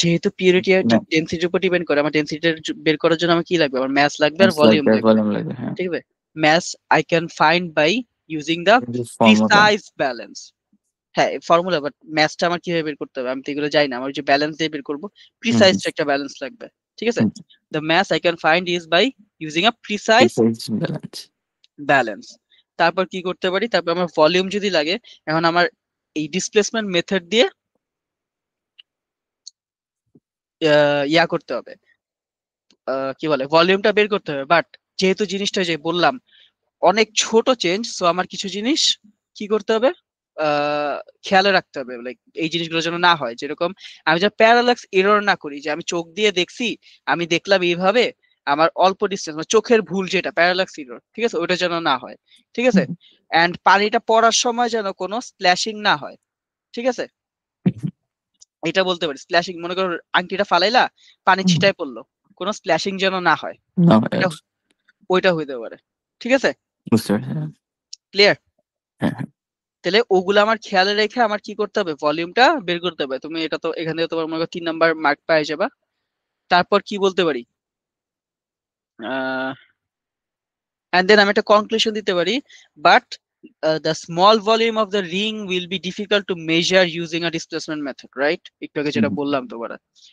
যেহেতু পিউরিটি ডেনসিটির উপর ডিপেন্ড করে, আমার ডেনসিটি বের করার জন্য আমার কি লাগবে, আমার ম্যাস লাগবে আর ম্যাথস ভলিউম লাগবে লাগবে, ভলিউম লাগবে হ্যাঁ। ঠিক আছে। Mass I can find by using the this formula. Precise balance. হ্যাঁ ফর্মুলা, বাট ম্যাথটা আমার কিভাবে বের করতে হবে, আমি তো এগুলো জানি না, আমার যে ব্যালেন্স দিয়ে বের করবো, হুম প্রিসাইজ হুম একটা ব্যালেন্স লাগবে, ঠিক আছে। Hmm the math I can find is by using a precise precise balance. Balance. তারপর কি করতে পারি, তারপর আমার ভলিউম যদি লাগে, এখন আমার এই ডিসপ্লেসমেন্ট মেথড দিয়ে ইয়া করতে হবে, কি বলে, ভলিউমটা বের করতে হবে। বাট যেহেতু জিনিসটা যে বললাম অনেক ছোট চেঞ্জ, সো আমার কিছু জিনিস কি করতে হবে, খেয়ালে রাখতে হবে, লাইক এই জিনিসগুলো যেন না হয়, যেরকম আমি যেন প্যারালাক্স এরর না করি, যে আমি চোখ দিয়ে দেখছি, আমি দেখলাম এইভাবে, আমার অল্প ডিস্টেন্স, মানে চোখের ভুল যেটা প্যারালাক্স এরর, ঠিক আছে, ওটা যেন না হয়, ঠিক আছে। এন্ড পানিটা পড়ার সময় যেন কোনো স্প্ল্যাশিং না হয়, ঠিক আছে। এটা বলতে পারি স্প্ল্যাশিং, মনে করো আংটিটা ফালাইলা, পানি ছিটায় পড়লো, কোনো স্প্ল্যাশিং যেন না হয়, না এটা ওইটা হইতে পারে, ঠিক আছে। বুঝতে পারছি হ্যাঁ। ক্লিয়ার? হ্যাঁ তাহলে ওগুলো আমার খেয়ালে রেখে আমার কি করতে হবে, ভলিউমটা বের করতে হবে। তুমি এটা তো এখান থেকে তোমার মনে করো 3 নাম্বার মার্ক পেয়ে যাবা। তারপর কি বলতে পারি, and then আমি একটা কনক্লুশন দিতে পারি, but the small volume of the ring will be difficult to measure using a displacement method, right? একটু আগে যেটা বললাম তোমার,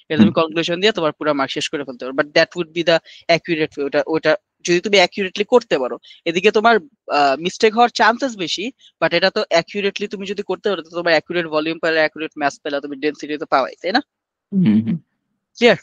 এটা তুমি কনক্লুশন দিয়ে তোমার পুরো মার্ক শেষ করে ফেলতে পারো, but that would be the accurate way. ওটা ওটা যদি তুমি অ্যাকুরেটলি করতে পারো, এদিকে তোমার মিস্টেক হওয়ার চান্সেস বেশি, বাট এটা তো অ্যাকুরেটলি তুমি যদি করতে পারো তো তোমার অ্যাকুরেট ভলিউম পেলে, অ্যাকুরেট ম্যাস পেলে, তুমি ডেনসিটি তো পাওয়াই, তাই না? ক্লিয়ার?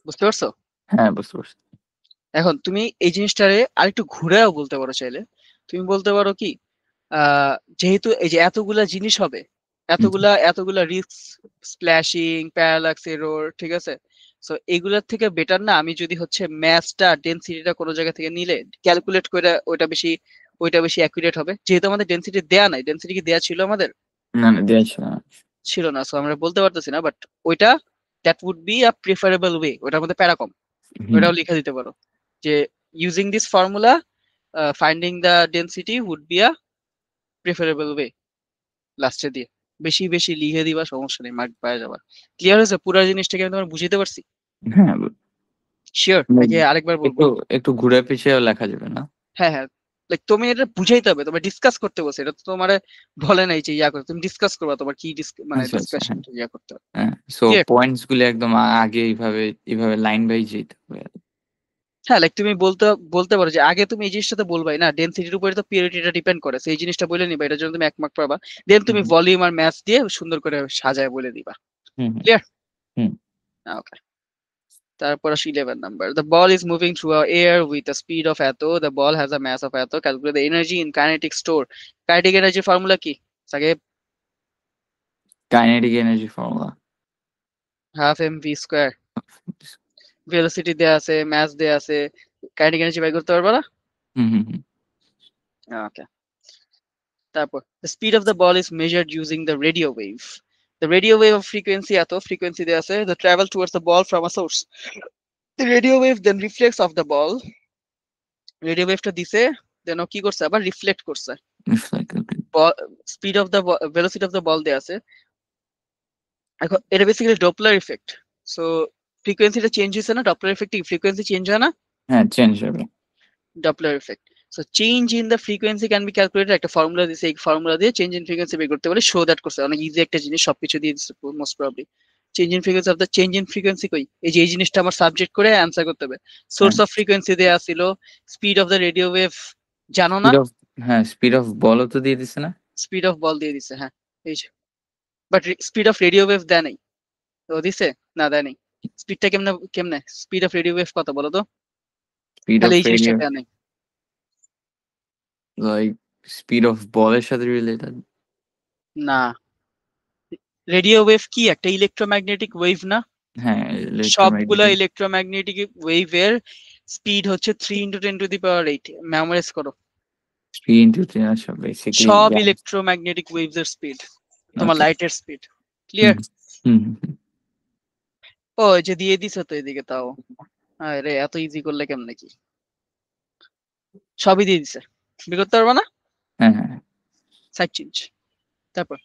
বুঝতে পারছো? হ্যাঁ, বুঝতে পারছি। এখন তুমি এই জিনিসটারে আরেকটু ঘুরেও বলতে পারো চাইলে। তুমি বলতে পারো কি, যেহেতু এই যে এতগুলা জিনিস হবে, এতগুলা রিস্ক, স্প্ল্যাশিং, প্যারালাক্স এরর, ঠিক আছে? সো এগুলোর থেকে বেটার না আমি যদি হচ্ছে ম্যাথটা, ডেনসিটিটা কোনো জায়গা থেকে নিলে ক্যালকুলেট করে ওইটা বেশি অ্যাকুরেট হবে। যেহেতু আমাদের ডেনসিটি দেয়া নাই, ডেনসিটি কি দেয়া ছিল আমাদের? না, না, দেয়া ছিল না। ছিল না, সো আমরা বলতে পারতেছি না, বাট ওইটা that would be a preferable way. ওটার মধ্যে প্যারা কম, ওটাও লিখে দিতে পারো যে using this formula finding the density would be a preferable way, লাস্টে দিয়ে বেশি বেশি লিখে দিবা, সমস্যা নেই, মার্ক পাওয়া যাবা। ক্লিয়ার হয়েছে পুরো জিনিসটাকে আমি তোমার বুঝাইতে পারছি? হ্যাঁ, শিওর নাকি আরেকবার বলবো? একটু একটু ঘুরে পিছিয়েও লেখা যাবে না? হ্যাঁ হ্যাঁ, লাইক তুমি এটা বুঝাইতে হবে, তোমার ডিসকাস করতে বলছে, এটা তো তোমার বলে নাই যে ইয়া করতে, তুমি ডিসকাস করবা তোমার কি মানে আচ্ছা, আচ্ছা, ডিসকাশন হ্যাঁ, ইয়া করতে হবে। হ্যাঁ। So clear? পয়েন্টস গুলো একদম আগে এইভাবে লাইন বাই যেতে হবে। হ্যাঁ, লাইক তুমি বলতে বলতে পারো যে আগে তুমি এই জিনিসটা তো বলবাই না, ডেনসিটির উপরে তো পিউরিটিটা ডিপেন্ড করে, সেই জিনিসটা বলে নিবা, এটার জন্য তুমি 1 মার্ক পাবা। দেন তুমি হুম, ভলিউম আর ম্যাথ দিয়ে সুন্দর করে সাজায় বলে দিবা। হুম, হুম, ক্লিয়ার? হুম। ওকে। তারপর আসি 11 number, the ball is moving through air with a speed of এত, the ball has a mass of এত, calculate the energy in kinetic store. Kinetic energy formula কি Sakib? Kinetic energy formula half M V square. Velocity দেয়া আছে, mass দেয়া আছে, kinetic energy by করতে পারবা না? হুম, হুম, হুম। ওকে। তারপর the speed of the ball is measured using the radio wave. The radio wave of frequency এত, frequency দেয়া আছে, the travel towards the ball from a source. The radio wave then reflects off the ball. Radio ওয়েভটা দিছে, then ও কি করছে, আবার reflect করছে। It's like okay. Speed of the velocity of the ball দেয়া আছে। এখন এটা বেসিক্যালি ডপলার ইফেক্ট। সো ফ্রিকোয়েন্সিটা চেঞ্জ হয়েছে না, ডপলার ইফেক্টে ফ্রিকোয়েন্সি চেঞ্জ হয় না? হ্যাঁ, চেঞ্জ হবে। Doppler effect. So change in the frequency can be calculated, একটা ফর্মুলা দিছে, এই ফর্মুলা দিয়ে চেঞ্জ ইন ফ্রিকোয়েন্সি বের করতে পারে। শো দ্যাট করছে, অনেক ইজি একটা জিনিস, সবকিছু দিয়ে দিচ্ছে most probably. Change in frequency of the change in frequency কই, এই যে এই জিনিসটা আমার সাবজেক্ট করে অ্যান্সার করতে হবে। সোর্স হ্যাঁ, অফ ফ্রিকোয়েন্সি দেয়া ছিল, speed of the radio wave জানো না? স্পিড অফ হ্যাঁ, স্পিড অফ বলও তো দিয়ে দিছে না? স্পিড অফ বল দিয়ে দিছে, হ্যাঁ এই যে, but speed of radio wave দেয় নাই। তো দিছে না, দেয় নাই। স্পিডটা কেমনে কেমনে স্পিড অফ রেডিও ওয়েভ কত বলো তো? স্পিড তাহলে অফ এই জিনিসটা রেডিও দেয় নাই। লাইক স্পিড অফ বলের সাথে রিলেটেড? না, রেডিও ওয়েভ কি একটা ইলেকট্রোম্যাগনেটিক ওয়েভ না? হ্যাঁ, সবগুলা ইলেকট্রোম্যাগনেটিক। ইলেকট্রোম্যাগনেটিক ওয়েভের স্পিড হচ্ছে 3 × 10⁸ মেমোরাইজ করো। 3 × 10 আচ্ছা, বেসিক্যালি সব জ্ঞান। ইলেকট্রোম্যাগনেটিক ওয়েভস এর স্পিড, তোমার ওকে। লাইটের স্পিড। হুম, ক্লিয়ার? হুম, হুম। ও এই যে দিয়ে দিছে তো এদিকে, তাও আরে এত ইজি করলে কেমনে কি, সবই দিয়ে দিছে, বের করতে পারবা না? হ্যাঁ, হ্যাঁ, হ্যাঁ। Side change. তারপর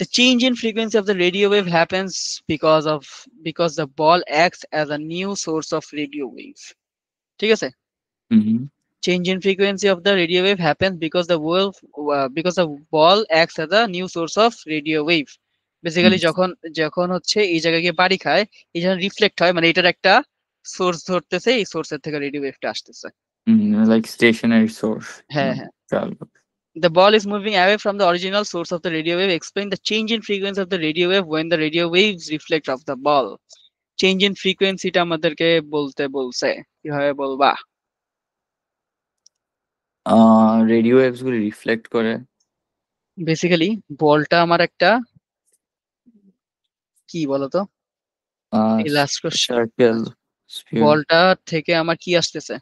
the change in frequency of the radio wave happens because the ball acts as a new source of radio wave. ঠিক আছে? Hmm, hmm, Change in frequency of the radio wave happens because the ball acts as a new source of radio wave. Hmm, basically যখন যখন হচ্ছে এই জায়গায় গিয়ে বাড়ি খায়, এই যখন রিফ্লেক্ট হয়, মানে এটার একটা সোর্স ধরতেছে, এই সোর্সের থেকে রেডিও ওয়েভটা আসতেছে। হুম, লাইক স্টেশনারি সোর্স। হ্যাঁ হ্যাঁ। The ball is moving away from the original source of the radio wave. Explain the change in frequency of the radio wave when the radio waves reflect off the ball. Change in frequency টা আমাদেরকে বলতে বলছে, কিভাবে বলবা? Radio waves গুলি reflect করে। Basically বলটা আমার একটা কি বলতো, এই লাস্ট কোশ্চেন, সার্কেল, স্ফিয়ার। বলটা থেকে আমার কি আসতেছে,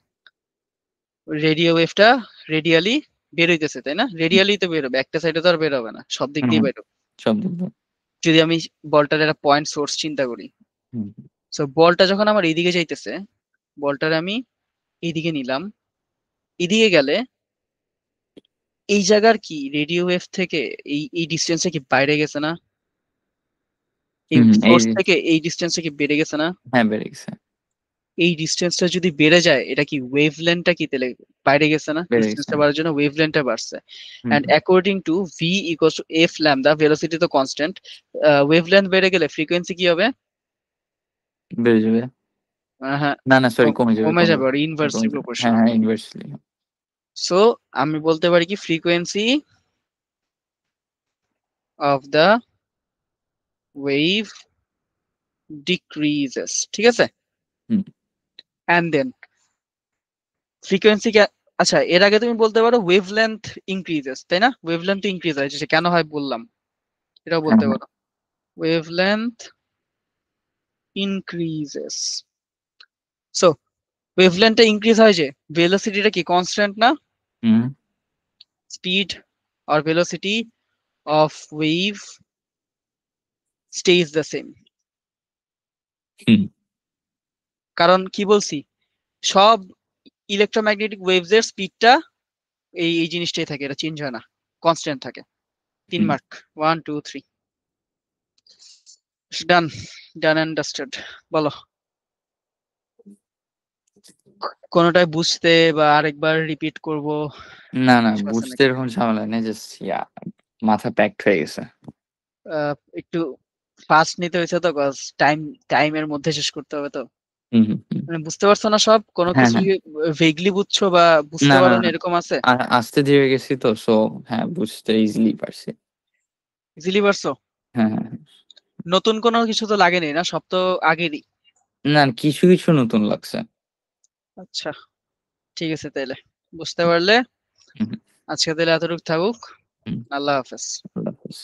রেডিও ওয়েভটা রেডিয়ালি বের হইতেছে, তাই না? রেডিয়ালি তো বের হবে, একটা সাইডে তো আর বের হবে না, সব দিক দিয়ে বের হবে। সব দেখবো। যদি আমি বলটার একটা পয়েন্ট সোর্স চিন্তা করি, হুম, সো বলটা যখন আমার এইদিকে যাইতেছে, বলটার আমি এইদিকে নিলাম, এদিকে গেলে এই জায়গার কি রেডিও ওয়েভ থেকে এই ডিস্টেন্সে কি বাইরে গেছে না? এই হুম, এই সোর্স থেকে এই ডিস্টেন্সে কি বেড়ে গেছে না? হ্যাঁ বেড়ে গেছে, এই ডিস্টেন্সটা যদি বেড়ে যায়, এটা কি ওয়েভলেন্থটা কি তাহলে বাইরে গেছে না? বেড়ে গেছে। ডিস্টেন্সটা বাড়ার জন্য ওয়েভলেন্থটা বাড়ছে। Hmm, and according to V equals to F lambda, velocity তো কনস্ট্যান্ট, ওয়েভলেন্থ বেড়ে গেলে ফ্রিকোয়েন্সি কি হবে? বেড়ে যাবে। হ্যাঁ, না, না সরি কমে যাবে, কমে কমে যাবে, যাবে, আর ইনভার্সলি কমে যাবে। হ্যাঁ, প্রপোর্শনাল। হ্যাঁ ইনভার্সলি। সো আমি বলতে পারি কি frequency of the wave decreases, ঠিক আছে? হুম, এন্ড দেন ফ্রিকোয়েন্সি কে, আচ্ছা এর আগে তুমি বলতে পারো ওয়েভলেন্থ ইনক্রিজেস, তাই না? ওয়েভলেন্থ ইনক্রিজ হয়, সে কেন হয় বললাম, এটাও হ্যাঁ, বলতে হ্যাঁ। পারো। ওয়েভলেন্থ ইনক্রিজেস, সো ওয়েভলেন্থটা ইনক্রিজ হয় যে ভেলোসিটিটা কি কনস্ট্যান্ট না? Hmm, speed or velocity of wave stays the same. Hmm, কারণ কি বলছি, সব ইলেকট্রোম্যাগনেটিক ওয়েভস এর স্পিডটা এই জিনিসটাই থাকে, এটা চেঞ্জ হয় না, কনস্ট্যান্ট থাকে। 3 hmm. Mark, 1 2 3 done, done and dusted. বলো, কোনোটাই বুঝতে বা আরেকবার রিপিট করব না, না কিছু আছে বুঝতে নাকি? এরকম ঝামেলা নেই, জাস্ট মাথা প্যাকড হয়ে গেছে। একটু ফাস্ট নিতে হয়েছে তো, কজ টাইমের মধ্যে শেষ করতে হবে তো। হুম, হুম, হুম। মানে বুঝতে পারছো না সব, কোনো হ্যাঁ, কিছু হ্যাঁ। ভেগলি বুঝছো বা বুঝতে না, না, পারো না না। এরকম আছে? আস্তে ধীরে গেছি তো, সো হ্যাঁ বুঝতে ইজিলি পারছি। ইজিলি পারছো? হ্যাঁ, হ্যাঁ, হ্যাঁ। নতুন কোনো কিছু তো লাগেনি না, সব তো আগেরই। না, কিছু কিছু নতুন লাগছে। আচ্ছা, ঠিক আছে তাইলে, বুঝতে পারলে। হুম, আজকে তাহলে এতটুকু থাকুক। হুম। আল্লাহ হাফেজ। আল্লাহ হাফেজ।